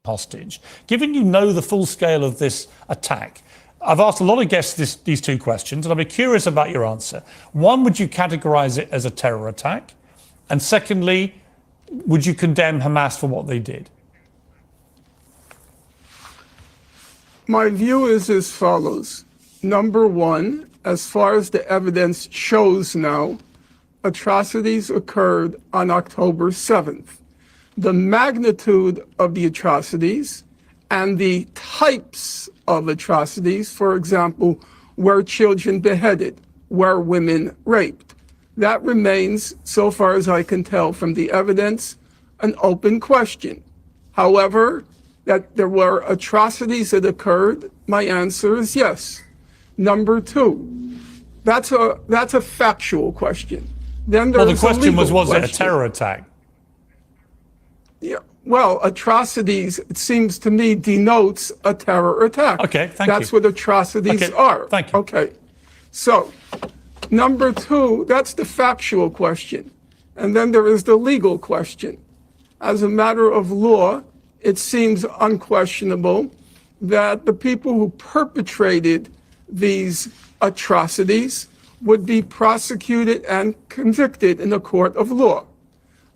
Hostage. Given you know the full scale of this attack, I've asked a lot of guests these two questions, and I'd be curious about your answer. One, would you categorize it as a terror attack? And secondly, would you condemn Hamas for what they did? My view is as follows. Number one, as far as the evidence shows now, atrocities occurred on October 7th. The magnitude of the atrocities and the types of atrocities, for example, were children beheaded, were women raped. That remains, so far as I can tell from the evidence, an open question. However, that there were atrocities that occurred, my answer is yes. Number two, that's a factual question. Then there's well, the question was question. it a terror attack? Yeah. Well, atrocities, it seems to me, denotes a terror attack. Okay, thank you. That's what atrocities are. Thank you. Okay. So, number two, that's the factual question. And then there is the legal question. As a matter of law, it seems unquestionable that the people who perpetrated these atrocities would be prosecuted and convicted in a court of law.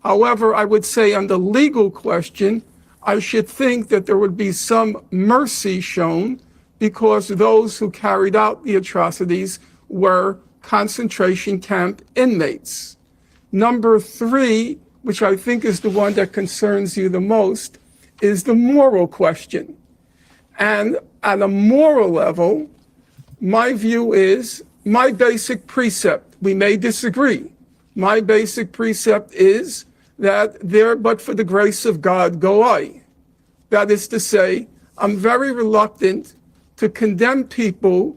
However, I would say on the legal question, I should think that there would be some mercy shown because those who carried out the atrocities were concentration camp inmates. Number three, which I think is the one that concerns you the most, is the moral question. And at a moral level, my view is, my basic precept, we may disagree, my basic precept is that there but for the grace of God go I. That is to say, I'm very reluctant to condemn people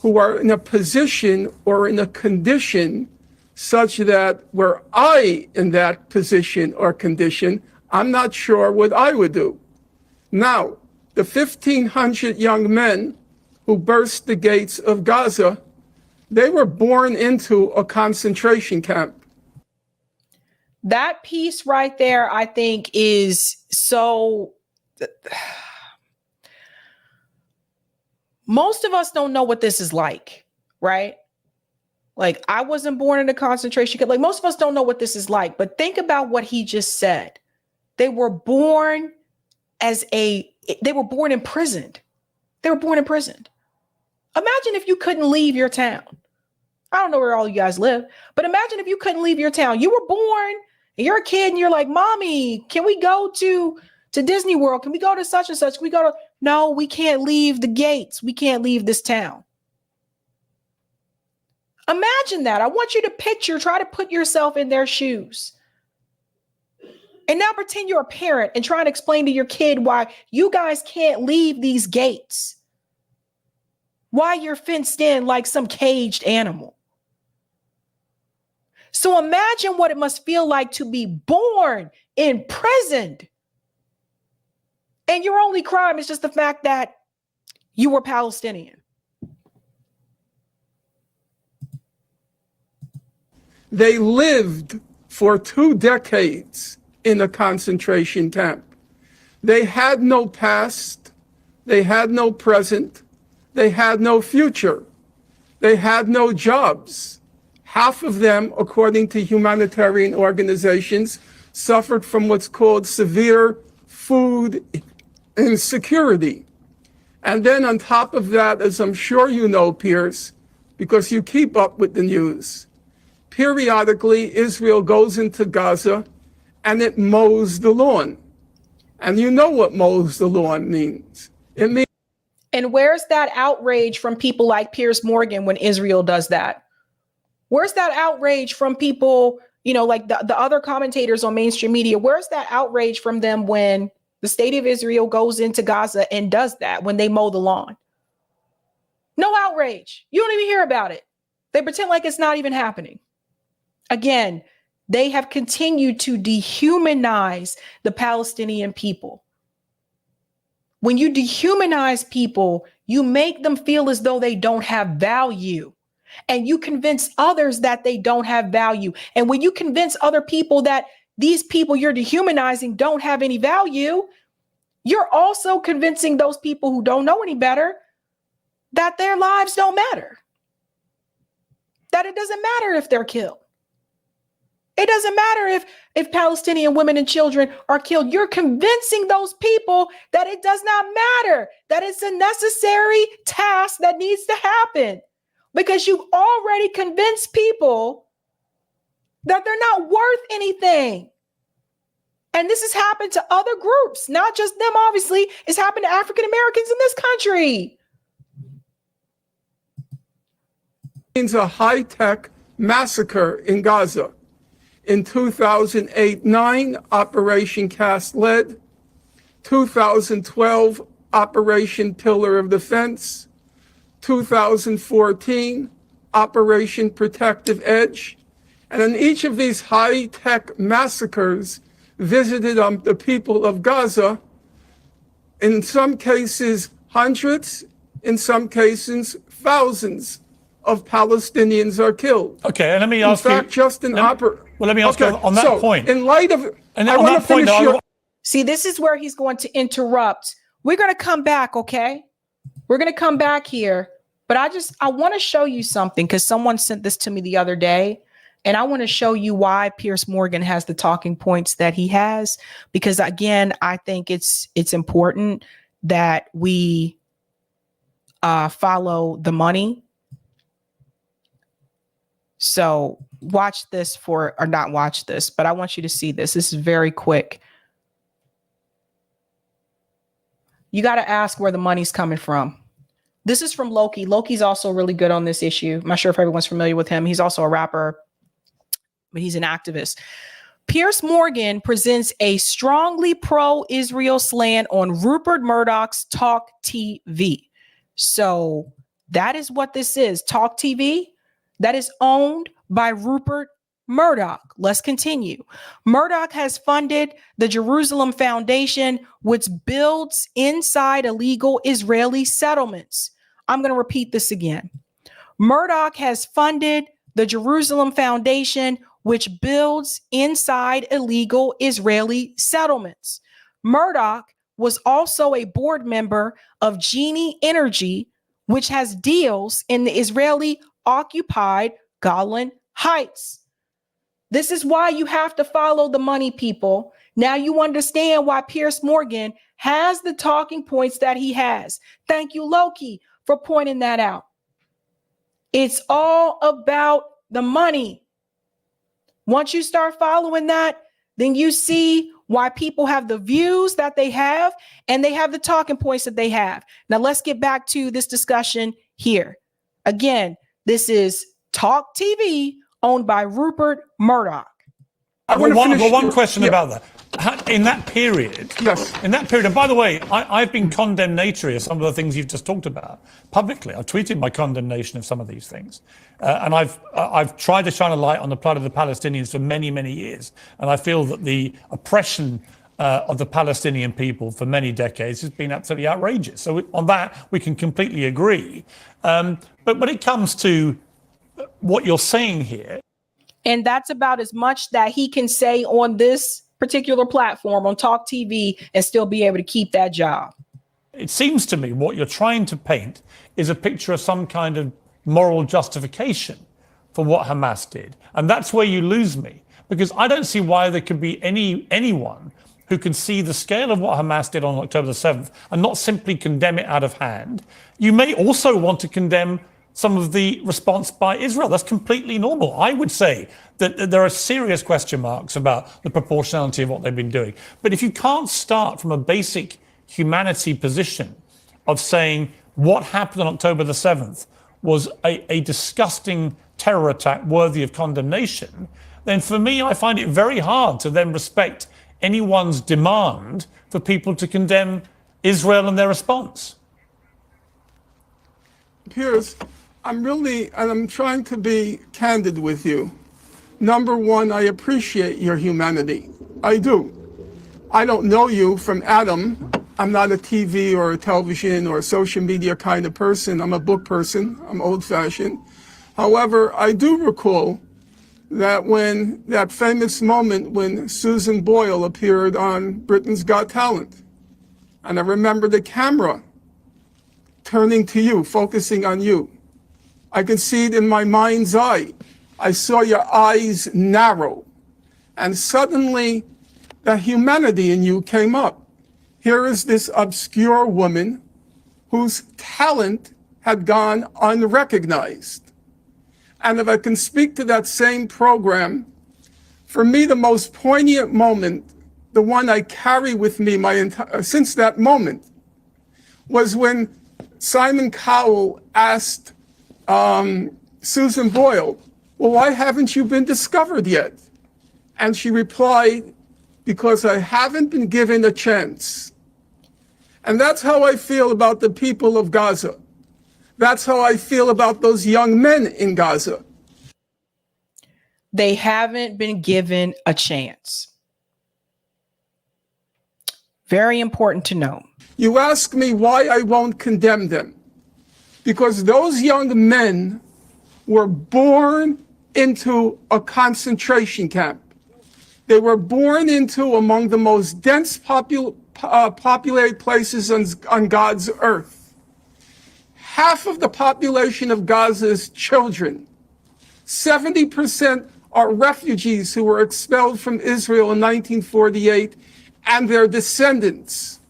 who are in a position or in a condition such that were I in that position or condition, I'm not sure what I would do. Now, the 1,500 young men who burst the gates of Gaza, they were born into a concentration camp. That piece right there, I think, is so... Most of us don't know what this is like, right? Like, I wasn't born in a concentration camp. Like, most of us don't know what this is like. But think about what he just said. They were born imprisoned. They were born imprisoned. Imagine if you couldn't leave your town. I don't know where all you guys live, but imagine if you couldn't leave your town. You were born, and you're a kid, and you're like, Mommy, can we go to to Disney World? Can we go to such and such? Can we go to, no, we can't leave the gates. We can't leave this town. Imagine that. I want you to try to put yourself in their shoes. And now pretend you're a parent and try to explain to your kid why you guys can't leave these gates. Why you're fenced in like some caged animal. So imagine what it must feel like to be born imprisoned. And your only crime is just the fact that you were Palestinian. They lived for 2 decades in a concentration camp. They had no past. They had no present. They had no future. They had no jobs. Half of them, according to humanitarian organizations, suffered from what's called severe food insecurity. And then on top of that, as I'm sure you know, Piers, because you keep up with the news, periodically Israel goes into Gaza and it mows the lawn. And you know what mows the lawn means. It means. And where's that outrage from people like Piers Morgan when Israel does that? Where's that outrage from people, you know, like the other commentators on mainstream media? Where's that outrage from them when the state of Israel goes into Gaza and does that, when they mow the lawn? No outrage. You don't even hear about it. They pretend like it's not even happening. Again, they have continued to dehumanize the Palestinian people. When you dehumanize people, you make them feel as though they don't have value. And you convince others that they don't have value. And when you convince other people that these people you're dehumanizing don't have any value, you're also convincing those people who don't know any better that their lives don't matter. That it doesn't matter if they're killed. It doesn't matter if Palestinian women and children are killed. You're convincing those people that it does not matter, that it's a necessary task that needs to happen, because you've already convinced people that they're not worth anything. And this has happened to other groups, not just them, obviously. It's happened to African Americans in this country. It's a high-tech massacre in Gaza. In 2008-9, Operation Cast Lead. 2012, Operation Pillar of Defense. 2014, Operation Protective Edge. And in each of these high-tech massacres visited the people of Gaza, in some cases hundreds, in some cases thousands of Palestinians are killed. Okay, and let me ask you. In fact, just in let me ask you on that point. In light of, and I on want that to point, finish your. See, this is where he's going to interrupt. We're going to come back, okay? We're going to come back here, but I want to show you something, because someone sent this to me the other day, and I want to show you why Piers Morgan has the talking points that he has, because again, I think it's important that we follow the money. So watch this or not watch this, but I want you to see this. This is very quick. You got to ask where the money's coming from. This is from Loki. Loki's also really good on this issue. I'm not sure if everyone's familiar with him. He's also a rapper, but he's an activist. Piers Morgan presents a strongly pro-Israel slant on Rupert Murdoch's Talk TV. So that is what this is. Talk TV, that is owned by Rupert Murdoch. Let's continue. Murdoch has funded the Jerusalem Foundation, which builds inside illegal Israeli settlements. I'm going to repeat this again. Murdoch has funded the Jerusalem Foundation, which builds inside illegal Israeli settlements. Murdoch was also a board member of Genie Energy, which has deals in the Israeli-occupied Golan Heights. This is why you have to follow the money, people. Now you understand why Piers Morgan has the talking points that he has. Thank you, Loki, for pointing that out. It's all about the money. Once you start following that, then you see why people have the views that they have and they have the talking points that they have. Now, let's get back to this discussion here. Again, this is Talk TV owned by Rupert Murdoch. One question about that. In that period, and by the way, I've been condemnatory of some of the things you've just talked about publicly. I've tweeted my condemnation of some of these things. And I've tried to shine a light on the plight of the Palestinians for many, many years. And I feel that the oppression of the Palestinian people for many decades has been absolutely outrageous. So on that, we can completely agree. But when it comes to what you're saying here, and that's about as much that he can say on this particular platform on Talk TV and still be able to keep that job. It seems to me what you're trying to paint is a picture of some kind of moral justification for what Hamas did. And that's where you lose me, because I don't see why there could be anyone who can see the scale of what Hamas did on October the 7th and not simply condemn it out of hand. You may also want to condemn some of the response by Israel. That's completely normal. I would say that there are serious question marks about the proportionality of what they've been doing. But if you can't start from a basic humanity position of saying what happened on October the 7th was a disgusting terror attack worthy of condemnation, then for me, I find it very hard to then respect anyone's demand for people to condemn Israel and their response. Piers, I'm trying to be candid with you. Number one, I appreciate your humanity. I do. I don't know you from Adam. I'm not a TV or a television or a social media kind of person. I'm a book person. I'm old-fashioned. However, I do recall that when that famous moment when Susan Boyle appeared on Britain's Got Talent, and I remember the camera turning to you, focusing on you. I could see it in my mind's eye. I saw your eyes narrow, and suddenly the humanity in you came up. Here is this obscure woman whose talent had gone unrecognized. And if I can speak to that same program, for me, the most poignant moment, the one I carry with me since that moment, was when Simon Cowell asked Susan Boyle, well, why haven't you been discovered yet? And she replied, because I haven't been given a chance. And that's how I feel about the people of Gaza. That's how I feel about those young men in Gaza. They haven't been given a chance. Very important to know. You ask me why I won't condemn them. Because those young men were born into a concentration camp. They were born into among the most dense populated places on God's earth. Half of the population of Gaza is children. 70% are refugees who were expelled from Israel in 1948 and their descendants.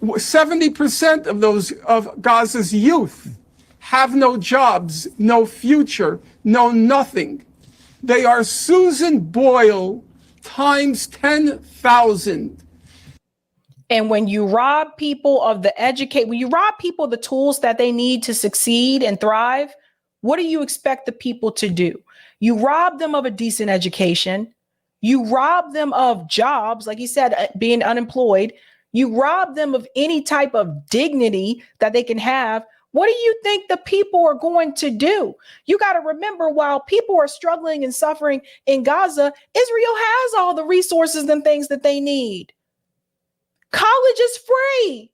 70% of those of Gaza's youth have no jobs, no future, no nothing. They are Susan Boyle times 10,000. And when you rob people of when you rob people the tools that they need to succeed and thrive, what do you expect the people to do? You rob them of a decent education. You rob them of jobs, like you said, being unemployed. You rob them of any type of dignity that they can have. What do you think the people are going to do? You got to remember, while people are struggling and suffering in Gaza, Israel has all the resources and things that they need. College is free.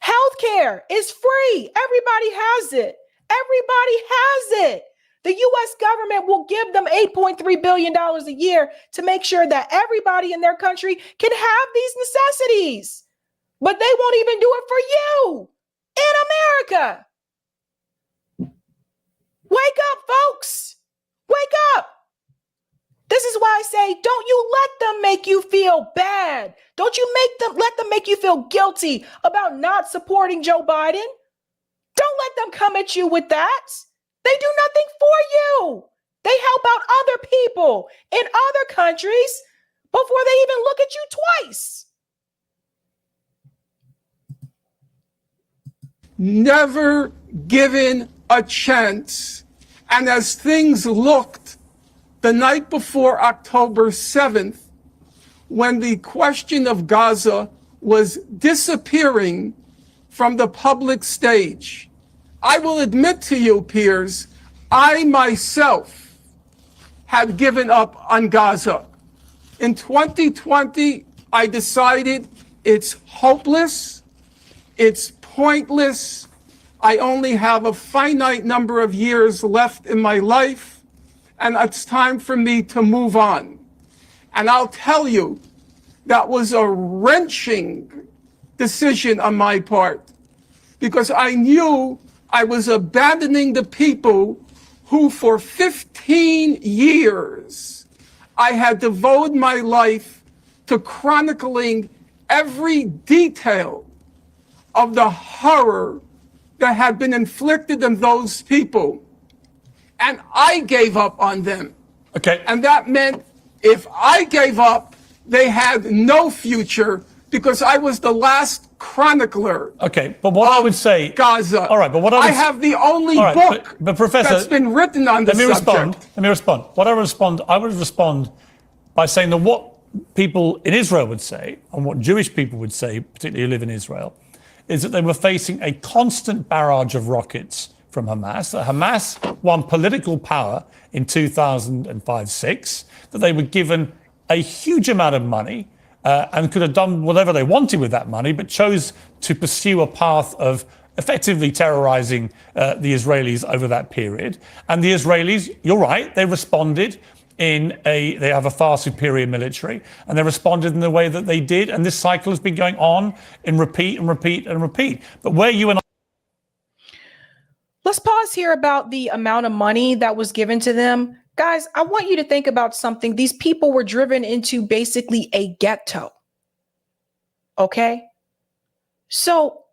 Healthcare is free. Everybody has it. Everybody has it. The U.S. government will give them $8.3 billion a year to make sure that everybody in their country can have these necessities. But they won't even do it for you in America. Wake up, folks. Wake up. This is why I say, don't you let them make you feel bad. Don't you let them make you feel guilty about not supporting Joe Biden. Don't let them come at you with that. They do nothing for you. They help out other people in other countries before they even look at you twice. Never given a chance. And as things looked the night before October 7th, when the question of Gaza was disappearing from the public stage, I will admit to you, Piers, I myself had given up on Gaza. In 2020, I decided it's hopeless, it's pointless. I only have a finite number of years left in my life, and it's time for me to move on. And I'll tell you, that was a wrenching decision on my part, because I knew I was abandoning the people who for 15 years I had devoted my life to chronicling every detail of the horror that had been inflicted on those people. And I gave up on them. Okay. And that meant if I gave up, they had no future, because I was the last chronicler. Okay, but what I would say, Gaza. All right, but what I have the only all right, book but Professor, that's been written on the subject. Let me respond. I would respond by saying that what people in Israel would say, and what Jewish people would say, particularly who live in Israel, is that they were facing a constant barrage of rockets from Hamas, that Hamas won political power in 2005-06, that they were given a huge amount of money and could have done whatever they wanted with that money, but chose to pursue a path of effectively terrorizing the Israelis over that period. And the Israelis, you're right, they responded they have a far superior military, and they responded in the way that they did. And this cycle has been going on in repeat and repeat and repeat. But where you and Let's pause here about the amount of money that was given to them. Guys, I want you to think about something. These people were driven into basically a ghetto. Okay? So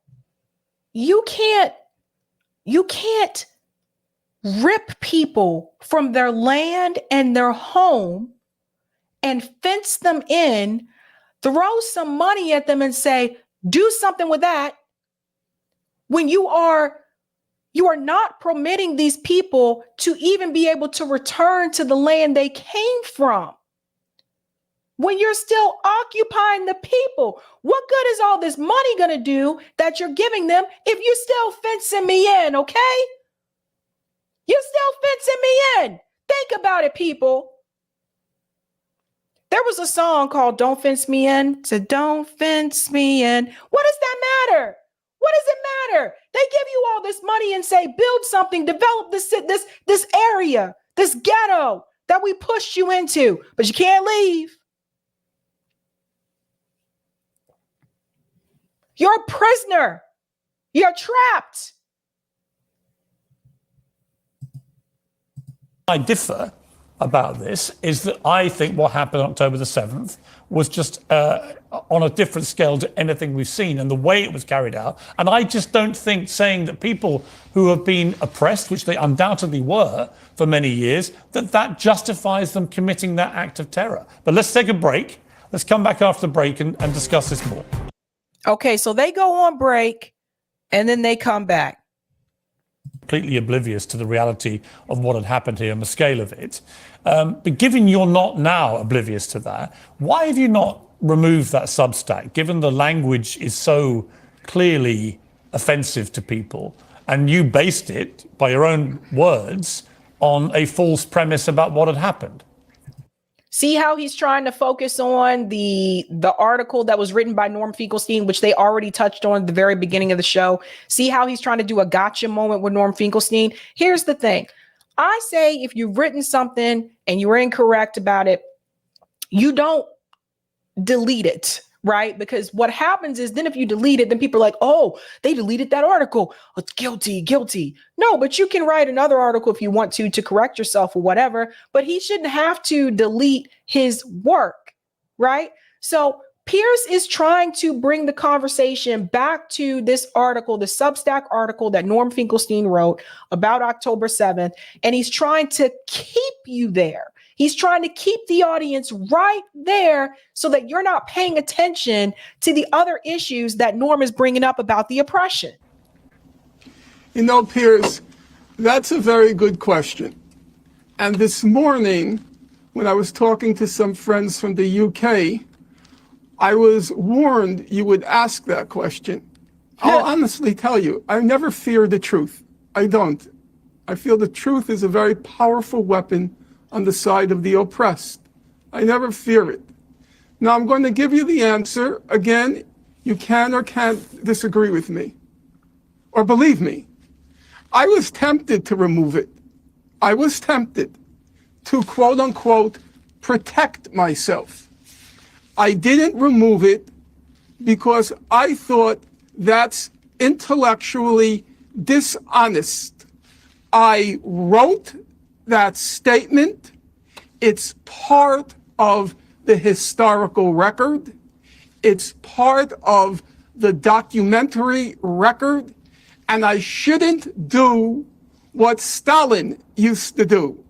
you can't rip people from their land and their home and fence them in, throw some money at them and say, do something with that, when you are not permitting these people to even be able to return to the land they came from. When you're still occupying the people, what good is all this money going to do that you're giving them if you're still fencing me in, okay? You're still fencing me in. Think about it, people. There was a song called Don't Fence Me In. So don't fence me in. What does that matter? What does it matter? They give you all this money and say, build something, develop this area, this ghetto that we pushed you into, but you can't leave. You're a prisoner. You're trapped. I differ about this is that I think what happened on October the 7th was just on a different scale to anything we've seen, and the way it was carried out. And I just don't think saying that people who have been oppressed, which they undoubtedly were for many years, that justifies them committing that act of terror. But let's take a break. Let's come back after the break and discuss this more. Okay, so they go on break and then they come back. Completely oblivious to the reality of what had happened here and the scale of it. But given you're not now oblivious to that, why have you not removed that Substack, given the language is so clearly offensive to people, and you based it, by your own words, on a false premise about what had happened? See how he's trying to focus on the article that was written by Norm Finkelstein, which they already touched on at the very beginning of the show. See how he's trying to do a gotcha moment with Norm Finkelstein. Here's the thing. I say if you've written something and you were incorrect about it, you don't delete it, right? Because what happens is then if you delete it, then people are like, oh, they deleted that article. It's guilty. No, but you can write another article if you want to correct yourself or whatever, but he shouldn't have to delete his work, right? So Piers is trying to bring the conversation back to this article, the Substack article that Norm Finkelstein wrote about October 7th, and he's trying to keep you there. He's trying to keep the audience right there so that you're not paying attention to the other issues that Norm is bringing up about the oppression. You know, Piers, that's a very good question. And this morning, when I was talking to some friends from the UK, I was warned you would ask that question. I'll honestly tell you, I never fear the truth. I don't. I feel the truth is a very powerful weapon on the side of the oppressed. I never fear it. Now I'm going to give you the answer. Again, you can or can't disagree with me or believe me. I was tempted to remove it. I was tempted to, quote unquote, protect myself. I didn't remove it because I thought that's intellectually dishonest. I wrote that statement. It's part of the historical record. It's part of the documentary record. And I shouldn't do what Stalin used to do.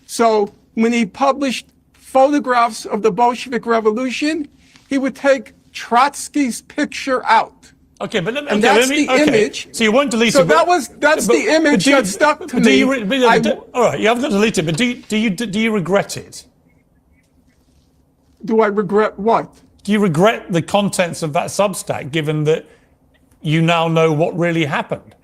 So when he published photographs of the Bolshevik Revolution, he would take Trotsky's picture out. Okay, but let me, and okay, that's let me, the okay. image. So you won't delete so it. That's the image that stuck to me. All right, you haven't got to delete it, but do you regret it? Do I regret what? Do you regret the contents of that Substack, given that you now know what really happened?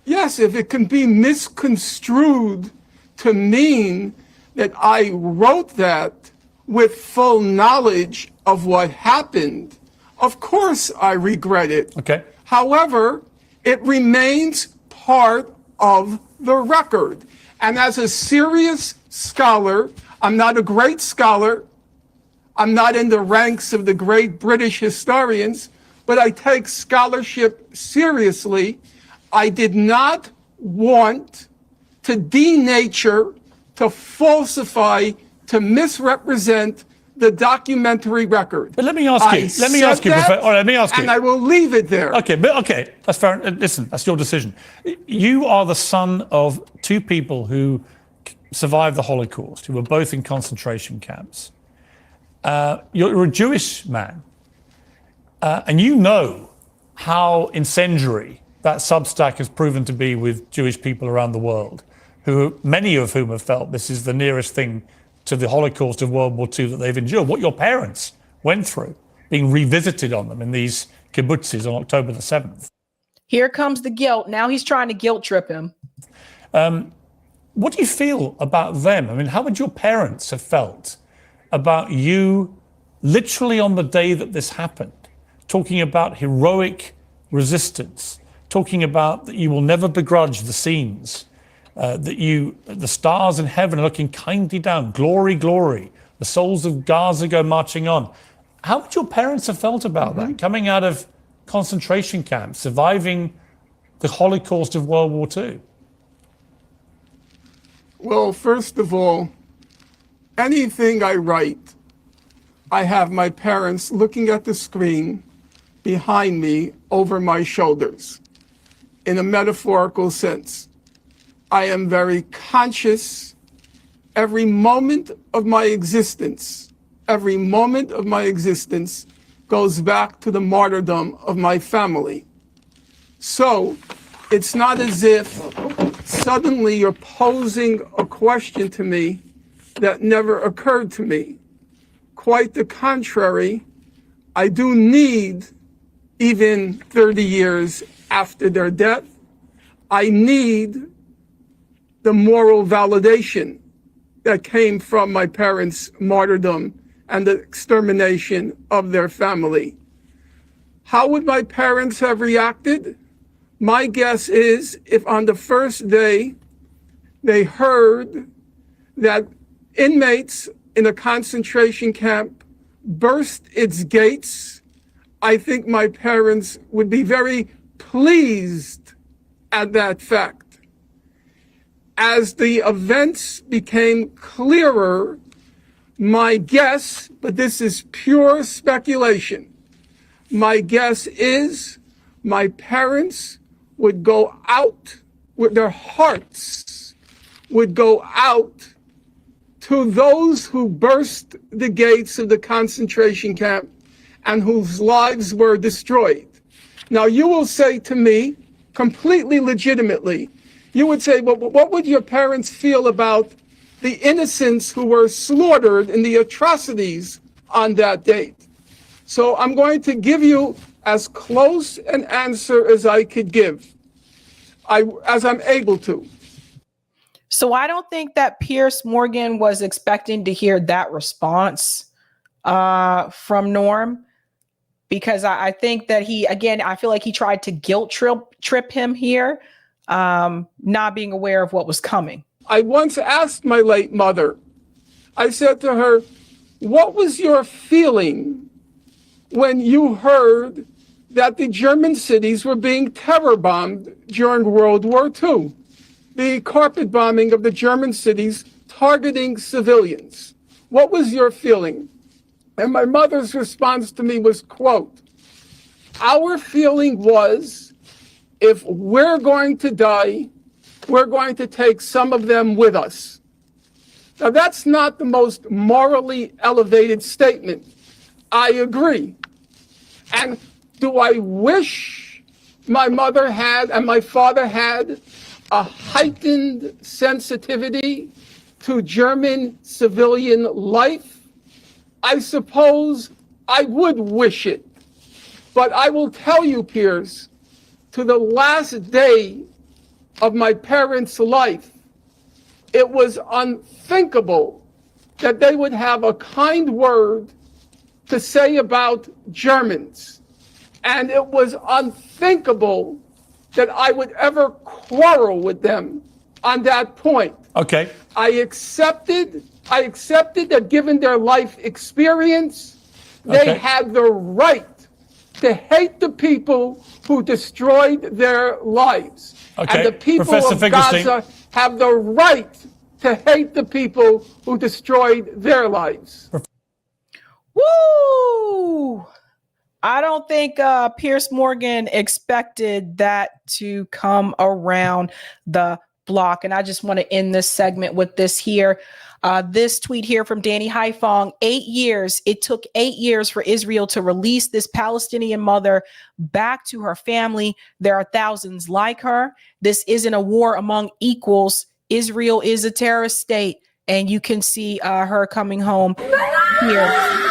Yes, if it can be misconstrued to mean that I wrote that with full knowledge of what happened, of course I regret it. Okay. However, it remains part of the record. And as a serious scholar, I'm not a great scholar, I'm not in the ranks of the great British historians, but I take scholarship seriously. I did not want to denature, to falsify, to misrepresent the documentary record. But let me ask you, and I will leave it there. Okay, that's fair. Listen, that's your decision. You are the son of two people who survived the Holocaust, who were both in concentration camps. You're a Jewish man, and you know how incendiary that Substack has proven to be with Jewish people around the world, many of whom have felt this is the nearest thing to the Holocaust of World War II that they've endured. What your parents went through, being revisited on them in these kibbutzes on October the 7th. Here comes the guilt. Now he's trying to guilt trip him. What do you feel about them? I mean, how would your parents have felt about you literally on the day that this happened, talking about heroic resistance, talking about that you will never begrudge the scenes, that the stars in heaven are looking kindly down, glory, glory, the souls of Gaza go marching on. How would your parents have felt about that, coming out of concentration camps, surviving the Holocaust of World War II? Well, first of all, anything I write, I have my parents looking at the screen behind me over my shoulders, in a metaphorical sense. I am very conscious every moment of my existence. Every moment of my existence goes back to the martyrdom of my family. So it's not as if suddenly you're posing a question to me that never occurred to me. Quite the contrary, I do need, even 30 years after their death, I need the moral validation that came from my parents' martyrdom and the extermination of their family. How would my parents have reacted? My guess is if on the first day they heard that inmates in a concentration camp burst its gates, I think my parents would be very pleased at that fact. As the events became clearer, My guess, but this is pure speculation, my guess is my parents would go out with their hearts, would go out to those who burst the gates of the concentration camp and whose lives were destroyed. Now, you will say to me, completely legitimately, you would say, well, what would your parents feel about the innocents who were slaughtered in the atrocities on that date? So I'm going to give you as close an answer as I could give, as I'm able to. So I don't think that Piers Morgan was expecting to hear that response from Norm, because I think that I feel like he tried to guilt trip him here, not being aware of what was coming. I once asked my late mother, I said to her, what was your feeling when you heard that the German cities were being terror bombed during World War II? The carpet bombing of the German cities targeting civilians. What was your feeling? And my mother's response to me was, quote, our feeling was, if we're going to die, we're going to take some of them with us. Now, that's not the most morally elevated statement. I agree. And do I wish my mother had and my father had a heightened sensitivity to German civilian life? I suppose I would wish it. But I will tell you, Piers, to the last day of my parents' life, it was unthinkable that they would have a kind word to say about Germans. And it was unthinkable that I would ever quarrel with them on that point. Okay. I accepted that given their life experience, they had the right to hate the people who destroyed their lives. Okay. And the people Professor of Finkelstein. Gaza have the right to hate the people who destroyed their lives. Woo! I don't think Piers Morgan expected that to come around the block. And I just want to end this segment with this here. This tweet here from Danny Haifong, 8 years. It took 8 years for Israel to release this Palestinian mother back to her family. There are thousands like her. This isn't a war among equals. Israel is a terrorist state. And you can see her coming home here.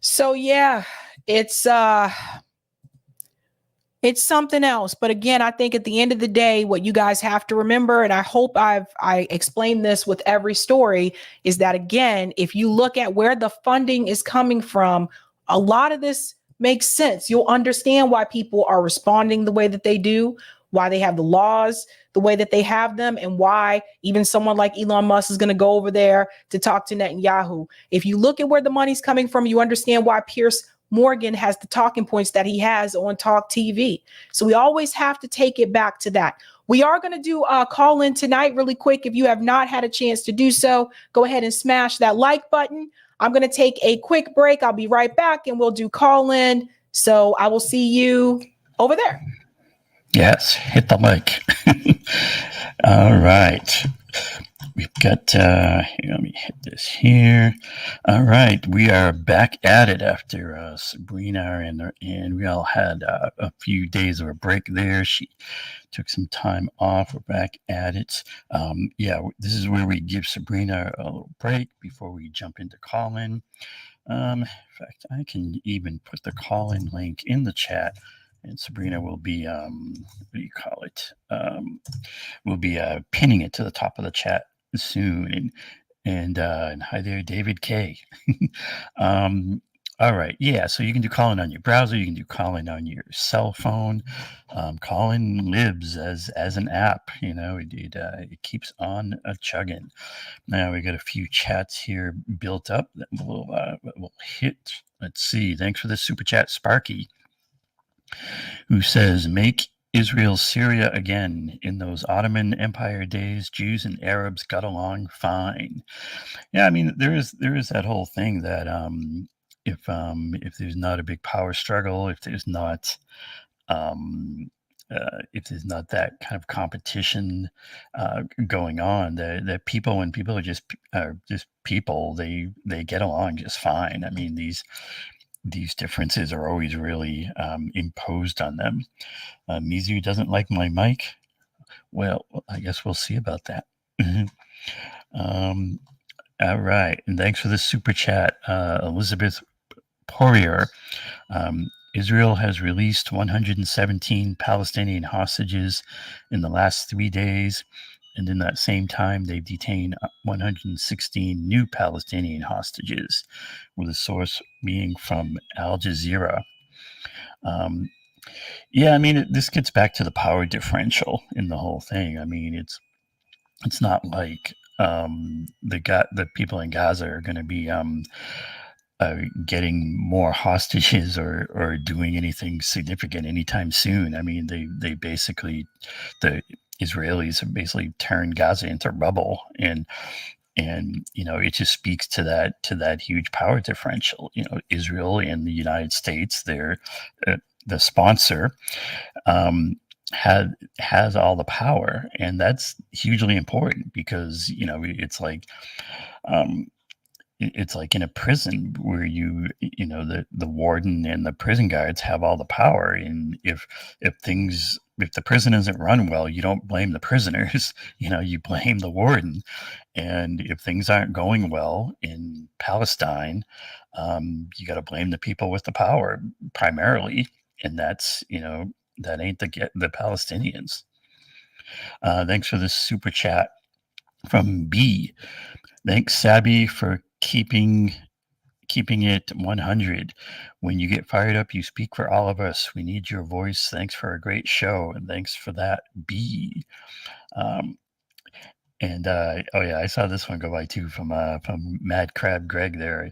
So yeah, it's something else. But again, I think at the end of the day, what you guys have to remember, and I hope I explained this with every story, is that again, if you look at where the funding is coming from, a lot of this makes sense. You'll understand why people are responding the way that they do, why they have the laws the way that they have them, and why even someone like Elon Musk is going to go over there to talk to Netanyahu. If you look at where the money's coming from, you understand why Piers Morgan has the talking points that he has on Talk TV. So we always have to take it back to that. We are going to do a call in tonight really quick. If you have not had a chance to do so, go ahead and smash that like button. I'm going to take a quick break. I'll be right back and we'll do call in. So I will see you over there. Yes, hit the like. All right. We've got, here, let me hit this here. All right. We are back at it after Sabrina and we all had a few days of a break there. She took some time off. We're back at it. Yeah, this is where we give Sabrina a little break before we jump into call-in. In fact, I can even put the call-in link in the chat. And Sabrina will be, what do you call it? We'll be pinning it to the top of the chat soon. And hi there, David K. All All right. Yeah. So you can do calling on your browser. You can do calling on your cell phone. Calling lives as an app. You know, it keeps on chugging. Now we got a few chats here built up that we'll hit. Let's see. Thanks for the super chat, Sparky, who says, "Make Israel Syria again. In those Ottoman Empire days, Jews and Arabs got along fine." Yeah, I mean, there is that whole thing that if there's not a big power struggle, if there's not that kind of competition going on, that people, when people are just people, they get along just fine. I mean, these differences are always really imposed on them. Mizu doesn't like my mic. Well, I guess we'll see about that. All right, and thanks for the super chat, Elizabeth Poirier. Israel has released 117 Palestinian hostages in the last 3 days, and in that same time, they've detained 116 new Palestinian hostages, with a source being from Al Jazeera. Yeah, I mean, this gets back to the power differential in the whole thing. I mean, it's not like the people in Gaza are going to be getting more hostages or doing anything significant anytime soon. I mean, they basically, the Israelis have basically turned Gaza into rubble, and you know, it just speaks to that huge power differential. You know, Israel and the United States, they're the sponsor, has all the power, and that's hugely important because, you know, it's like in a prison where you know, the warden and the prison guards have all the power, and if the prison isn't run well, you don't blame the prisoners, you know, you blame the warden. And if things aren't going well in Palestine, you got to blame the people with the power primarily, and that's, you know, that ain't the Palestinians. Thanks for this super chat from B. Thanks, Sabby, for keeping it 100. When you get fired up, you speak for all of us. We need your voice. Thanks for a great show, and thanks for that, B. And oh yeah, I saw this one go by too from Mad Crab Greg there.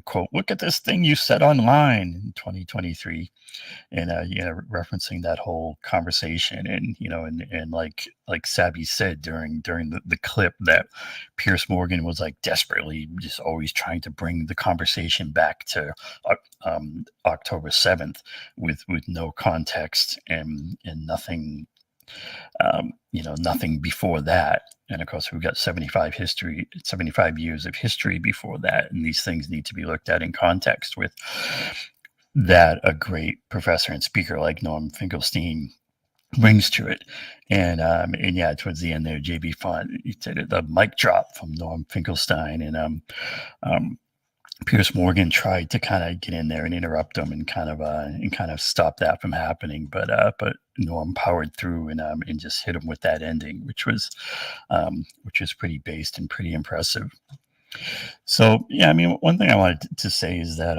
Quote, "Look at this thing you said online in 2023," and yeah, referencing that whole conversation, and you know, and like Sabby said during the clip, that Pierce Morgan was like desperately just always trying to bring the conversation back to October 7th with no context and nothing. You know, nothing before that. And of course, we've got 75 years of history before that. And these things need to be looked at in context with that a great professor and speaker like Norm Finkelstein brings to it. And yeah, towards the end there, JB Font, he said the mic drop from Norm Finkelstein, and Pierce Morgan tried to kind of get in there and interrupt him and kind of stop that from happening, but Norm powered through and just hit him with that ending, which was pretty based and pretty impressive. So yeah, I mean, one thing I wanted to say is that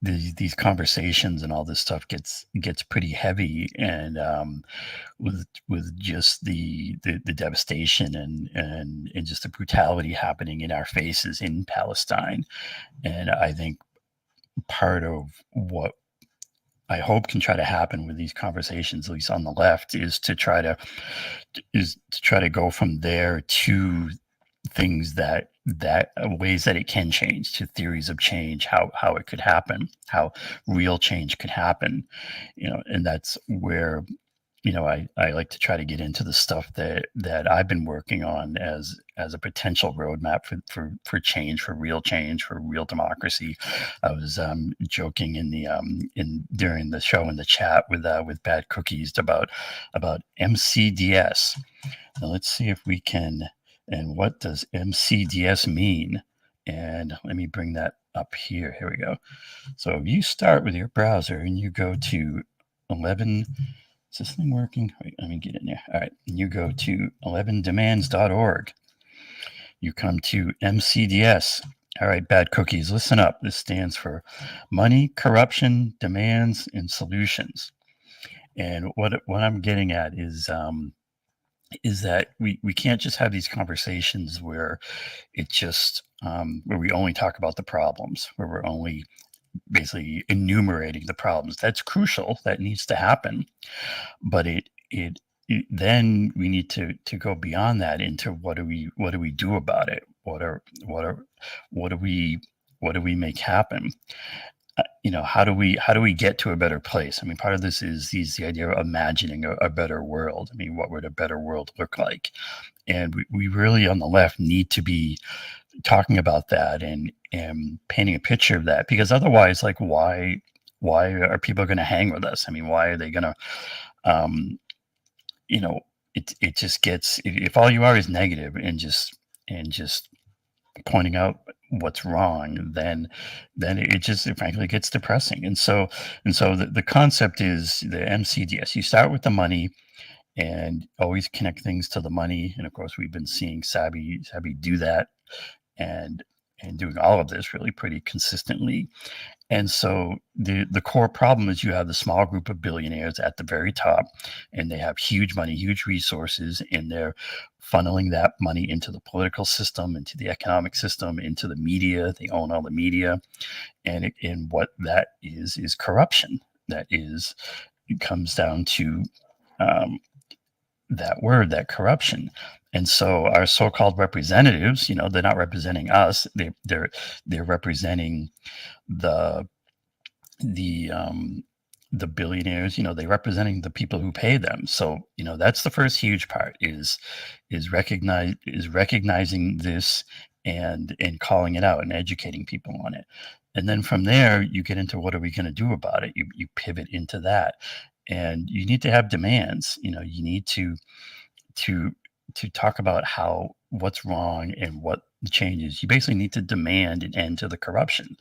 these conversations and all this stuff gets pretty heavy, and with just the devastation and just the brutality happening in our faces in Palestine. And I think part of what I hope can try to happen with these conversations, at least on the left, is to try to go from there to things that ways that it can change, to theories of change, how it could happen, how real change could happen, you know. And that's where, you know, I like to try to get into the stuff that I've been working on as a potential roadmap for change, for real democracy. I was joking during the show in the chat with Bad Cookies about MCDS. Now let's see if we can. And what does MCDS mean? And let me bring that up here. Here we go. So if you start with your browser and you go to 11, is this thing working? Wait, let me get in there. All right. And you go to 11demands.org. You come to MCDS, All right, bad cookies, listen up. This stands for money, corruption, demands, and solutions. And what I'm getting at is that we can't just have these conversations where it just where we only talk about the problems, where we're only basically enumerating the problems. That's crucial. That needs to happen. But then we need to go beyond that into what do we do about it? What do we make happen? How do we get to a better place? I mean, part of this is the idea of imagining a better world. I mean, what would a better world look like? And we really on the left need to be talking about that and painting a picture of that, because otherwise, like, why are people going to hang with us? I mean, why are they going to, it just gets, if all you are is negative and just pointing out what's wrong, then it frankly gets depressing. And so the concept is the MCDS. You start with the money and always connect things to the money. And of course, we've been seeing Sabby do that and doing all of this really pretty consistently. And so the core problem is you have the small group of billionaires at the very top, and they have huge money, huge resources, and they're funneling that money into the political system, into the economic system, into the media. They own all the media. And what that is corruption. It comes down to that word, that corruption. And so our so-called representatives, they're not representing us. They're representing the billionaires. They're representing the people who pay them. So that's the first huge part is recognizing this and calling it out and educating people on it. And then from there you get into what are we going to do about it. You pivot into that, and you need to have demands. You need to talk about what's wrong and what the changes. You basically need to demand an end to the corruption.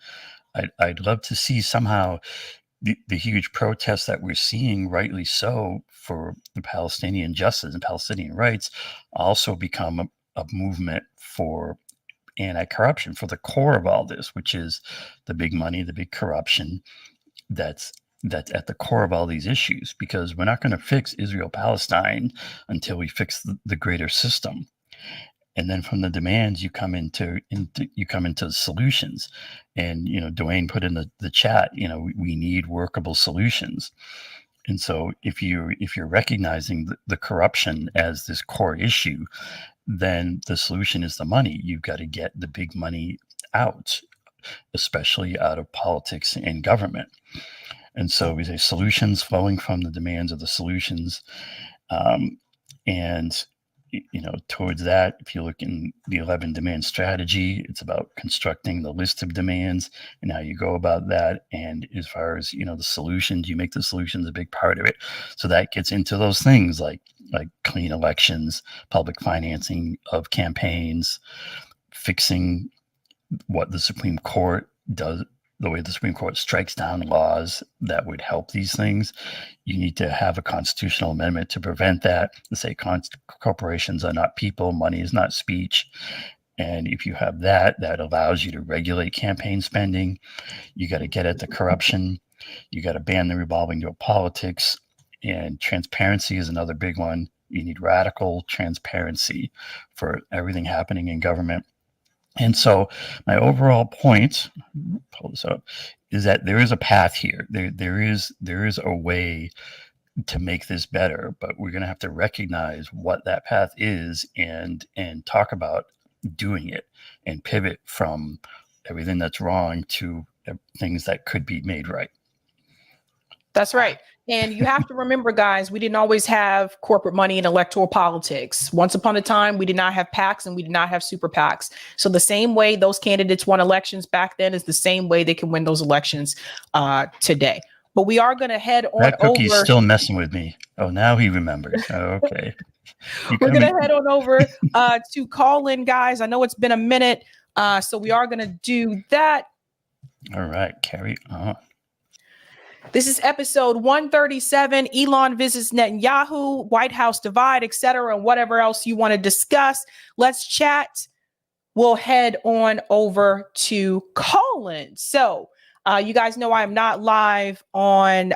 I'd love to see somehow the huge protests that we're seeing, rightly so, for the Palestinian justice and Palestinian rights also become a movement for anti-corruption, for the core of all this, which is the big money, the big corruption that's at the core of all these issues, because we're not going to fix Israel-Palestine until we fix the greater system. And then from the demands, you come into solutions. And Dwayne put in the chat, we need workable solutions. And so if you're recognizing the corruption as this core issue, then the solution is the money. You've got to get the big money out, especially out of politics and government. And so we say solutions flowing from the demands of the solutions. And towards that, if you look in the 11 demand strategy, it's about constructing the list of demands and how you go about that. And as far as, the solutions, you make the solutions a big part of it. So that gets into those things like clean elections, public financing of campaigns, fixing what the Supreme Court does, the way the Supreme Court strikes down laws that would help these things. You need to have a constitutional amendment to prevent that, to say corporations are not people, money is not speech. And if you have that allows you to regulate campaign spending. You got to get at the corruption. You got to ban the revolving door politics. And transparency is another big one. You need radical transparency for everything happening in government. And so my overall point, pull this up, is that there is a path here. There is a way to make this better, but we're going to have to recognize what that path is and talk about doing it and pivot from everything that's wrong to things that could be made right. That's right. And you have to remember, guys, we didn't always have corporate money in electoral politics. Once upon a time, we did not have PACs and we did not have super PACs. So the same way those candidates won elections back then is the same way they can win those elections today. But we are going to head on that cookie's over. Still messing with me. Oh, now he remembers. Oh, okay. We're going to head on over to call in, guys. I know it's been a minute. So we are going to do that. All right. Carry on. This is episode 137. Elon visits Netanyahu, White House divide, etc., and whatever else you want to discuss. Let's chat we'll head on over to call-in. So you guys know I'm not live on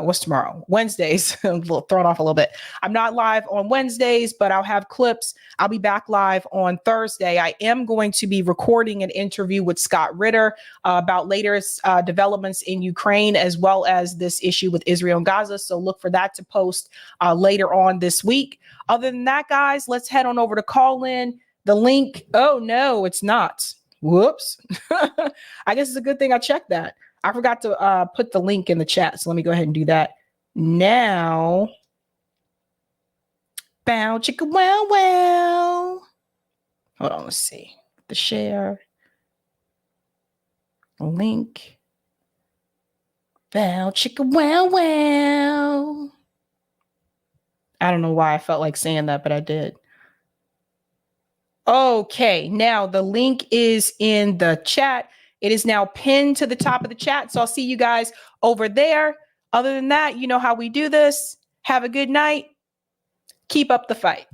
what's tomorrow? Wednesdays. I'm thrown off a little bit. I'm not live on Wednesdays, but I'll have clips. I'll be back live on Thursday. I am going to be recording an interview with Scott Ritter about latest developments in Ukraine, as well as this issue with Israel and Gaza. So look for that to post later on this week. Other than that, guys, let's head on over to call-in. The link. Oh, no, it's not. Whoops. I guess it's a good thing I checked that. I forgot to put the link in the chat. So let me go ahead and do that now. Bow, chicka, wow, wow. Hold on, let's see. The share. Link. Bow, chicka, wow, wow. I don't know why I felt like saying that, but I did. Okay, now the link is in the chat. It is now pinned to the top of the chat. So I'll see you guys over there. Other than that, you know how we do this. Have a good night. Keep up the fight.